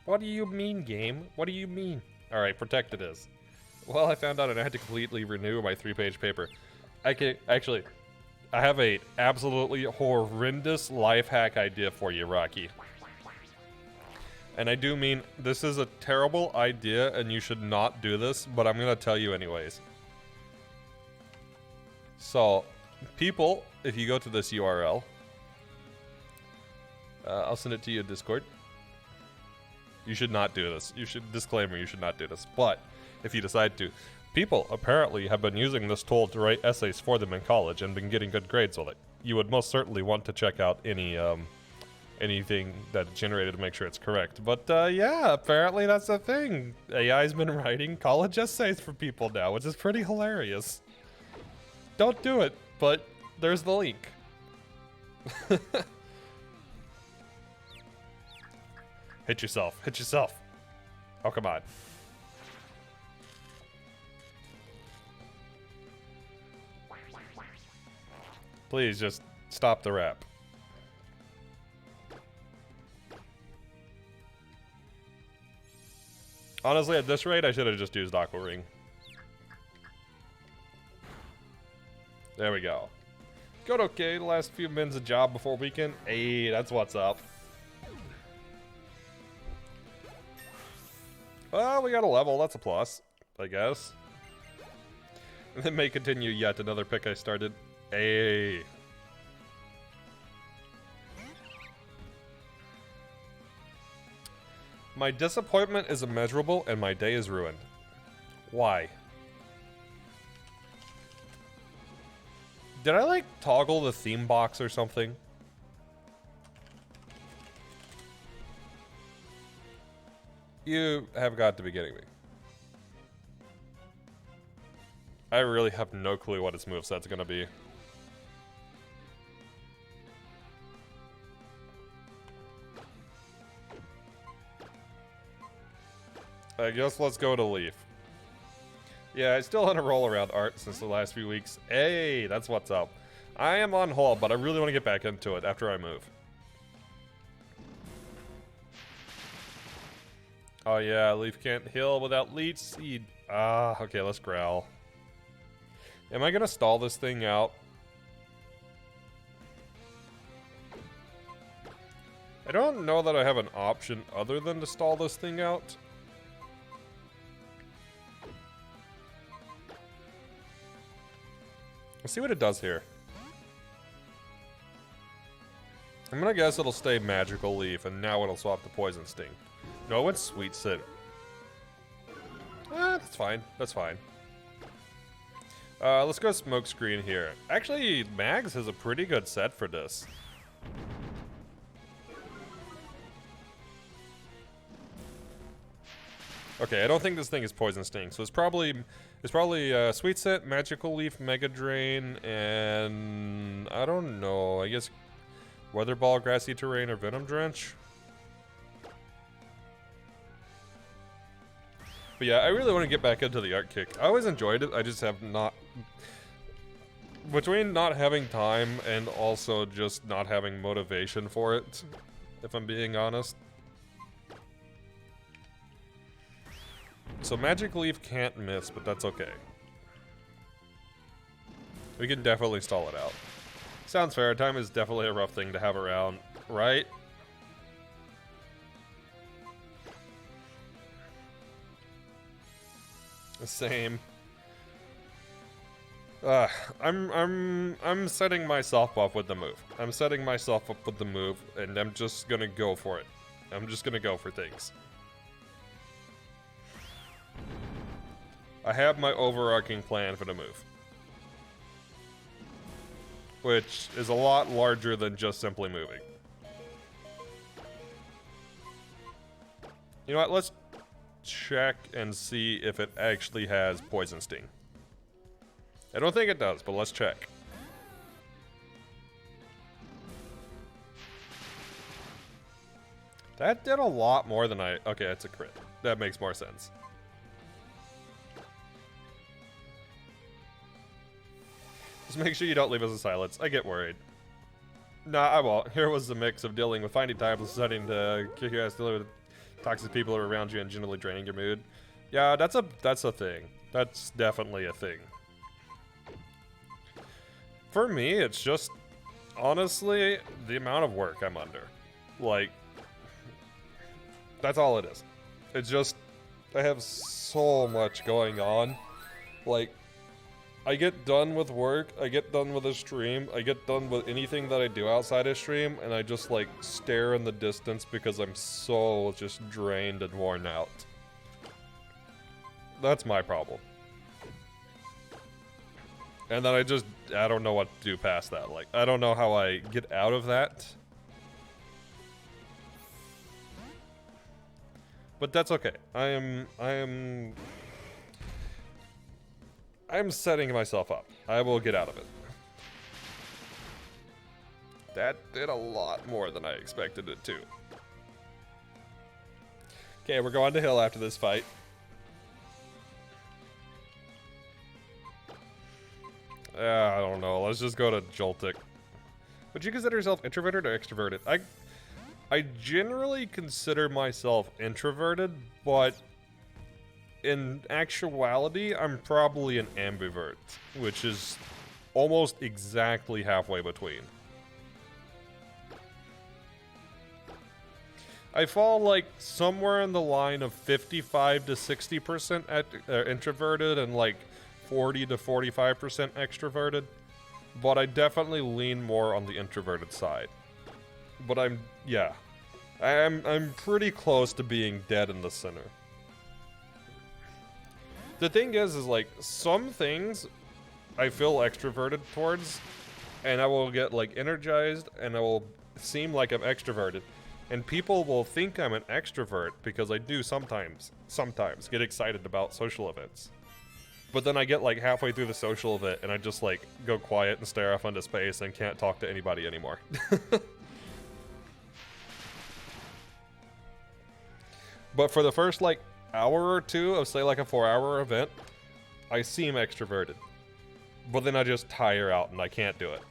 What do you mean, game? What do you mean? Alright, protected is. Well, I found out and I had to completely renew my 3-page paper. I can actually, I have a absolutely horrendous life hack idea for you, Rocky. And I do mean, this is a terrible idea and you should not do this, but I'm gonna tell you anyways. So, people, if you go to this URL, I'll send it to you in Discord. You should not do this. You should, disclaimer, you should not do this. But, if you decide to, people apparently have been using this tool to write essays for them in college and been getting good grades with it. You would most certainly want to check out any, anything that's generated to make sure it's correct. But, yeah, apparently that's a thing. AI's been writing college essays for people now, which is pretty hilarious. Don't do it, but there's the link. Hit yourself. Hit yourself. Oh, come on. Please just stop the rap. Honestly, at this rate, I should have just used Aqua Ring. There we go. Good, okay. The last few minutes of job before weekend. Hey, that's what's up. Well, we got a level. That's a plus, I guess. And then may continue yet another pick I started. Hey. My disappointment is immeasurable and my day is ruined. Why? Did I, like, toggle the theme box or something? You have got to be kidding me. I really have no clue what its moveset's gonna be. I guess let's go to Leaf. Yeah, I still on a roll around art since the last few weeks. Hey, that's what's up. I am on hold, but I really want to get back into it after I move. Oh yeah, Leaf can't heal without Leech Seed. Ah, okay, let's growl. Am I gonna stall this thing out? I don't know that I have an option other than to stall this thing out. Let's see what it does here. I'm gonna guess it'll stay Magical Leaf, and now it'll swap to Poison Sting. No, it's Sweet Sit. That's fine. That's fine. Let's go Smoke Screen here. Actually, Mags has a pretty good set for this. Okay, I don't think this thing is Poison Sting, so it's probably Sweet Sit, Magical Leaf, Mega Drain, and I don't know. I guess Weather Ball, Grassy Terrain, or Venom Drench. But yeah, I really want to get back into the art kick. I always enjoyed it. I just have not. Between not having time and also just not having motivation for it, if I'm being honest. So Magic Leaf can't miss, but that's okay. We can definitely stall it out. Sounds fair. Time is definitely a rough thing to have around, right? Same. I'm setting myself up with the move. I'm setting myself up with the move, and I'm just gonna go for it. I'm just gonna go for things. I have my overarching plan for the move, which is a lot larger than just simply moving. You know what, let's check and see if it actually has Poison Sting. I don't think it does, but let's check. That did a lot more than I... Okay, that's a crit. That makes more sense. Just make sure you don't leave us in silence. I get worried. Nah, I won't. Here was the mix of dealing with finding time, deciding to kick your ass, dealing with toxic people around you, and generally draining your mood. Yeah, that's a thing. That's definitely a thing. For me, it's just, honestly, the amount of work I'm under. Like, that's all it is. It's just, I have so much going on. Like, I get done with work, I get done with a stream, I get done with anything that I do outside of stream, and I just, like, stare in the distance because I'm so just drained and worn out. That's my problem. And then I don't know what to do past that. Like, I don't know how I get out of that. But that's okay. I am setting myself up. I will get out of it. That did a lot more than I expected it to. Okay, we're going to hill after this fight. I don't know. Let's just go to Joltik. Would you consider yourself introverted or extroverted? I generally consider myself introverted, but in actuality, I'm probably an ambivert, which is almost exactly halfway between. I fall like somewhere in the line of 55 to 60% introverted and like 40 to 45% extroverted, but I definitely lean more on the introverted side. But I'm pretty close to being dead in the center. The thing is like, some things I feel extroverted towards, and I will get like energized, and I will seem like I'm extroverted. And people will think I'm an extrovert because I do sometimes get excited about social events. But then I get like halfway through the social event and I just like go quiet and stare off into space and can't talk to anybody anymore. But for the first like hour or two of say like a 4-hour event, I seem extroverted. But then I just tire out and I can't do it.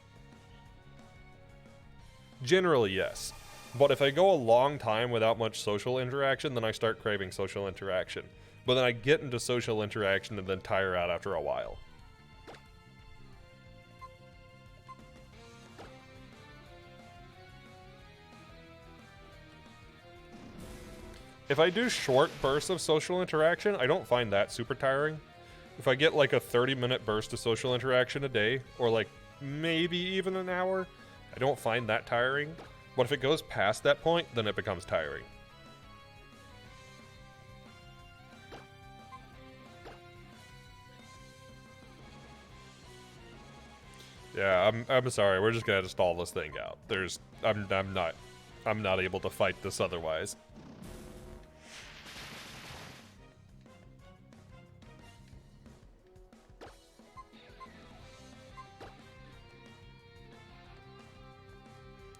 Generally, yes. But if I go a long time without much social interaction, then I start craving social interaction. But then I get into social interaction and then tire out after a while. If I do short bursts of social interaction, I don't find that super tiring. If I get like a 30-minute burst of social interaction a day, or like maybe even an hour, I don't find that tiring. But if it goes past that point, then it becomes tiring. Yeah, I'm sorry. We're just gonna have to stall this thing out. I'm not able to fight this otherwise.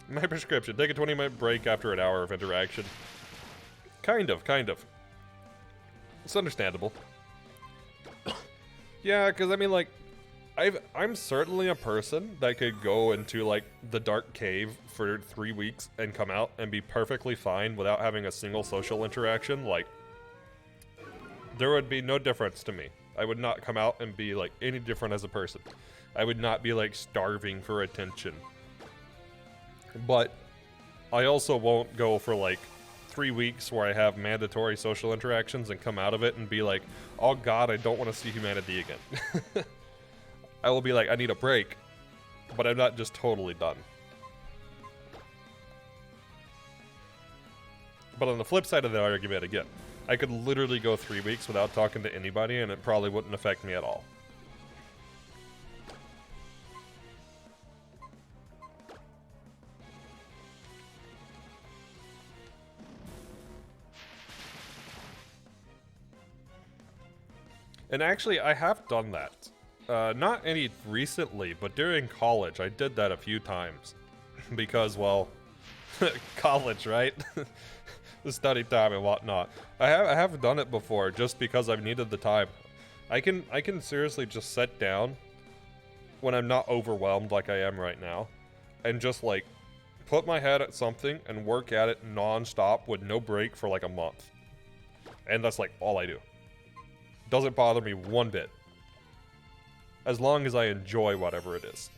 My prescription, take a 20-minute break after an hour of interaction. Kind of. It's understandable. Yeah, because I mean, like, I'm certainly a person that could go into, like, the dark cave for 3 weeks and come out and be perfectly fine without having a single social interaction. Like, there would be no difference to me. I would not come out and be, like, any different as a person. I would not be, like, starving for attention. But I also won't go for like 3 weeks where I have mandatory social interactions and come out of it and be like, oh god, I don't want to see humanity again. I will be like, I need a break, but I'm not just totally done. But on the flip side of the argument, again, I could literally go 3 weeks without talking to anybody and it probably wouldn't affect me at all. And actually, I have done that. Not any recently, but during college, I did that a few times. Because, well, college, right? The study time and whatnot. I have done it before just because I've needed the time. I can seriously just sit down when I'm not overwhelmed like I am right now and just like put my head at something and work at it non-stop with no break for like a month. And that's like all I do. Doesn't bother me one bit. As long as I enjoy whatever it is.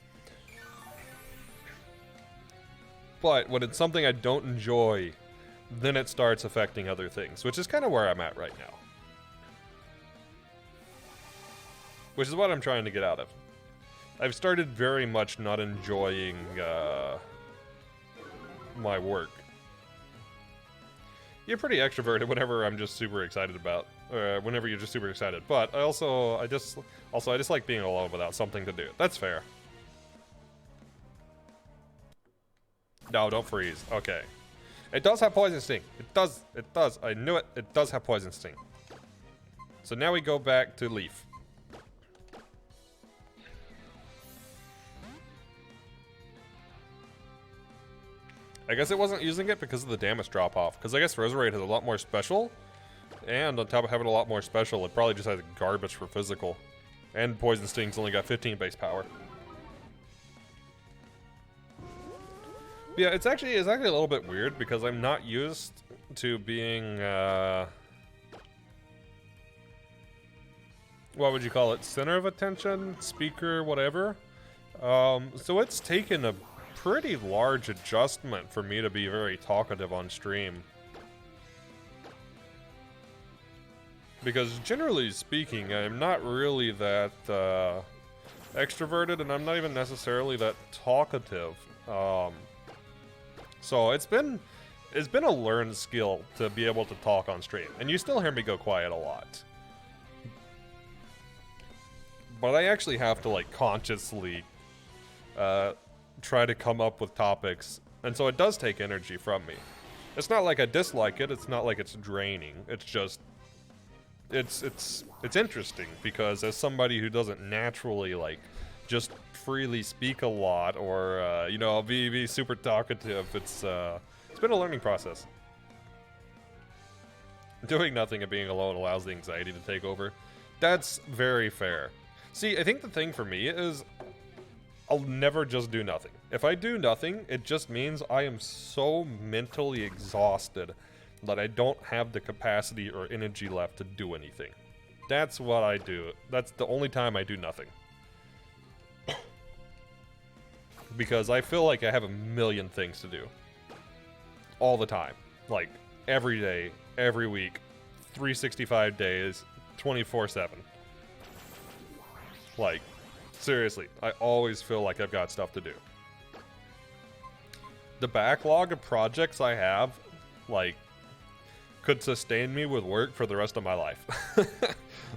But when it's something I don't enjoy, then it starts affecting other things, which is kind of where I'm at right now. Which is what I'm trying to get out of. I've started very much not enjoying my work. You're pretty extroverted whenever I'm just super excited about, whenever you're just super excited. But I just like being alone without something to do. That's fair. No, don't freeze. Okay. It does have Poison Sting. It does. I knew it. It does have Poison Sting. So now we go back to Leaf. I guess it wasn't using it because of the damage drop-off. Because I guess Roserade has a lot more special. And on top of having a lot more special, it probably just has garbage for physical. And Poison Sting's only got 15 base power. Yeah, it's actually a little bit weird because I'm not used to being, what would you call it? Center of attention? Speaker? Whatever. So it's taken a pretty large adjustment for me to be very talkative on stream. Because generally speaking, I'm not really that extroverted, and I'm not even necessarily that talkative. So it's been a learned skill to be able to talk on stream, and you still hear me go quiet a lot. But I actually have to like consciously try to come up with topics, and so it does take energy from me. It's not like I dislike it. It's not like it's draining. It's just it's interesting because as somebody who doesn't naturally like just freely speak a lot or you know, be super talkative, it's been a learning process. Doing nothing and being alone allows the anxiety to take over. That's very fair. See, I think the thing for me is I'll never just do nothing. If I do nothing, it just means I am so mentally exhausted that I don't have the capacity or energy left to do anything. That's what I do. That's the only time I do nothing. Because I feel like I have a million things to do. All the time. Like, every day, every week, 365 days, 24/7. Like, seriously, I always feel like I've got stuff to do. The backlog of projects I have, like, could sustain me with work for the rest of my life.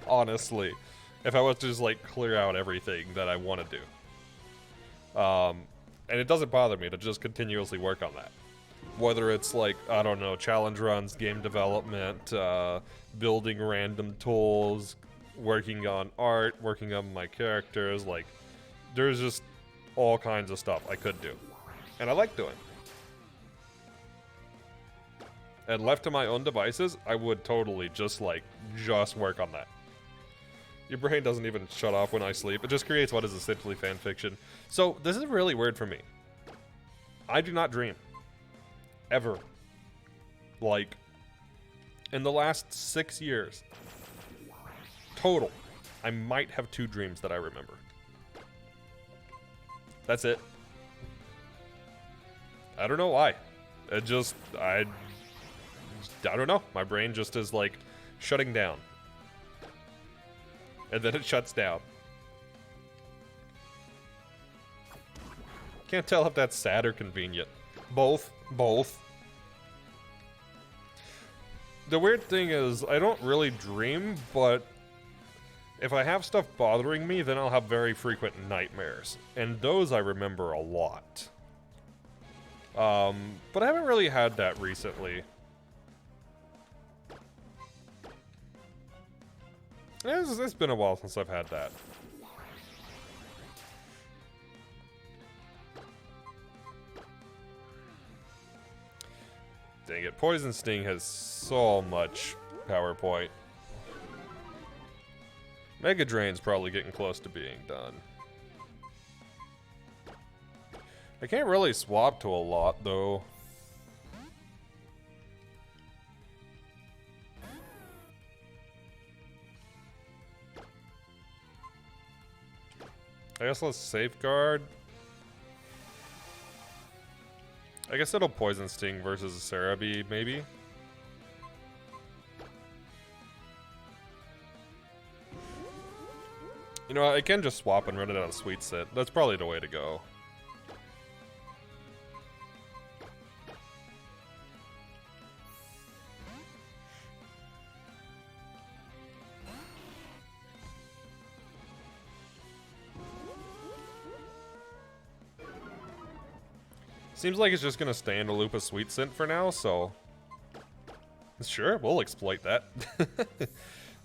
Honestly. If I was to just, like, clear out everything that I want to do. And it doesn't bother me to just continuously work on that. Whether it's, like, I don't know, challenge runs, game development, building random tools, working on art, working on my characters, like, there's just all kinds of stuff I could do. And I like doing. And left to my own devices, I would totally just work on that. Your brain doesn't even shut off when I sleep. It just creates what is essentially fan fiction. So, this is really weird for me. I do not dream. Ever. Like, in the last 6 years, total, I might have 2 dreams that I remember. That's it. I don't know why. It just, I don't know. My brain just is like shutting down. And then it shuts down. Can't tell if that's sad or convenient. Both. The weird thing is, I don't really dream, but if I have stuff bothering me, then I'll have very frequent nightmares. And those I remember a lot. But I haven't really had that recently. It's been a while since I've had that. Dang it, Poison Sting has so much PowerPoint. Mega Drain's probably getting close to being done. I can't really swap to a lot, though. I guess let's Safeguard. I guess it'll Poison Sting versus a Cerebi, maybe? You know what, I can just swap and run it out of Sweet Scent. That's probably the way to go. Seems like it's just gonna stay in a loop of Sweet Scent for now, so... Sure, we'll exploit that.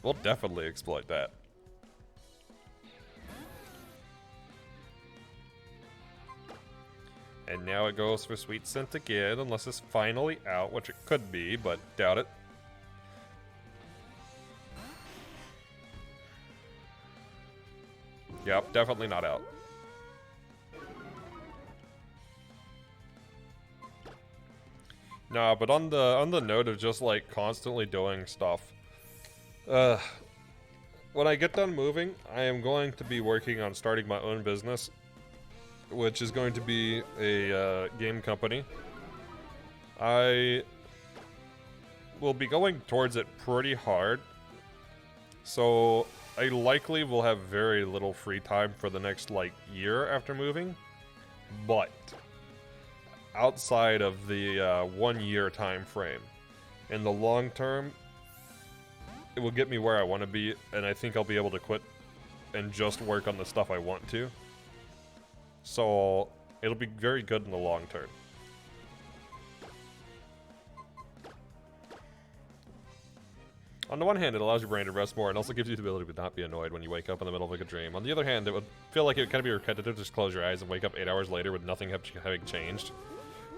We'll definitely exploit that. And now it goes for Sweet Scent again, unless it's finally out, which it could be, but doubt it. Yep, definitely not out. Nah, but on the note of just like constantly doing stuff, when I get done moving, I am going to be working on starting my own business, which is going to be a game company. I will be going towards it pretty hard, so I likely will have very little free time for the next like year after moving, but outside of the 1 year time frame, in the long term, it will get me where I want to be, and I think I'll be able to quit and just work on the stuff I want to. So it'll be very good in the long term. On the one hand, it allows your brain to rest more and also gives you the ability to not be annoyed when you wake up in the middle of a dream. On the other hand, it would feel like it would kind of be repetitive to just close your eyes and wake up 8 hours later with nothing having changed.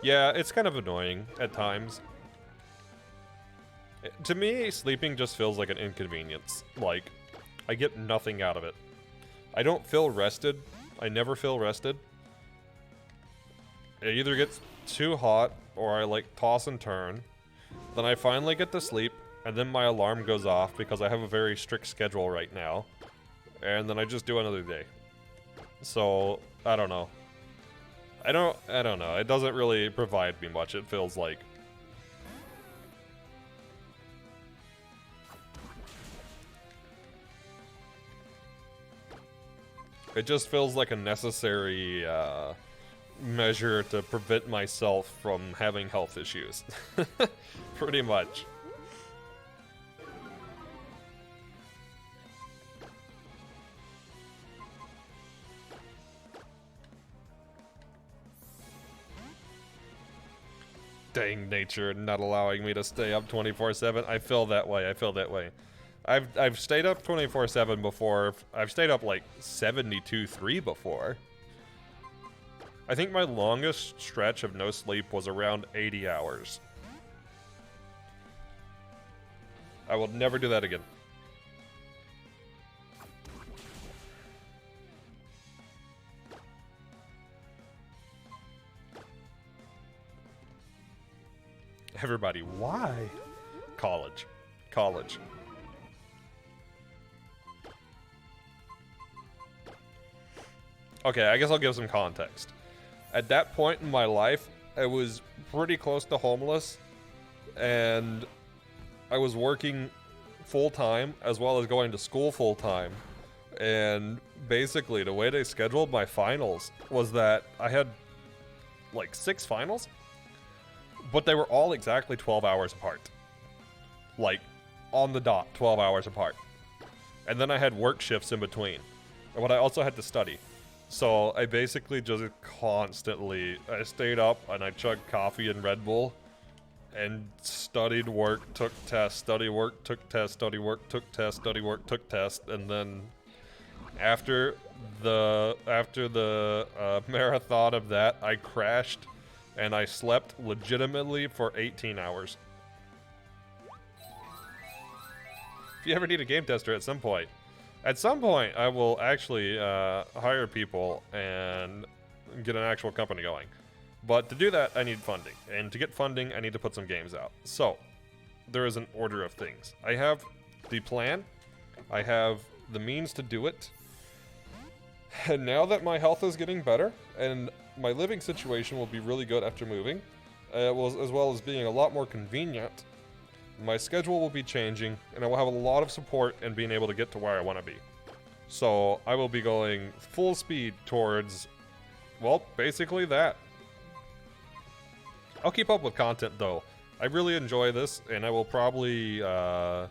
Yeah, it's kind of annoying at times. To me, sleeping just feels like an inconvenience. Like, I get nothing out of it. I don't feel rested. I never feel rested. It either gets too hot, or I like toss and turn. Then I finally get to sleep, and then my alarm goes off because I have a very strict schedule right now. And then I just do another day. So, I don't know. I don't know. It doesn't really provide me much, it feels like. It just feels like a necessary measure to prevent myself from having health issues. Pretty much. Dang nature not allowing me to stay up 24/7. I feel that way. I feel that way. I've stayed up 24/7 before. I've stayed up like 72/3 before. I think my longest stretch of no sleep was around 80 hours. I will never do that again. Everybody, why? College. College. Okay, I guess I'll give some context. At that point in my life, I was pretty close to homeless, and I was working full-time as well as going to school full-time. And basically, the way they scheduled my finals was that I had like 6 finals, but they were all exactly 12 hours apart. like on the dot, 12 hours apart. And then I had work shifts in between, but I also had to study. So I basically just constantly, I stayed up and I chugged coffee and Red Bull and studied, work, took tests, study, work, took test, study, work, took test, study, work, took test, and then after the marathon of that, I crashed and I slept legitimately for 18 hours. If you ever need a game tester at some point, I will actually hire people and get an actual company going. But to do that, I need funding. And to get funding, I need to put some games out. So, there is an order of things. I have the plan. I have the means to do it. And now that my health is getting better, and my living situation will be really good after moving, as well as being a lot more convenient, my schedule will be changing, and I will have a lot of support in being able to get to where I want to be. So, I will be going full speed towards, well, basically that. I'll keep up with content, though. I really enjoy this, and I will probably try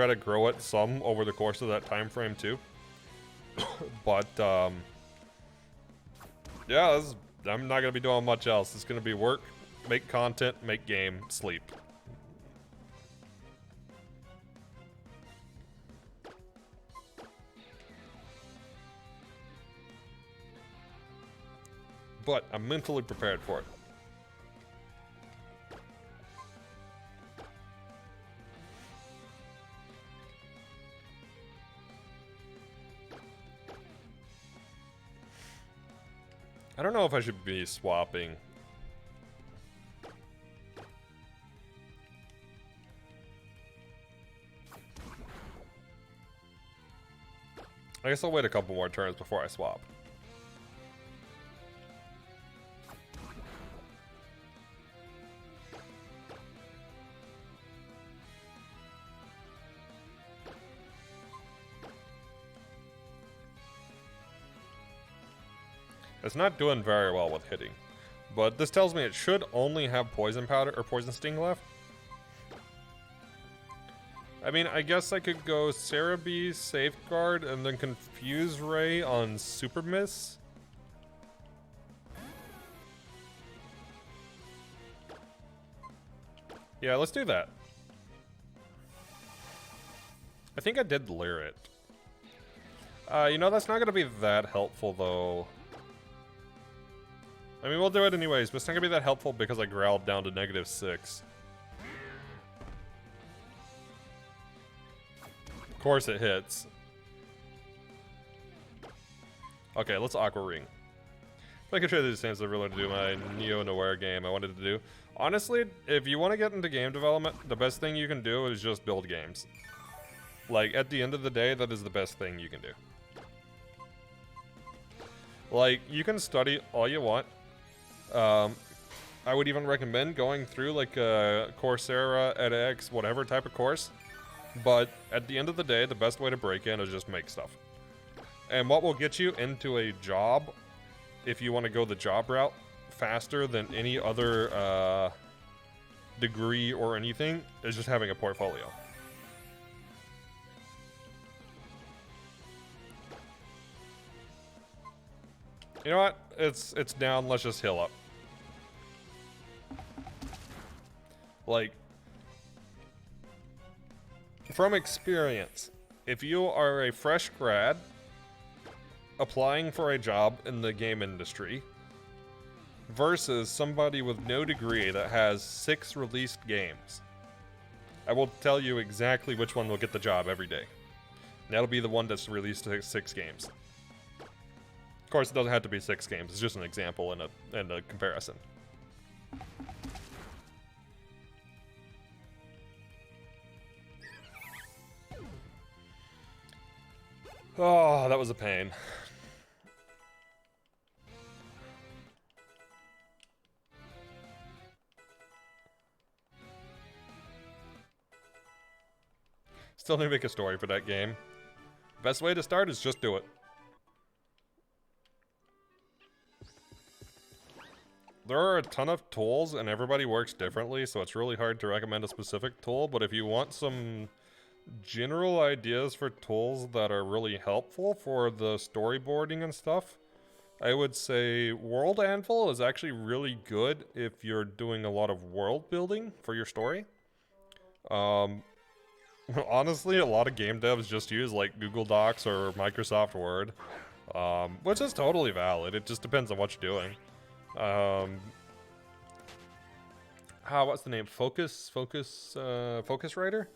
to grow it some over the course of that time frame, too. But, yeah, I'm not going to be doing much else. It's going to be work, make content, make game, sleep. But I'm mentally prepared for it. I don't know if I should be swapping. I guess I'll wait a couple more turns before I swap. It's not doing very well with hitting, but this tells me it should only have poison powder or poison sting left. I mean, I guess I could go Cerebi, Safeguard, and then Confuse Ray on Super Miss. Yeah, let's do that. I think I did Leer it. You know, that's not going to be that helpful, though. I mean, we'll do it anyways, but it's not going to be that helpful because I growled down to -6. Of course it hits. Okay, let's Aqua Ring. I could trade these things I really want to do my Neo-Noir game I wanted to do. Honestly, if you want to get into game development, the best thing you can do is just build games. Like, at the end of the day, that is the best thing you can do. Like, you can study all you want. I would even recommend going through like a Coursera, edX, whatever type of course. But at the end of the day, the best way to break in is just make stuff. And what will get you into a job, if you want to go the job route faster than any other degree or anything, is just having a portfolio. You know what? It's down. Let's just heal up. Like, from experience, if you are a fresh grad applying for a job in the game industry versus somebody with no degree that has 6 released games, I will tell you exactly which one will get the job every day. And that'll be the one that's released 6 games. Of course, it doesn't have to be 6 games. It's just an example and a comparison. Oh, that was a pain. Still need to make a story for that game. Best way to start is just do it. there are a ton of tools and everybody works differently, so it's really hard to recommend a specific tool, but if you want some general ideas for tools that are really helpful for the storyboarding and stuff, I would say World Anvil is actually really good if you're doing a lot of world building for your story. Honestly, a lot of game devs just use like Google Docs or Microsoft Word, which is totally valid. It just depends on what you're doing. What's the name? Focuswriter?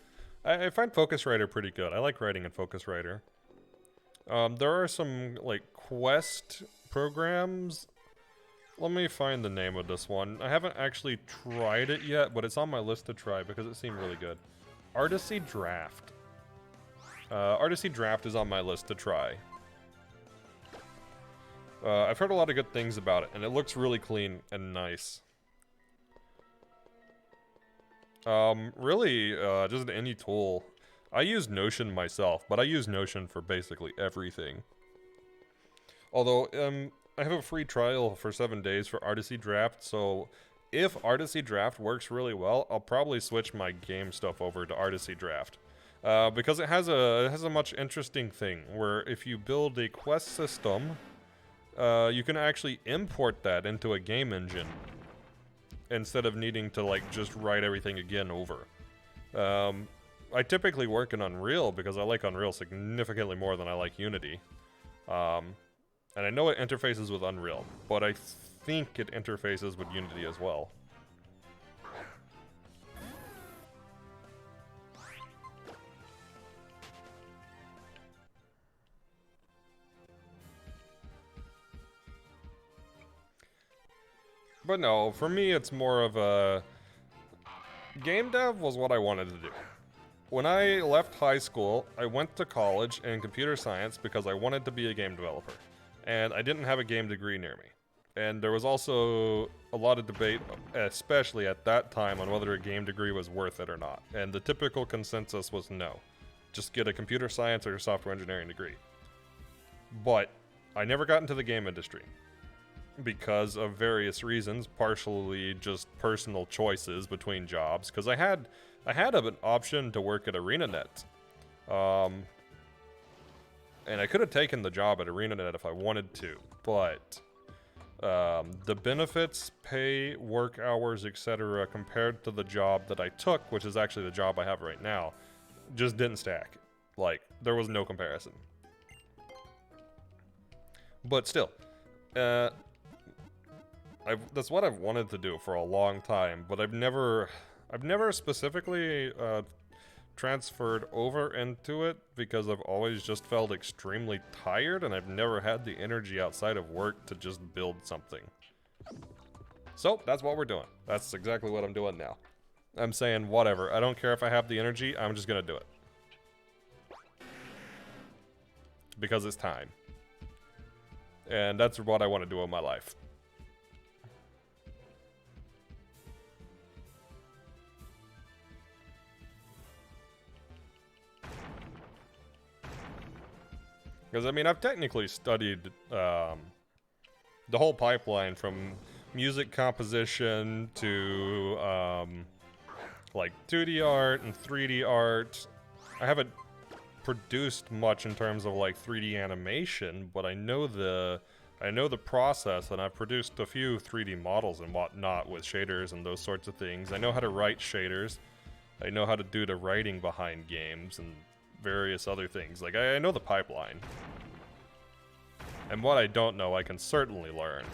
I find Focuswriter pretty good. I like writing in Focuswriter. There are some, like, quest programs. Let me find the name of this one. I haven't actually tried it yet, but it's on my list to try because it seemed really good. Artisy Draft. Artisy Draft is on my list to try. I've heard a lot of good things about it, and it looks really clean and nice. Really, just any tool. I use Notion myself, but I use Notion for basically everything. Although, I have a free trial for 7 days for Artisy Draft, so if Artisy Draft works really well, I'll probably switch my game stuff over to Artisy Draft. Because it has a much interesting thing, where if you build a quest system, you can actually import that into a game engine instead of needing to like just write everything again over. I typically work in Unreal because I like Unreal significantly more than I like Unity. And I know it interfaces with Unreal, but I think it interfaces with Unity as well. But no, for me it's more of a... Game dev was what I wanted to do. When I left high school, I went to college in computer science because I wanted to be a game developer. And I didn't have a game degree near me. And there was also a lot of debate, especially at that time, on whether a game degree was worth it or not. And the typical consensus was no. Just get a computer science or a software engineering degree. But I never got into the game industry because of various reasons, partially just personal choices between jobs, because I had an option to work at ArenaNet. And I could have taken the job at ArenaNet if I wanted to, but the benefits, pay, work hours, etc., compared to the job that I took, which is actually the job I have right now, just didn't stack. Like, there was no comparison. But still, that's what I've wanted to do for a long time, but I've never specifically transferred over into it because I've always just felt extremely tired and I've never had the energy outside of work to just build something. So that's what we're doing. That's exactly what I'm doing now. I'm saying whatever. I don't care if I have the energy, I'm just gonna do it. Because it's time. And that's what I want to do in my life. Because, I mean, I've technically studied the whole pipeline from music composition to, like, 2D art and 3D art. I haven't produced much in terms of, like, 3D animation, but I know the process, and I've produced a few 3D models and whatnot with shaders and those sorts of things. I know how to write shaders. I know how to do the writing behind games and various other things. Like, I know the pipeline. And what I don't know, I can certainly learn.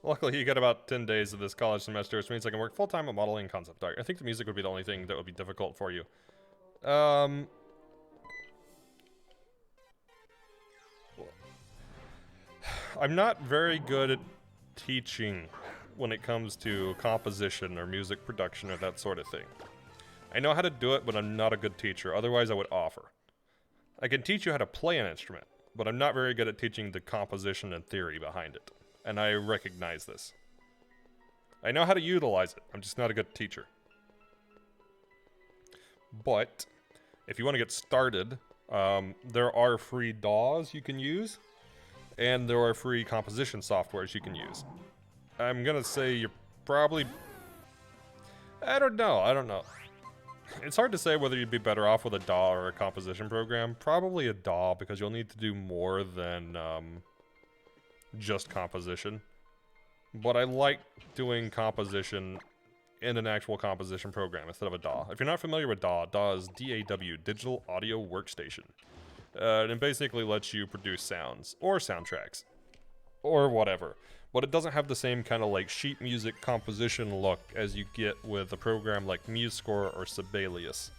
Luckily, you get about 10 days of this college semester, which means I can work full-time on modeling and concept art. I think the music would be the only thing that would be difficult for you. I'm not very good at teaching when it comes to composition or music production or that sort of thing. I know how to do it, but I'm not a good teacher. Otherwise, I would offer. I can teach you how to play an instrument. but I'm not very good at teaching the composition and theory behind it. And I recognize this. I know how to utilize it, I'm just not a good teacher. But if you want to get started, there are free DAWs you can use, and there are free composition softwares you can use. I'm gonna say you're probably... I don't know. It's hard to say whether you'd be better off with a DAW or a composition program. Probably a DAW, because you'll need to do more than just composition. But I like doing composition in an actual composition program instead of a DAW. If you're not familiar with DAW, DAW is DAW, Digital Audio Workstation. And it basically lets you produce sounds, or soundtracks, or whatever. But it doesn't have the same kind of like sheet music composition look as you get with a program like MuseScore or Sibelius.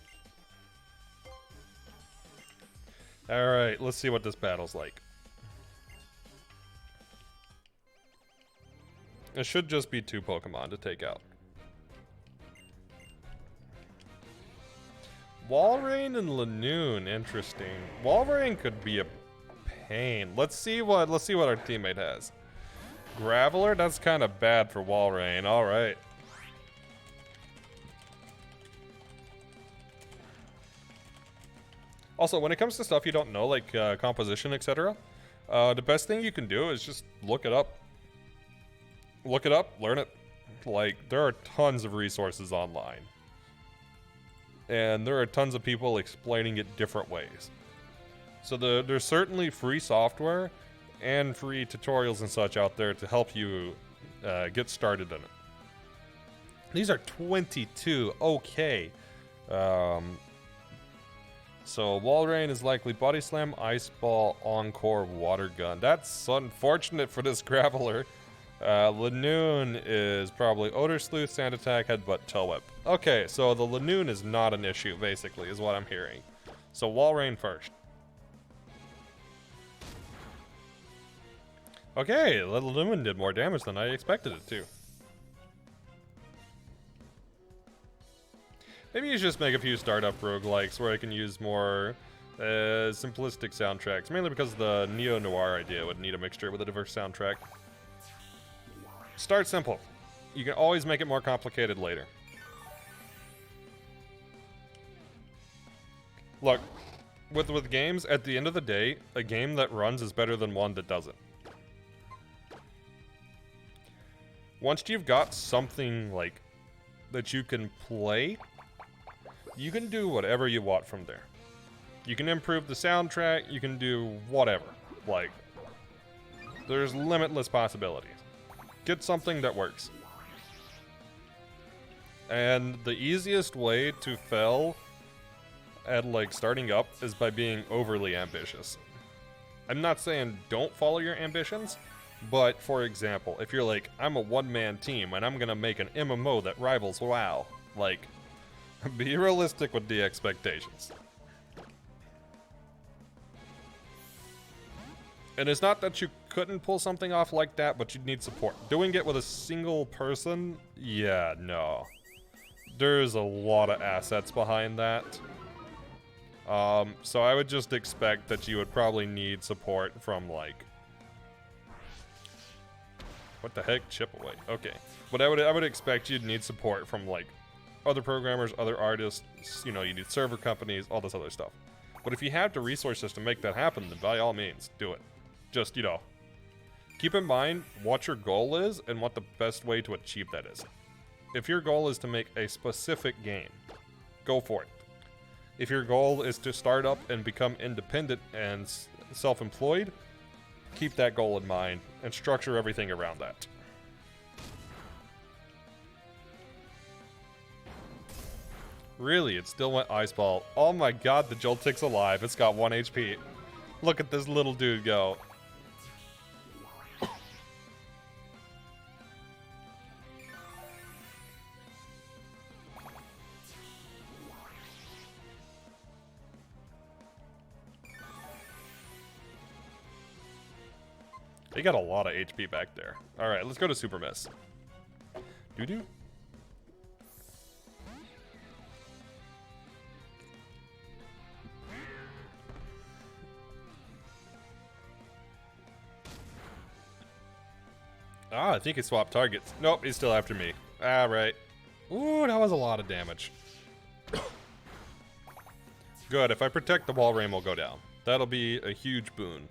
Alright, let's see what this battle's like. It should just be 2 Pokemon to take out. Walrein and Lanoon, interesting. Walrein could be a pain. Let's see what our teammate has. Graveler, that's kind of bad for Walrein. All right. Also, when it comes to stuff you don't know, like composition, etc., the best thing you can do is just look it up. Look it up, learn it. Like, there are tons of resources online. And there are tons of people explaining it different ways. So there's certainly free software and free tutorials and such out there to help you get started in it. These are 22, okay. So Walrein is likely Body Slam, Ice Ball, Encore, Water Gun. That's unfortunate for this Graveler. Lanoon is probably Odor Sleuth, Sand Attack, Headbutt, Tail Whip. Okay, so the Lanoon is not an issue, basically, is what I'm hearing. So Walrein first. Okay, the Lanoon did more damage than I expected it to. Maybe you should just make a few startup roguelikes where I can use more simplistic soundtracks, mainly because the neo-noir idea would need a mixture with a diverse soundtrack. Start simple. You can always make it more complicated later. Look, with games, at the end of the day, a game that runs is better than one that doesn't. Once you've got something like that you can play, you can do whatever you want from there. You can improve the soundtrack, you can do whatever. Like, there's limitless possibilities. Get something that works. And the easiest way to fail at like starting up is by being overly ambitious. I'm not saying don't follow your ambitions, but for example, if you're like, I'm a one-man team and I'm gonna make an MMO that rivals WoW, like, be realistic with the expectations. And it's not that you couldn't pull something off like that, but you'd need support. Doing it with a single person? Yeah, no. There's a lot of assets behind that. So I would just expect that you would probably need support from, like... What the heck? Chip away. Okay. But I would expect you'd need support from, like, other programmers, other artists, you know, you need server companies, all this other stuff. But if you have the resources to make that happen, then by all means, do it. Just, you know, keep in mind what your goal is and what the best way to achieve that is. If your goal is to make a specific game, go for it. If your goal is to start up and become independent and self-employed, keep that goal in mind and structure everything around that. Really, it still went Ice Ball. Oh my god, the Joltik's alive. It's got 1 HP. Look at this little dude go. They got a lot of HP back there. Alright, let's go to Super Miss. Doo-doo. Ah, I think he swapped targets. Nope, he's still after me. Ah, right. Ooh, that was a lot of damage. Good, if I protect the wall, Rain will go down. That'll be a huge boon.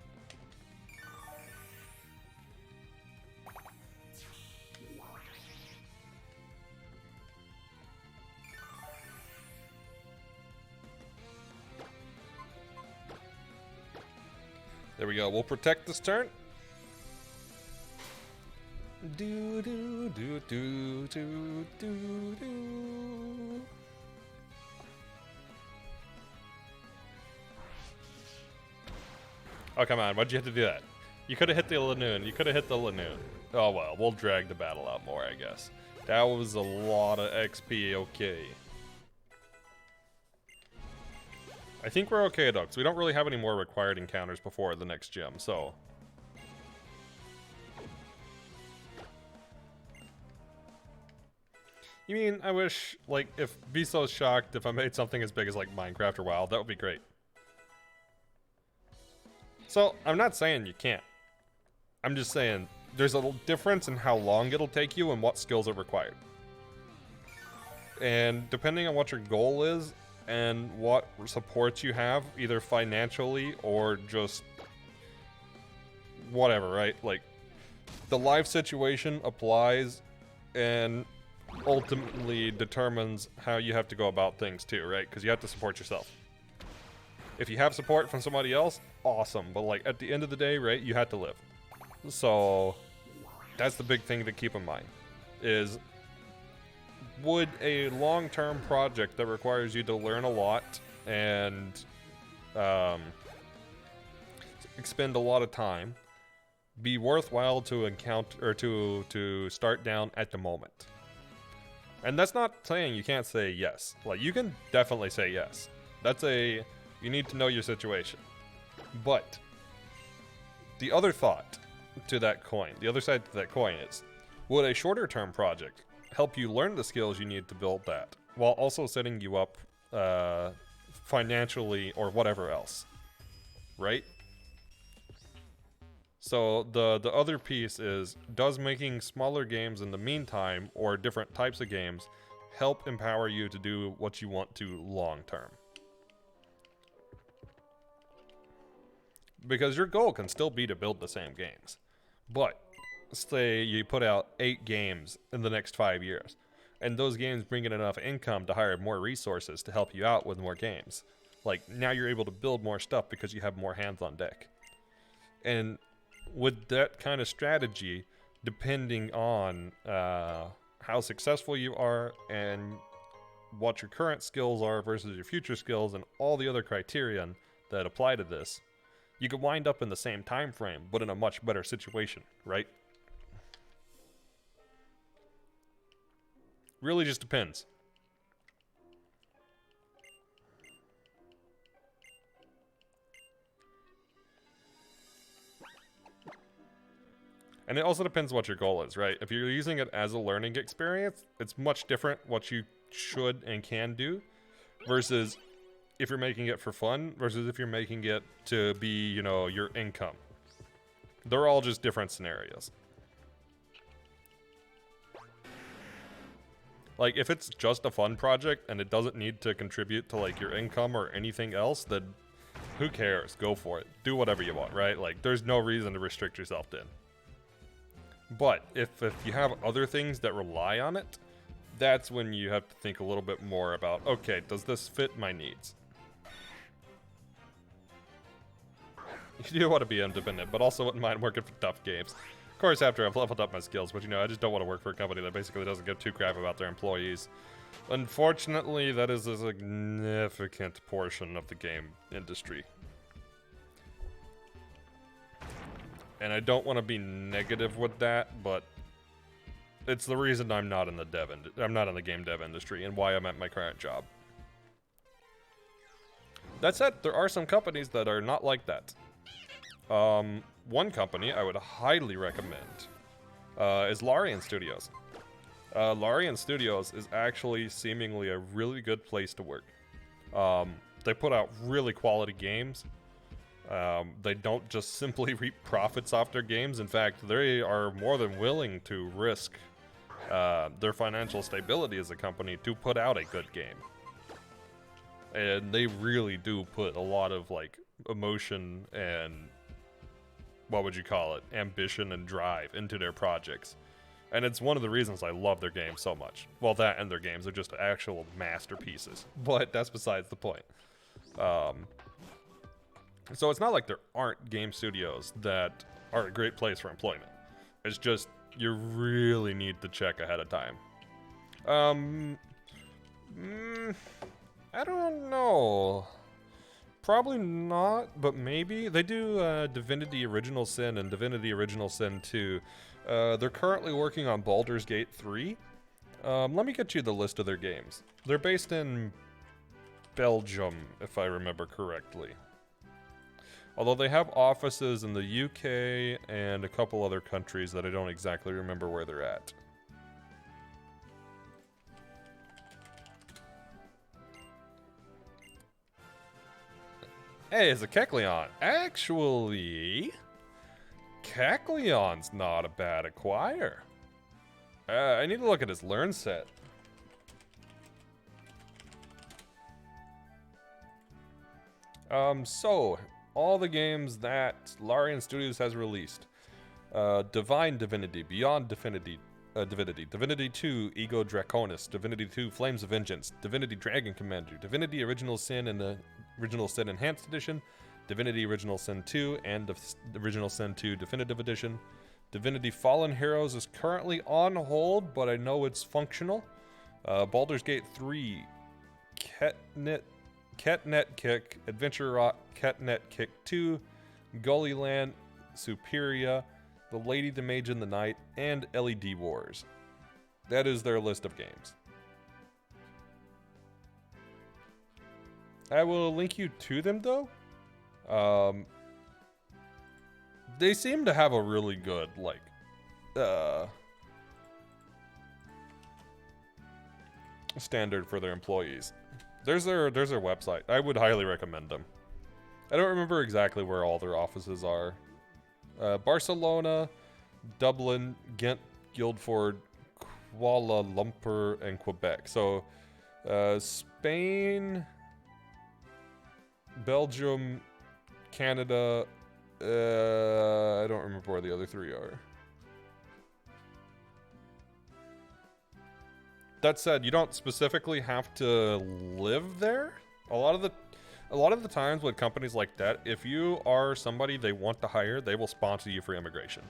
There we go, we'll protect this turn. Do do do do do do do. Oh, come on, why'd you have to do that? You could have hit the Lanoon, you could have hit the Lanoon. Oh well, we'll drag the battle out more, I guess. That was a lot of XP, okay. I think we're okay though, because we don't really have any more required encounters before the next gym, so. You mean, I wish, like, if be so shocked if I made something as big as, like, Minecraft or WoW, that would be great. So, I'm not saying you can't. I'm just saying, there's a little difference in how long it'll take you and what skills are required. And depending on what your goal is, and what supports you have, either financially or just whatever, right? Like, the life situation applies and ultimately determines how you have to go about things too, right? Because you have to support yourself. If you have support from somebody else, awesome. But like at the end of the day, right, you have to live. So that's the big thing to keep in mind is, would a long-term project that requires you to learn a lot and expend a lot of time be worthwhile to encounter or to start down at the moment? And that's not saying you can't say yes. Like, you can definitely say yes. You need to know your situation. But the other thought to that coin, the other side to that coin is, would a shorter term project help you learn the skills you need to build that, while also setting you up financially or whatever else, right? So the other piece is, does making smaller games in the meantime, or different types of games, help empower you to do what you want to long term? Because your goal can still be to build the same games. But say you put out 8 games in the next 5 years, and those games bring in enough income to hire more resources to help you out with more games. Like, now you're able to build more stuff because you have more hands on deck. And with that kind of strategy, depending on how successful you are and what your current skills are versus your future skills and all the other criterion that apply to this, you could wind up in the same time frame, but in a much better situation, right? Really just depends. And it also depends what your goal is, right? If you're using it as a learning experience, it's much different what you should and can do versus if you're making it for fun versus if you're making it to be, you know, your income. They're all just different scenarios. Like, if it's just a fun project and it doesn't need to contribute to, like, your income or anything else, then who cares? Go for it. Do whatever you want, right? Like, there's no reason to restrict yourself then. But if you have other things that rely on it, that's when you have to think a little bit more about, okay, does this fit my needs? You do want to be independent, but also wouldn't mind working for tough games. Of course, after I've leveled up my skills, but you know, I just don't want to work for a company that basically doesn't give two crap about their employees. Unfortunately, that is a significant portion of the game industry. And I don't want to be negative with that, but it's the reason I'm not in the I'm not in the game dev industry and why I'm at my current job. That said, there are some companies that are not like that. One company I would highly recommend is Larian Studios. Larian Studios is actually seemingly a really good place to work. They put out really quality games. They don't just simply reap profits off their games. In fact, they are more than willing to risk their financial stability as a company to put out a good game. And they really do put a lot of like emotion and, what would you call it, ambition and drive into their projects. And it's one of the reasons I love their games so much. Well, that and their games are just actual masterpieces. But that's besides the point. So it's not like there aren't game studios that are a great place for employment. It's just you really need to check ahead of time. I don't know. Probably not, but maybe. They do Divinity Original Sin and Divinity Original Sin 2. They're currently working on Baldur's Gate 3. Let me get you the list of their games. They're based in Belgium, if I remember correctly. Although they have offices in the UK and a couple other countries that I don't exactly remember where they're at. Hey, it's a Kecleon. Actually, Kecleon's not a bad acquire. I need to look at his learn set. So, all the games that Larian Studios has released. Divine Divinity, Beyond Divinity, Divinity 2, Ego Draconis, Divinity 2, Flames of Vengeance, Divinity Dragon Commander, Divinity Original Sin and the Original Sin Enhanced Edition, Divinity Original Sin 2 and the Original Sin 2 Definitive Edition. Divinity Fallen Heroes is currently on hold, but I know it's functional. Baldur's Gate 3, Ketnet Kick, Adventure Rock, Ketnet Kick 2, Gullyland, Superia, The Lady, the Mage, and the Knight, and LED Wars. That is their list of games. I will link you to them, though. They seem to have a really good, like, standard for their employees. There's their website. I would highly recommend them. I don't remember exactly where all their offices are. Barcelona, Dublin, Ghent, Guildford, Kuala Lumpur, and Quebec. So, Spain, Belgium, Canada, I don't remember where the other three are. That said, you don't specifically have to live there. A lot of the times with companies like that, if you are somebody they want to hire, they will sponsor you for immigration.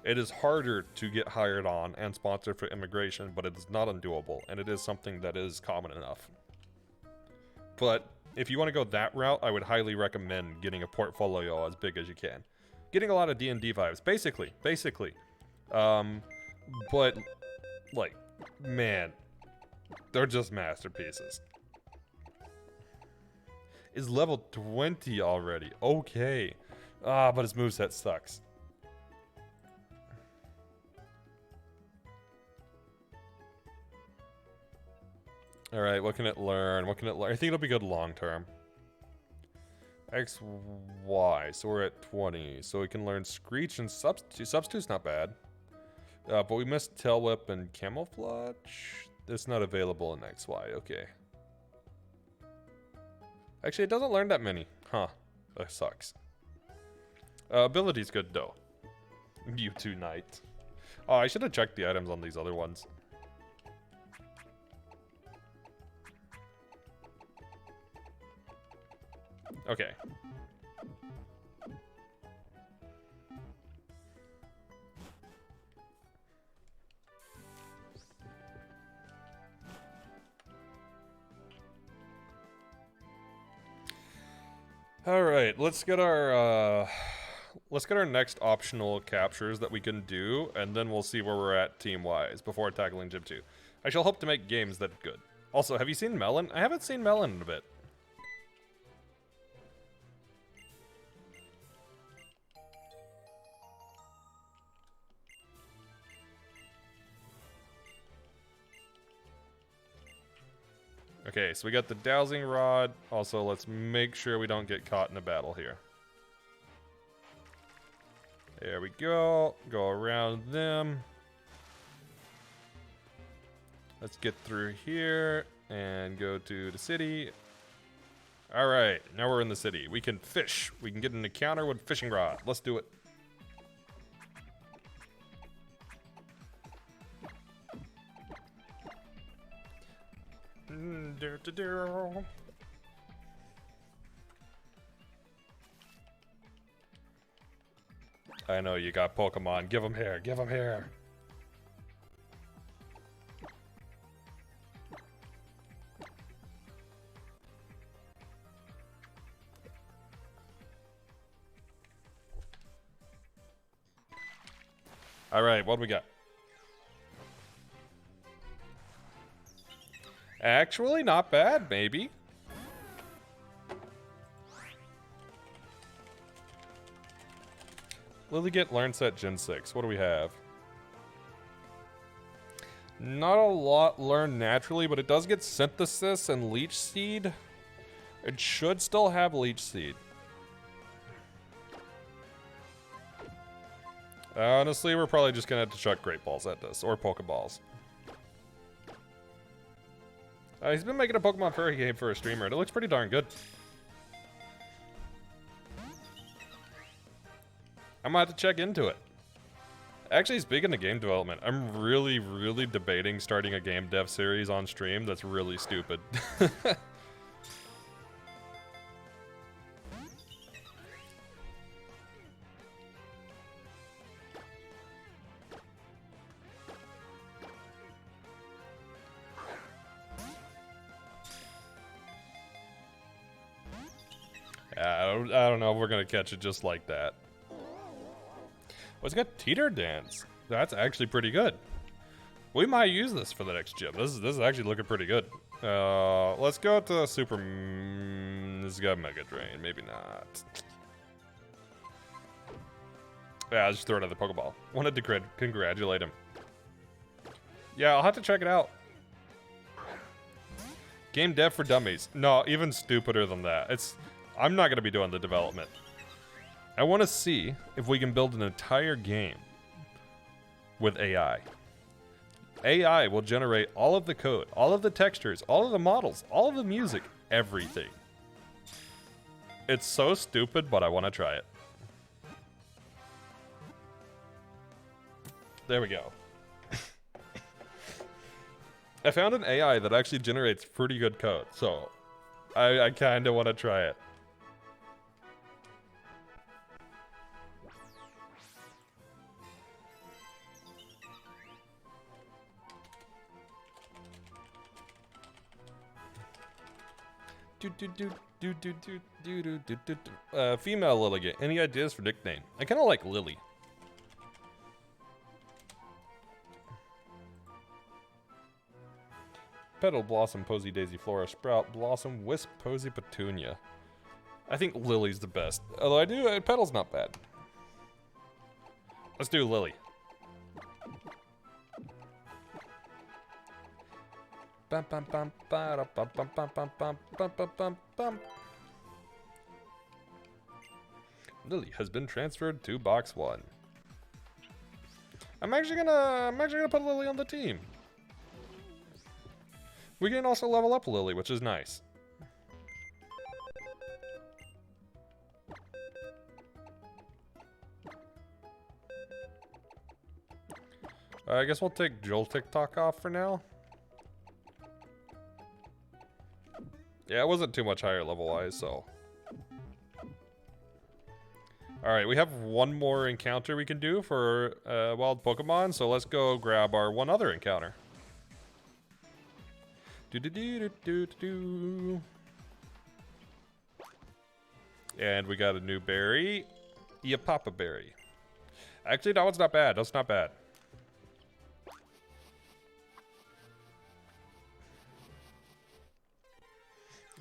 It is harder to get hired on and sponsored for immigration, but it is not undoable, and it is something that is common enough. But if you want to go that route, I would highly recommend getting a portfolio as big as you can. Getting a lot of D&D vibes, basically. But, like, man, they're just masterpieces. Is level 20 already. Okay. But his moveset sucks. Alright, what can it learn? What can it learn? I think it'll be good long term. X, Y. So we're at 20. So we can learn Screech and Substitute. Substitute's not bad. But we missed Tail Whip and Camouflage. It's not available in X, Y. Okay. Actually, it doesn't learn that many. Huh. That sucks. Ability's good, though. Mewtwo Knight. Oh, I should have checked the items on these other ones. Okay. All right, let's get our next optional captures that we can do, and then we'll see where we're at team-wise before tackling Gym 2. I shall hope to make games that good. Also, have you seen Melon? I haven't seen Melon in a bit. Okay, so we got the Dowsing Rod. Also, let's make sure we don't get caught in a battle here. There we go. Go around them. Let's get through here and go to the city. All right, now we're in the city. We can fish. We can get an encounter with fishing rod. Let's do it. I know you got Pokemon. Give them hair. Give them hair. All right, what do we got? Actually, not bad, maybe. Lilligant learn set Gen 6. What do we have? Not a lot learned naturally, but it does get Synthesis and Leech Seed. It should still have Leech Seed. Honestly, we're probably just gonna have to chuck Great Balls at this, or Pokeballs. He's been making a Pokemon Furry game for a streamer, and it looks pretty darn good. I might have to check into it. Actually, speaking of game development, I'm really, really debating starting a game dev series on stream that's really stupid. I don't know if we're gonna catch it just like that. Oh, it's got Teeter Dance. That's actually pretty good. We might use this for the next gym. This is actually looking pretty good. Let's go to Super. This has got Mega Drain. Maybe not. Yeah, I'll just throw it at the Pokeball. Wanted to congratulate him. Yeah, I'll have to check it out. Game dev for dummies. No, even stupider than that. I'm not going to be doing the development. I want to see if we can build an entire game with AI. AI will generate all of the code, all of the textures, all of the models, all of the music, everything. It's so stupid, but I want to try it. There we go. I found an AI that actually generates pretty good code, so I kind of want to try it. Female Lilligant. Any ideas for nickname? I kind of like Lily. Petal, Blossom, Posy, Daisy, Flora, Sprout, Blossom, Wisp, Posy, Petunia. I think Lily's the best. Although Petal's not bad. Let's do Lily. Bum, bum, bum, bum, bum, bum, bum, bum, bum, bum, bum, bum. Lily has been transferred to box 1. I'm actually gonna put Lily on the team. We can also level up Lily, which is nice. I guess we'll take Joel TikTok off for now. Yeah, it wasn't too much higher level-wise, so. Alright, we have one more encounter we can do for wild Pokemon, so let's go grab our one other encounter. And we got a new berry. Papa Berry. Actually, that one's not bad. That's not bad.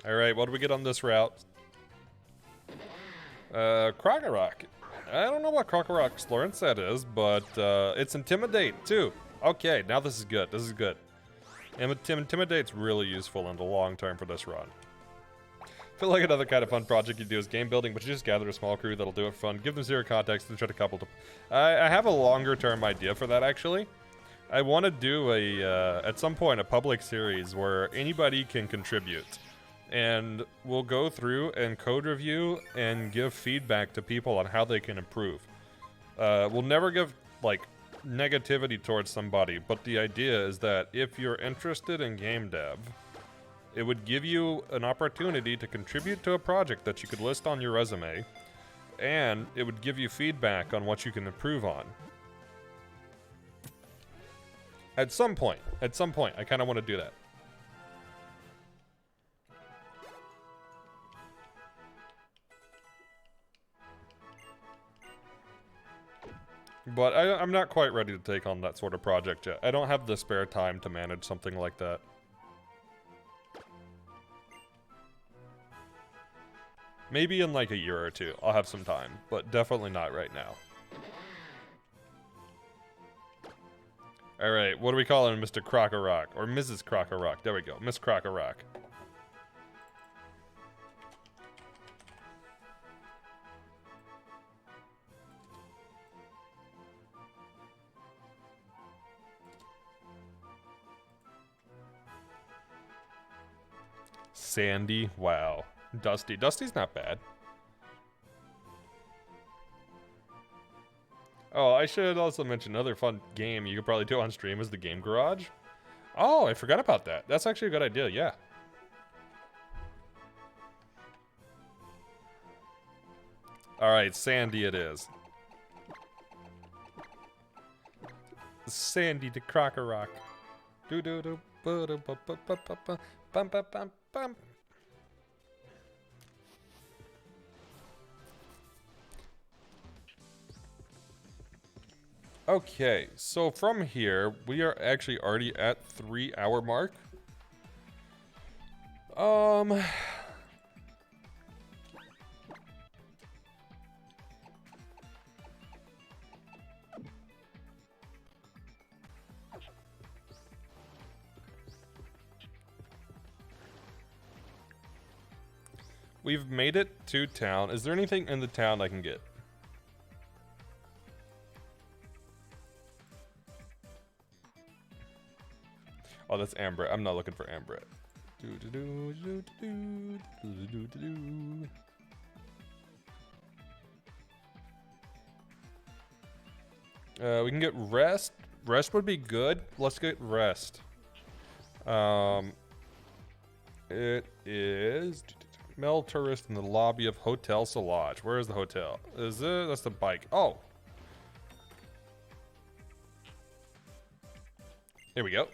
Alright, what do we get on this route? Krokorok. I don't know what Krokorok's learn set is, but it's Intimidate too. Okay, now this is good. This is good. Intimidate's really useful in the long term for this run. feel like another kind of fun project you do is game building, but you just gather a small crew that'll do it for fun, give them zero context, and try to couple to... I have a longer term idea for that, actually. I want to do at some point, a public series where anybody can contribute. And we'll go through and code review and give feedback to people on how they can improve. We'll never give, like, negativity towards somebody, but the idea is that if you're interested in game dev, it would give you an opportunity to contribute to a project that you could list on your resume, and it would give you feedback on what you can improve on. At some point, I kind of want to do that. But I'm not quite ready to take on that sort of project yet. I don't have the spare time to manage something like that. Maybe in like a year or two, I'll have some time, but definitely not right now. Alright, what are we calling Mr. Crocker-Rock? Or Mrs. Crocker-Rock. There we go, Miss Crocker-Rock. Sandy, wow. Dusty. Dusty's not bad. Oh, I should also mention another fun game you could probably do on stream is the Game Garage. Oh, I forgot about that. That's actually a good idea, yeah. Alright, Sandy it is. Sandy the Crocker-Rock. Do-do-do, ba-do-ba-ba-ba-ba-ba, bum-ba-bum-bum. Okay, so from here, we are actually already at 3-hour mark. We've made it to town. Is there anything in the town I can get? Oh, that's Ambret. I'm not looking for Ambret. We can get rest. Rest would be good. Let's get rest. It is male tourist in the lobby of Hotel Solage. Where is the hotel? Is it? That's the bike. Oh. Here we go.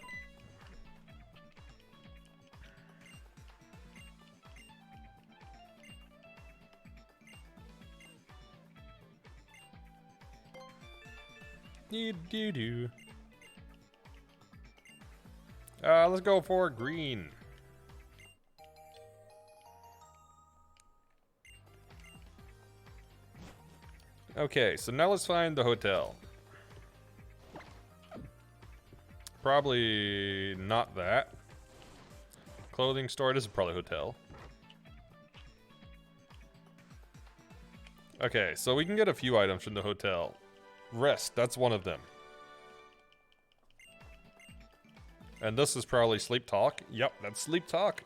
Let's go for green. Okay, so now let's find the hotel. Probably not that. Clothing store, this is probably a hotel. Okay, so we can get a few items from the hotel. Rest, that's one of them. And this is probably sleep talk. Yep, that's sleep talk.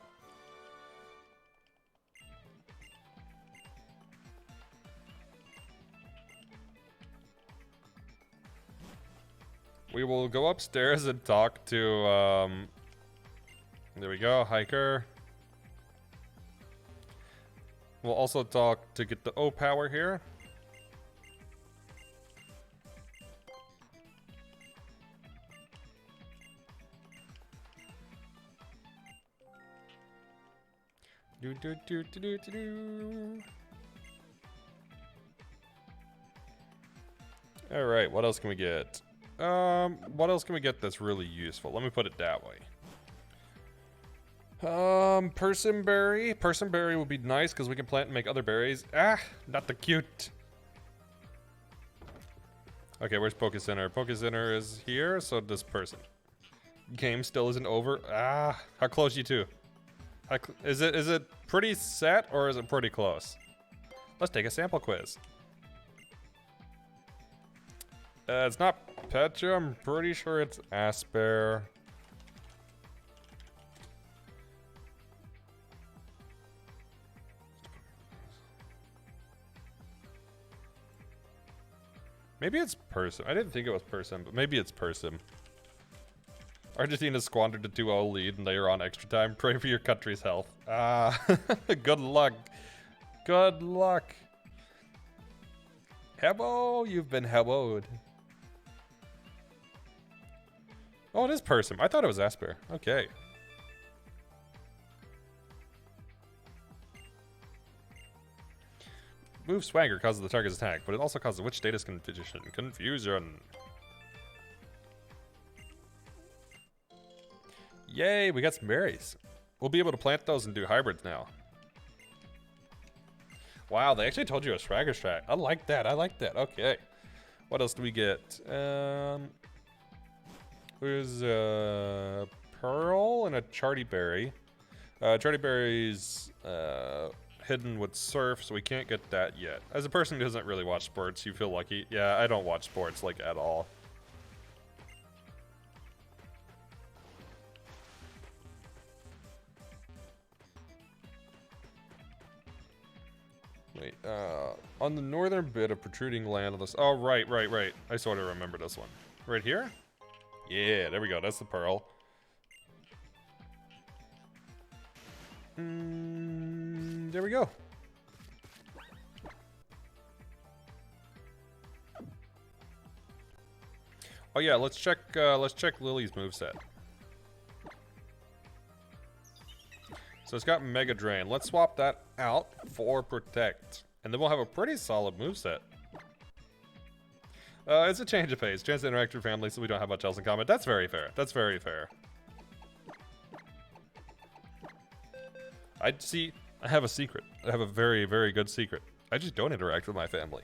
We will go upstairs and talk to, there we go, hiker. We'll also talk to get the O power here. All right, what else can we get? What else can we get that's really useful? Let me put it that way. Personberry. Personberry would be nice because we can plant and make other berries. Ah, not the cute. Okay, where's Poké Center? Poké Center is here, so this person. Game still isn't over. Ah, how close you two? Is it pretty set or is it pretty close? Let's take a sample quiz. It's not Petra. I'm pretty sure it's Asper. Maybe it's Person. I didn't think it was Person, but maybe it's Person. Argentina squandered a 2-0 lead and they are on extra time. Pray for your country's health. Ah, good luck. Good luck. Hebo, you've been heboed. Oh, it is Person. I thought it was Asper. Okay. Move Swagger causes the target's attack, but it also causes which status confusion. Yay, we got some berries. We'll be able to plant those and do hybrids now. Wow, they actually told you a Swagger strat. I like that. I like that. Okay. What else do we get? There's a Pearl and a Charty Berry. Charty Berry's hidden with Surf, so we can't get that yet. As a person who doesn't really watch sports, you feel lucky. Yeah, I don't watch sports, like, at all. Wait, on the northern bit of protruding land on this... Oh, right. I sort of remember this one. Right here? Yeah, there we go. That's the Pearl. There we go. Oh yeah, let's check Lily's moveset. So it's got Mega Drain. Let's swap that out for Protect. And then we'll have a pretty solid moveset. It's a change of pace. Chance to interact with family so we don't have much else in common. That's very fair. That's very fair. I have a secret. I have a very, very good secret. I just don't interact with my family.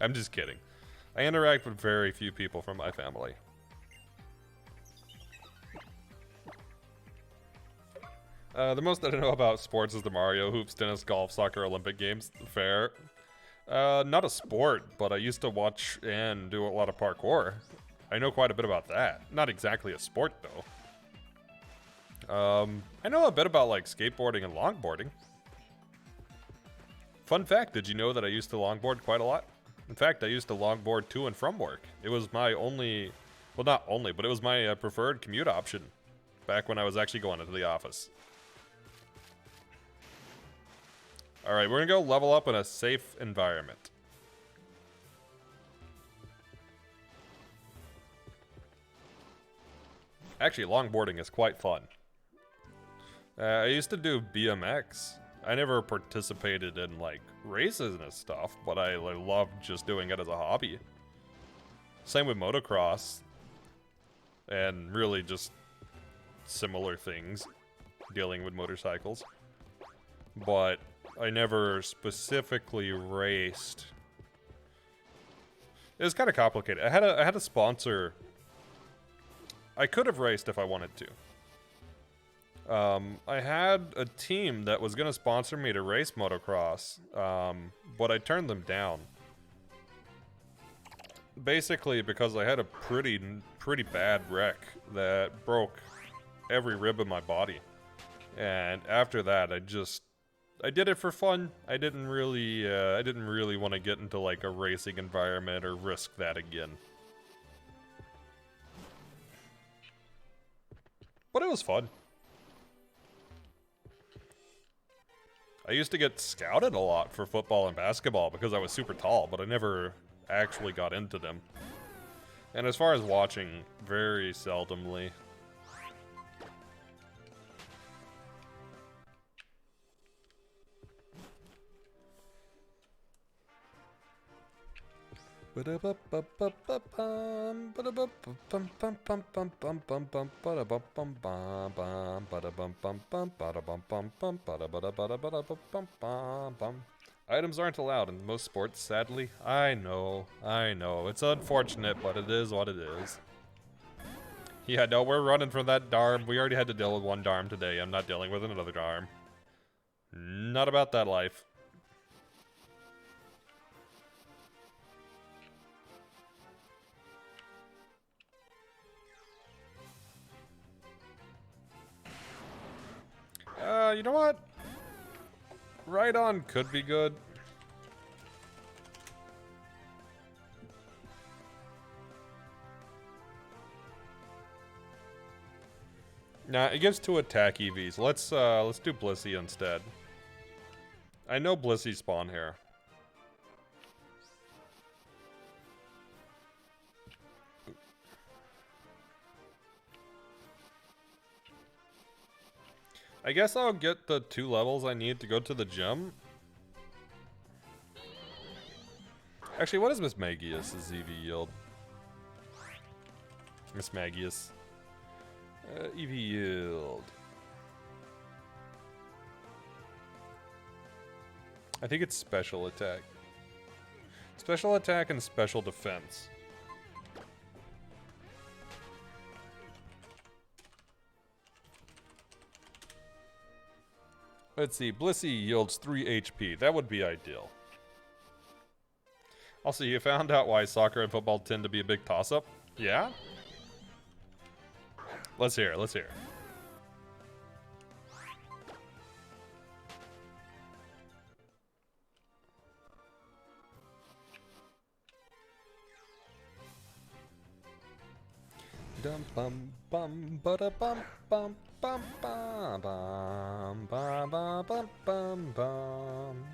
I'm just kidding. I interact with very few people from my family. The most that I know about sports is the Mario, hoops, tennis, golf, soccer, Olympic Games. Fair. Not a sport, but I used to watch and do a lot of parkour. I know quite a bit about that. Not exactly a sport, though. I know a bit about, like, skateboarding and longboarding. Fun fact, did you know that I used to longboard quite a lot? In fact, I used to longboard to and from work. It was my only, well, not only, but it was my preferred commute option back when I was actually going into the office. Alright, we're gonna go level up in a safe environment. Actually, longboarding is quite fun. I used to do BMX. I never participated in, like, races and stuff, but I loved just doing it as a hobby. Same with motocross. And really just similar things, dealing with motorcycles. But I never specifically raced. It was kind of complicated. I had a sponsor. I could have raced if I wanted to. I had a team that was going to sponsor me to race motocross, but I turned them down. Basically because I had a pretty bad wreck that broke every rib in my body. And after that, I did it for fun. I didn't really want to get into, like, a racing environment or risk that again. But it was fun. I used to get scouted a lot for football and basketball because I was super tall, but I never actually got into them. And as far as watching, very seldomly. Items aren't allowed in most sports, sadly. I know. It's unfortunate, but it is what it is. Yeah, no, we're running from that Darm. We already had to deal with one Darm today. I'm not dealing with another Darm. Not about that life. You know what? Right on could be good. Nah, it gives 2 attack EVs. Let's do Blissey instead. I know Blissey spawn here. I guess I'll get the 2 levels I need to go to the gym. Actually, what is Miss Magius' EV yield? Miss Magius. EV yield. I think it's special attack. Special attack and special defense. Let's see, Blissey yields 3 HP. That would be ideal. Also, you found out why soccer and football tend to be a big toss-up? Yeah? Let's hear it, let's hear it. Dum bum bum ba bum bum bum bum bum bum bum bum bum.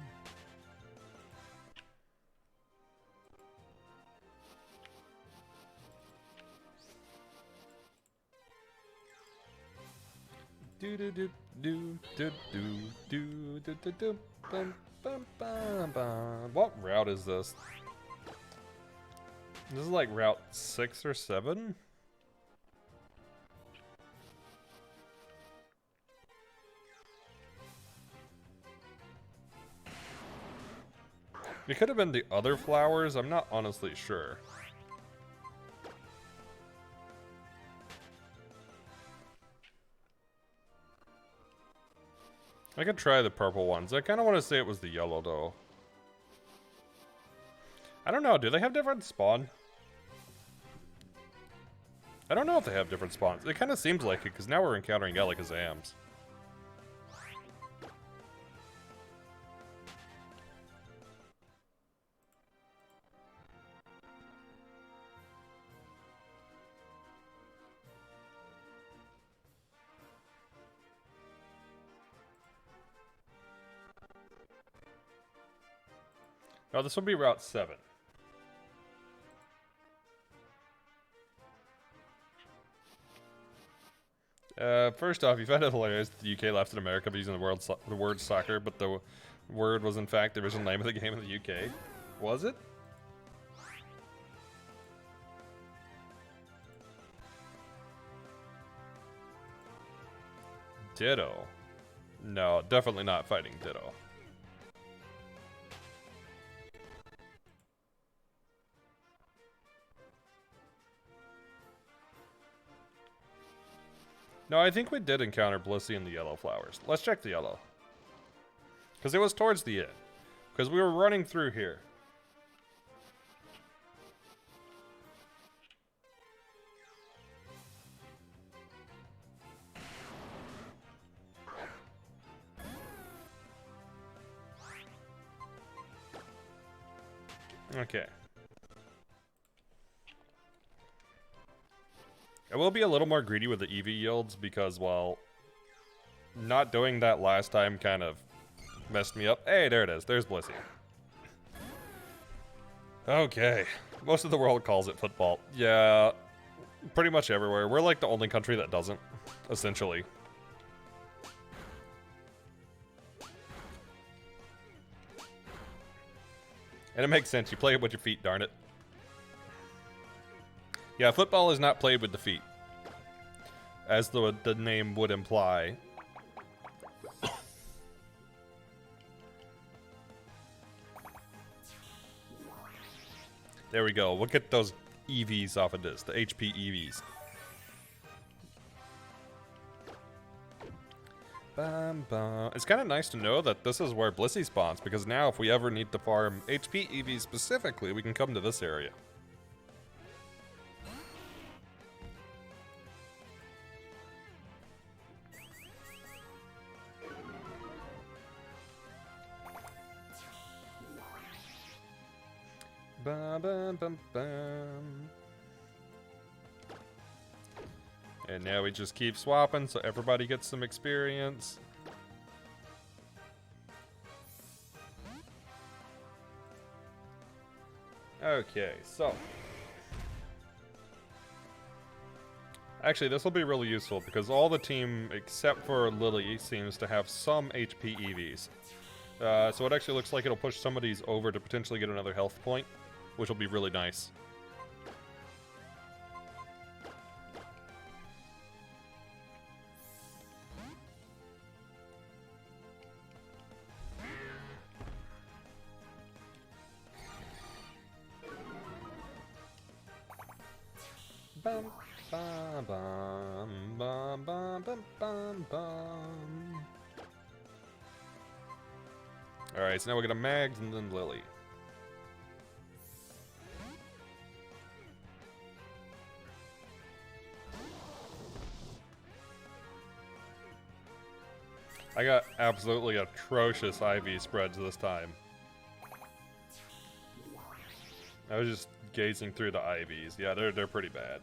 Do do do do do do do do do do bum bum bum bum. What route is this? This is like route 6 or 7? It could have been the other flowers, I'm not honestly sure. I could try the purple ones. I kind of want to say it was the yellow though. I don't know, do they have different spawn? I don't know if they have different spawns. It kind of seems like it, because now we're encountering Alakazams. Oh, this will be Route 7. First off, you found it hilarious that the UK left in America by using the word soccer, but the word was in fact the original name of the game in the UK. Was it? Ditto. No, definitely not fighting Ditto. No, I think we did encounter Blissey in the yellow flowers. Let's check the yellow. Because it was towards the end. Because we were running through here. Okay. I will be a little more greedy with the EV yields because, well, not doing that last time kind of messed me up. Hey, there it is. There's Blissey. Okay. Most of the world calls it football. Yeah, pretty much everywhere. We're like the only country that doesn't, essentially. And it makes sense. You play it with your feet, darn it. Yeah, football is not played with the feet, as the name would imply. There we go. We'll get those EVs off of this, the HP EVs. Bum, bum. It's kind of nice to know that this is where Blissey spawns, because now if we ever need to farm HP EV specifically, we can come to this area. Bum, bum, bum, bum. And now we just keep swapping so everybody gets some experience. Okay, so. Actually, this will be really useful because all the team except for Lily seems to have some HP EVs. So it actually looks like it'll push some of these over to potentially get another health point, which will be really nice. Bum, bum, bum, bum, bum, bum, bum, bum. Alright, so now we got a Mags and then Lily. I got absolutely atrocious IV spreads this time. I was just gazing through the IVs. Yeah, they're pretty bad.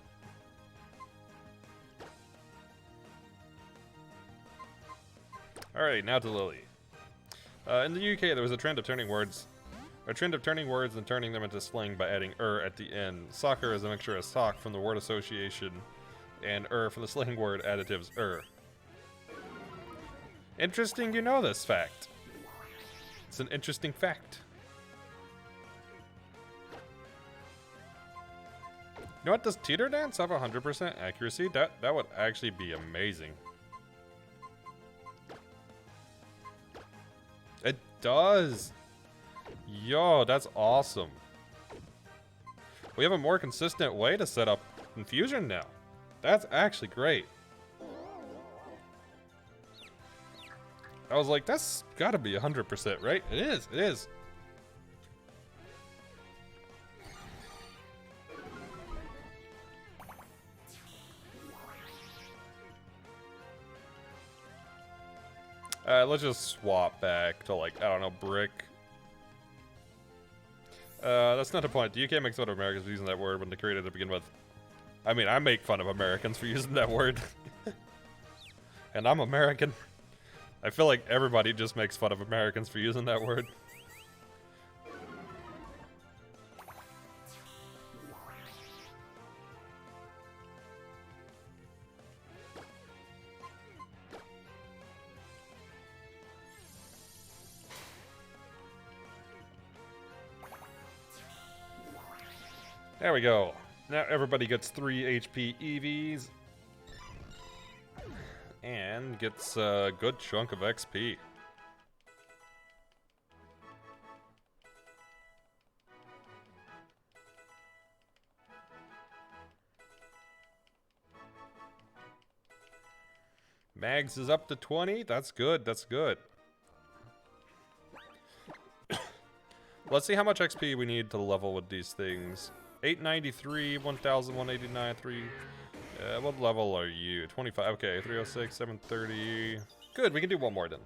Alright, now to Lily. In the UK, there was a trend of turning words and turning them into slang by adding at the end. Soccer is a mixture of sock from the word association and from the slang word additives Interesting you know this fact. It's an interesting fact. You know what, does Teeter Dance have 100% accuracy? That would actually be amazing. It does! Yo, that's awesome. We have a more consistent way to set up Infusion now. That's actually great. I was like, that's gotta be 100%, right? It is, it is. Let's just swap back to, like, I don't know, brick. That's not the point. The UK makes fun of Americans for using that word when they created it to begin with. I mean, I make fun of Americans for using that word. And I'm American. I feel like everybody just makes fun of Americans for using that word. There we go. Now everybody gets 3 HP EVs. And gets a good chunk of XP. Mags is up to 20. That's good. That's good. Let's see how much XP we need to level with these things. 893, 1,189, 3... what level are you? 25. Okay, 306, 730. Good, we can do one more then.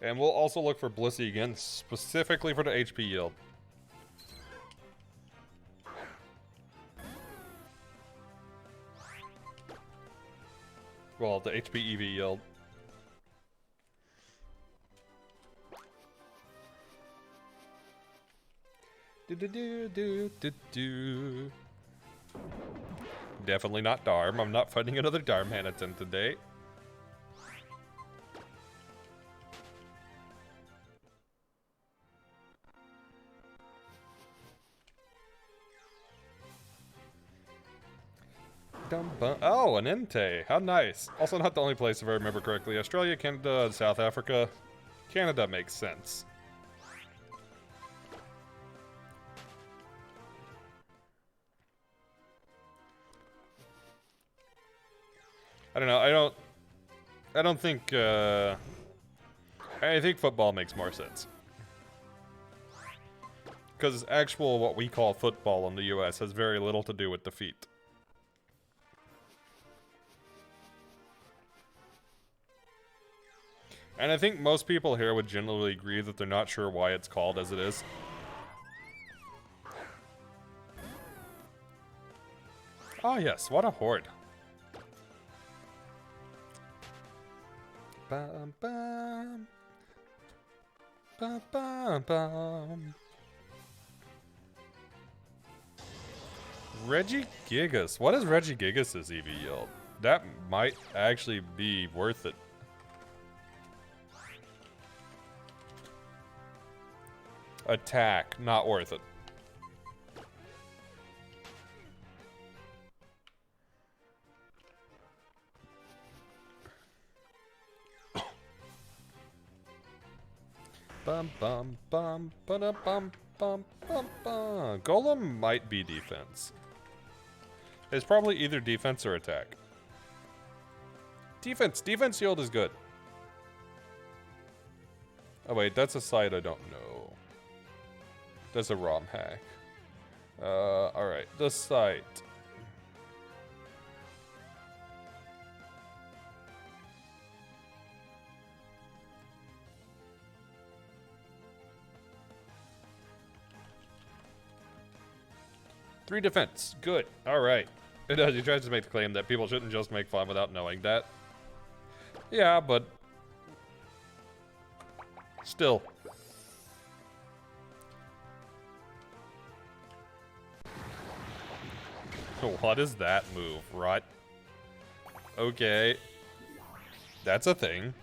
And we'll also look for Blissey again, specifically for the HP yield. Well, the HP EV yield. Do. Definitely not Darm. I'm not fighting another Darm Hanaton today. Oh, an Entei. How nice. Also not the only place, if I remember correctly. Australia, Canada, and South Africa. Canada makes sense. I don't know. I don't think. I think football makes more sense. Because actual what we call football in the U.S. has very little to do with the feet. And I think most people here would generally agree that they're not sure why it's called as it is. Oh yes, what a horde. Bum, bum. Bum, bum, bum. Reggie Gigas. What is Reggie Gigas' EV yield? That might actually be worth it. Attack, not worth it. Bum bum bum ba bum bum bum bum. Golem might be defense. It's probably either defense or attack. Defense yield is good. Oh wait, that's a site I don't know. That's a ROM hack. Alright, the site. Three defense, good, alright. It does, he tries to make the claim that people shouldn't just make fun without knowing that. Yeah, but still. What is that move, right? Okay. That's a thing.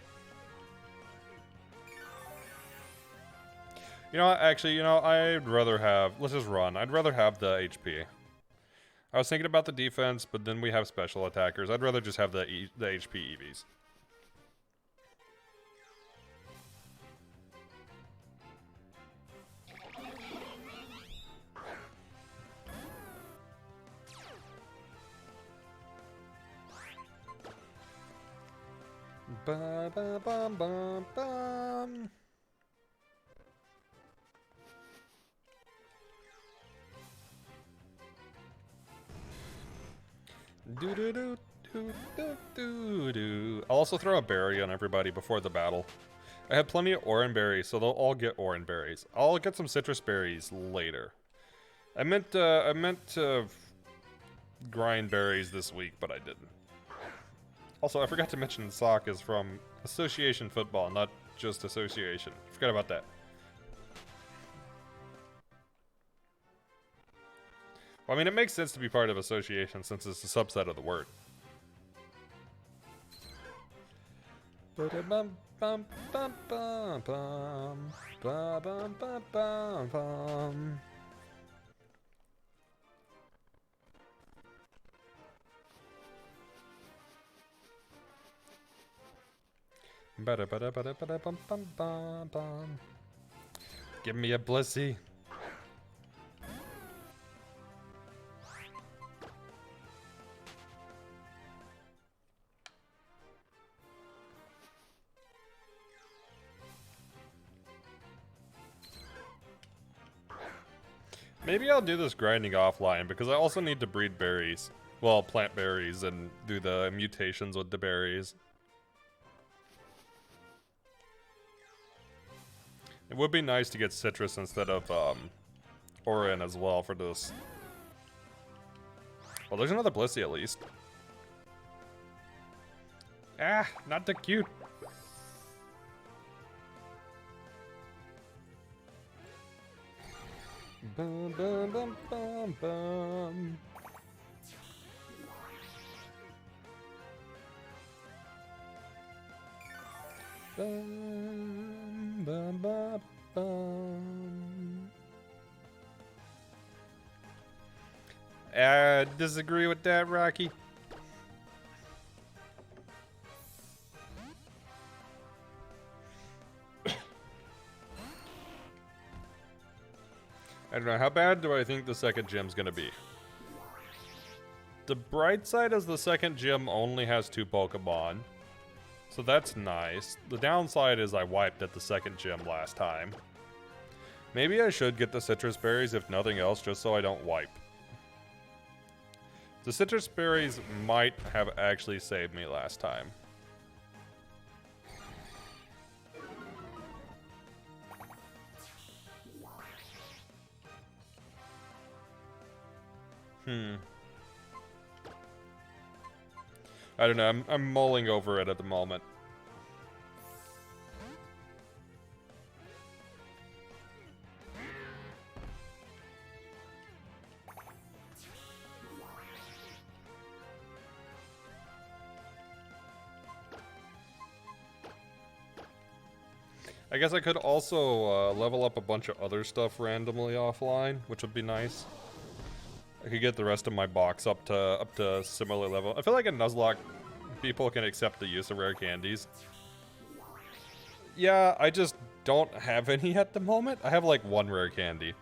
You know what, actually, you know, I'd rather have, let's just run. I'd rather have the HP. I was thinking about the defense, but then we have special attackers. I'd rather just have the HP EVs. Ba ba bum bum bum. Do do do do do do do. I'll also throw a berry on everybody before the battle. I have plenty of oran berries, so they'll all get oran berries. I'll get some citrus berries later. I meant to grind berries this week, but I didn't. Also, I forgot to mention Sock is from Association Football, not just Association. Forgot about that. Well, I mean, it makes sense to be part of Association since it's a subset of the word. Ba-da-bum, bum, bum, bum, bum. Ba-bum, bum, bum, bum. Ba-da-ba-da-ba-da-ba-da-bum-bum-bum-bum. Give me a blissy. Maybe I'll do this grinding offline because I also need to breed berries. Well, plant berries and do the mutations with the berries. It would be nice to get citrus instead of oran as well for this. Well, there's another blissy at least. Ah, not the cute. Bum, bum, bum, bum, bum. Bum, bum, bum, bum. Disagree with that, Rocky. I don't know, how bad do I think the second gym's gonna be? The bright side is the second gym only has 2 Pokemon. So that's nice. The downside is I wiped at the second gym last time. Maybe I should get the citrus berries if nothing else, just so I don't wipe. The citrus berries might have actually saved me last time. I don't know, I'm mulling over it at the moment. I guess I could also level up a bunch of other stuff randomly offline, which would be nice. I could get the rest of my box up to similar level. I feel like in Nuzlocke, people can accept the use of rare candies. Yeah, I just don't have any at the moment. I have like 1 rare candy.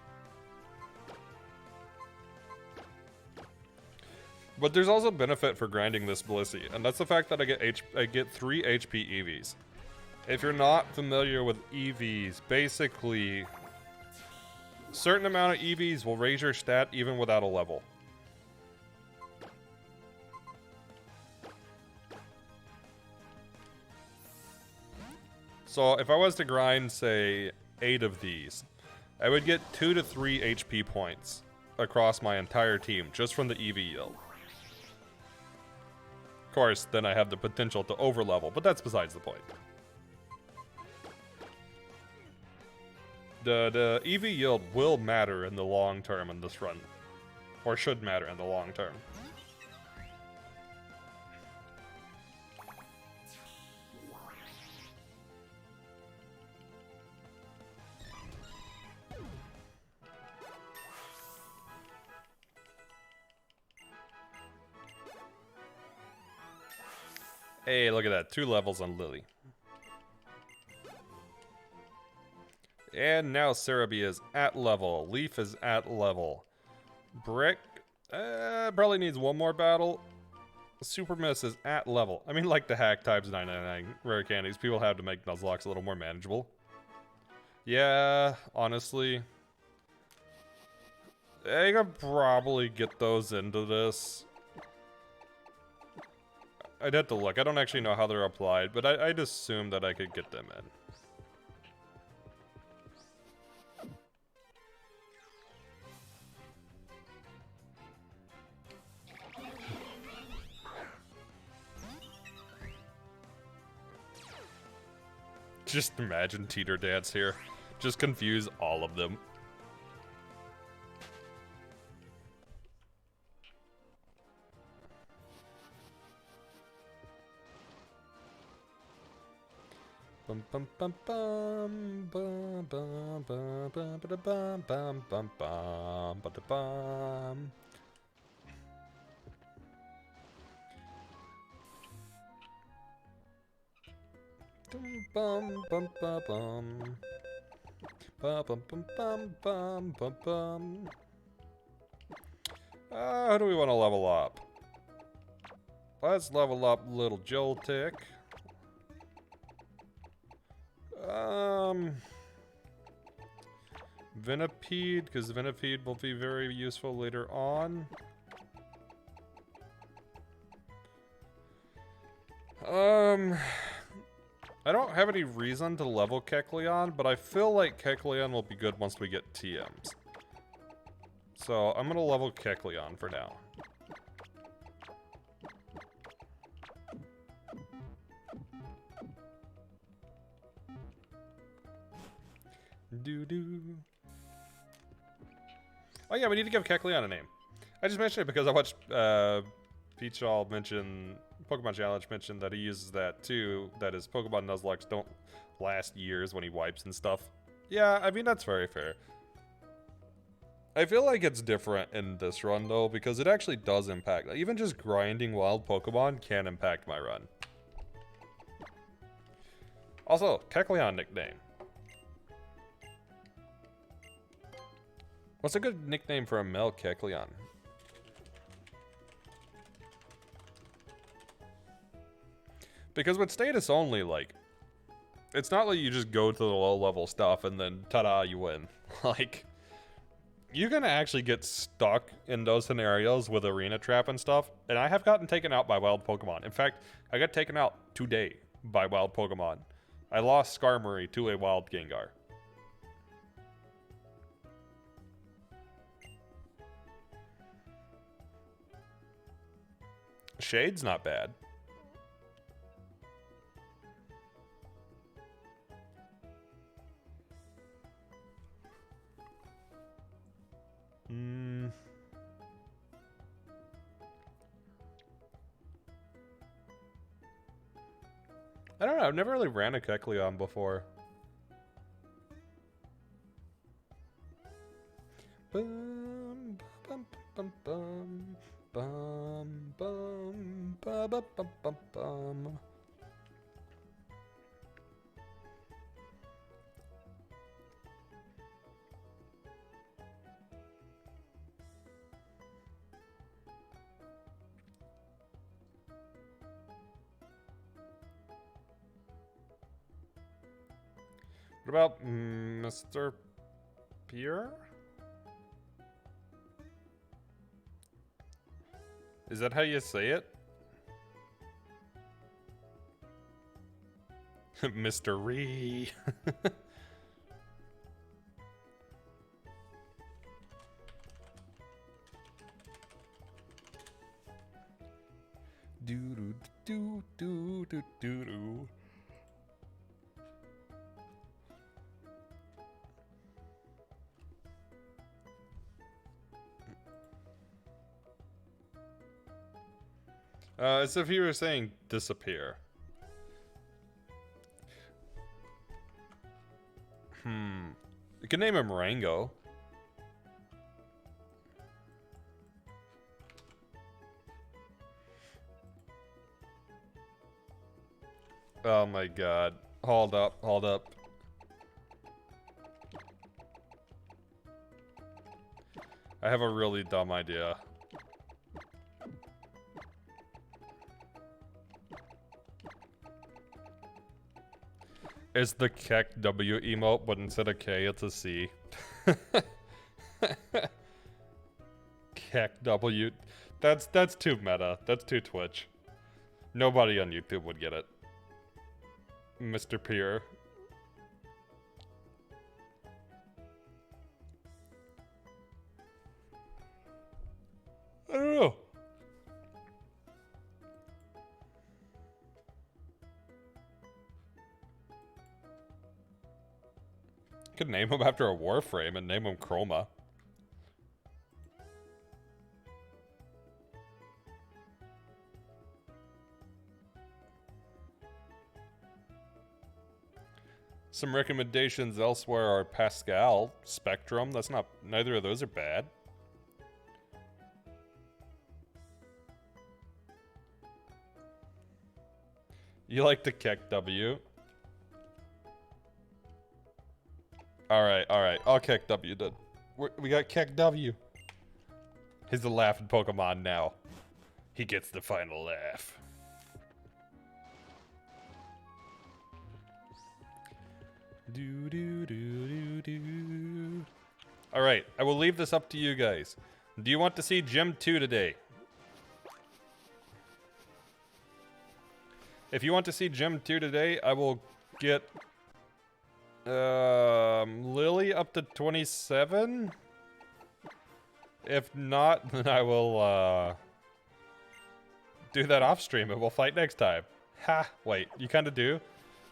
But there's also benefit for grinding this Blissey, and that's the fact that I get 3 HP EVs. If you're not familiar with EVs, basically, certain amount of EVs will raise your stat even without a level. So if I was to grind, say, 8 of these, I would get 2 to 3 HP points across my entire team just from the EV yield. Of course, then I have the potential to overlevel, but that's besides the point. The EV yield will matter in the long term in this run. Or should matter in the long term. Hey, look at that. 2 levels on Lily. And now Cerebi is at level. Leaf is at level. Brick probably needs 1 more battle. Super Miss is at level. I mean, like the hack types 999 rare candies, people have to make Nuzlocke a little more manageable. Yeah, honestly, I could probably get those into this. I'd have to look. I don't actually know how they're applied, but I'd assume that I could get them in. Just imagine Teeter Dance here. Just confuse all of them. Bum bum bum bum bum bum bum bum bum bum bum bum bum. Bum bum bum bum bum bum bum bum bum bum. How do we want to level up? Let's level up little Joltik. Venipede, because Venipede will be very useful later on. I don't have any reason to level Kecleon, but I feel like Kecleon will be good once we get TMs. So I'm gonna level Kecleon for now. Doo-doo. Oh yeah, we need to give Kecleon a name. I just mentioned it because I watched Peachall mention, Pokemon Challenge mentioned that he uses that too, that his Pokemon Nuzlocke don't last years when he wipes and stuff. Yeah, I mean, that's very fair. I feel like it's different in this run though, because it actually does impact, like, even just grinding wild Pokemon can impact my run. Also, Kecleon nickname. What's a good nickname for a male Kecleon? Because with status only, like, it's not like you just go to the low level stuff and then ta-da, you win. Like, you're gonna actually get stuck in those scenarios with arena trap and stuff, and I have gotten taken out by wild Pokemon. In fact, I got taken out today by wild Pokemon. I lost Skarmory to a wild Gengar. Shade's not bad. I don't know, I've never really ran a Kecleon before. Bum, bum, bum, bum, bum, bum, ba, ba, bum, bum, bum. What about Mr. Pierre? Is that how you say it? Mystery. Do do do do do do do. As if you were saying disappear. You can name him Rango. Oh my god. Hold up, hold up. I have a really dumb idea. It's the Keck W emote, but instead of K, it's a C. Keck W. That's too meta. That's too Twitch. Nobody on YouTube would get it. Mr. Pierre. I don't know. Could name him after a Warframe and name him Chroma. Some recommendations elsewhere are Pascal, Spectrum. That's not, neither of those are bad. You like the Keck W? Alright. I'll Keck W then. We got Keck W. He's the laughing Pokemon now. He gets the final laugh. Alright, I will leave this up to you guys. Do you want to see Gym 2 today? If you want to see Gym 2 today, I will get Lily up to 27. If not, then I will do that off stream and we'll fight next time. Ha, wait, you kind of do?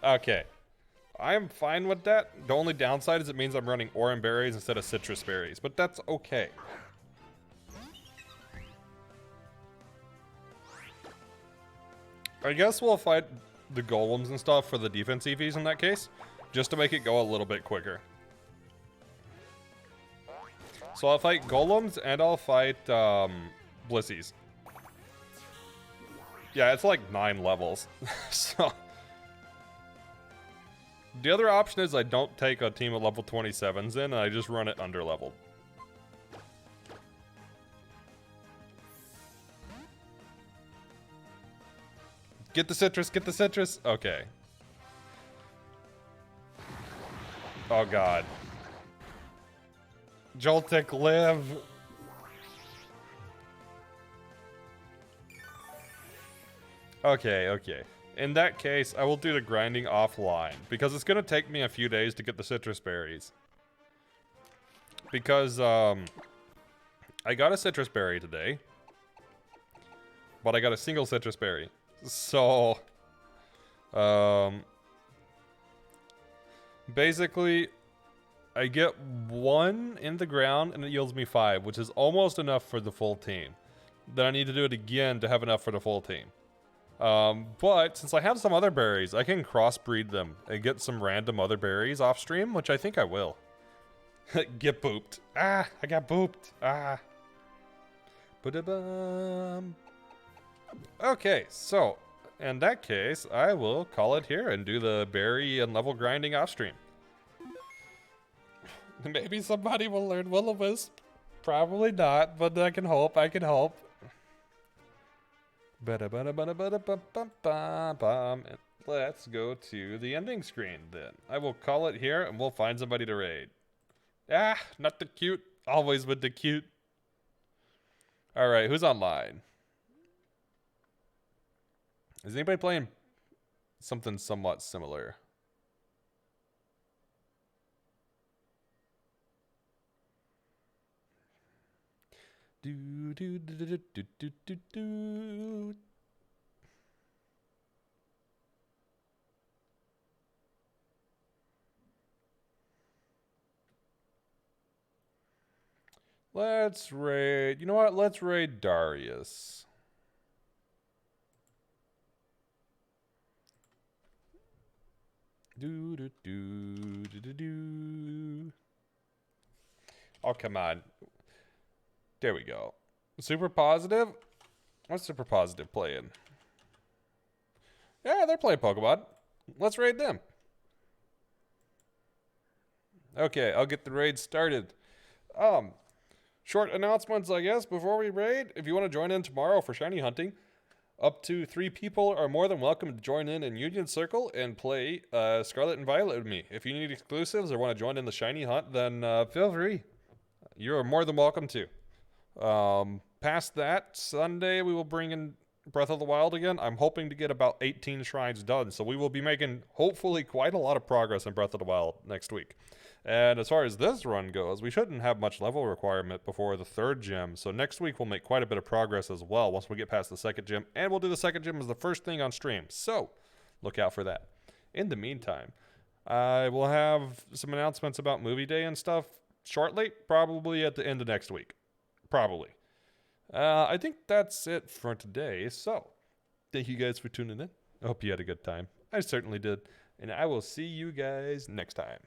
Okay. I'm fine with that. The only downside is it means I'm running Oran berries instead of citrus berries, but that's okay. I guess we'll fight the golems and stuff for the defense EVs in that case, just to make it go a little bit quicker. So I'll fight golems and I'll fight Blissies. Yeah, it's like 9 levels. So the other option is I don't take a team of level 27s in and I just run it under leveled. Get the citrus, get the citrus. Okay. Oh god. Joltik, live. Okay, okay. In that case, I will do the grinding offline, because it's gonna take me a few days to get the citrus berries. Because, I got a citrus berry today, but I got a single citrus berry. So, basically, I get one in the ground and it yields me 5, which is almost enough for the full team. Then I need to do it again to have enough for the full team. But since I have some other berries, I can crossbreed them and get some random other berries off stream, which I think I will. Get booped. Ah, I got booped. Ah. Ba-da-bum. Okay, so in that case, I will call it here and do the berry and level grinding off stream. Maybe somebody will learn Will-O-Wisp. Probably not, but I can hope. I can hope. Let's go to the ending screen then. I will call it here and we'll find somebody to raid. Ah, not the cute. Always with the cute. Alright, who's online? Is anybody playing something somewhat similar? Do do do do do do do do. Let's raid. You know what? Let's raid Darius. Do do do do do do. Oh, come on. There we go. Super positive? What's super positive playing? Yeah, they're playing Pokemon. Let's raid them. Okay, I'll get the raid started. Short announcements, I guess, before we raid. If you want to join in tomorrow for shiny hunting, up to 3 people are more than welcome to join in Union Circle and play Scarlet and Violet with me. If you need exclusives or want to join in the shiny hunt, then feel free. You're more than welcome to. Past that, Sunday we will bring in Breath of the Wild again. I'm hoping to get about 18 shrines done, so we will be making, hopefully, quite a lot of progress in Breath of the Wild next week. And as far as this run goes, we shouldn't have much level requirement before the 3rd gym, so next week we'll make quite a bit of progress as well once we get past the 2nd gym, and we'll do the 2nd gym as the first thing on stream, so look out for that. In the meantime, I will have some announcements about movie day and stuff shortly, probably at the end of next week. Probably. I think that's it for today. So, thank you guys for tuning in. I hope you had a good time. I certainly did. And I will see you guys next time.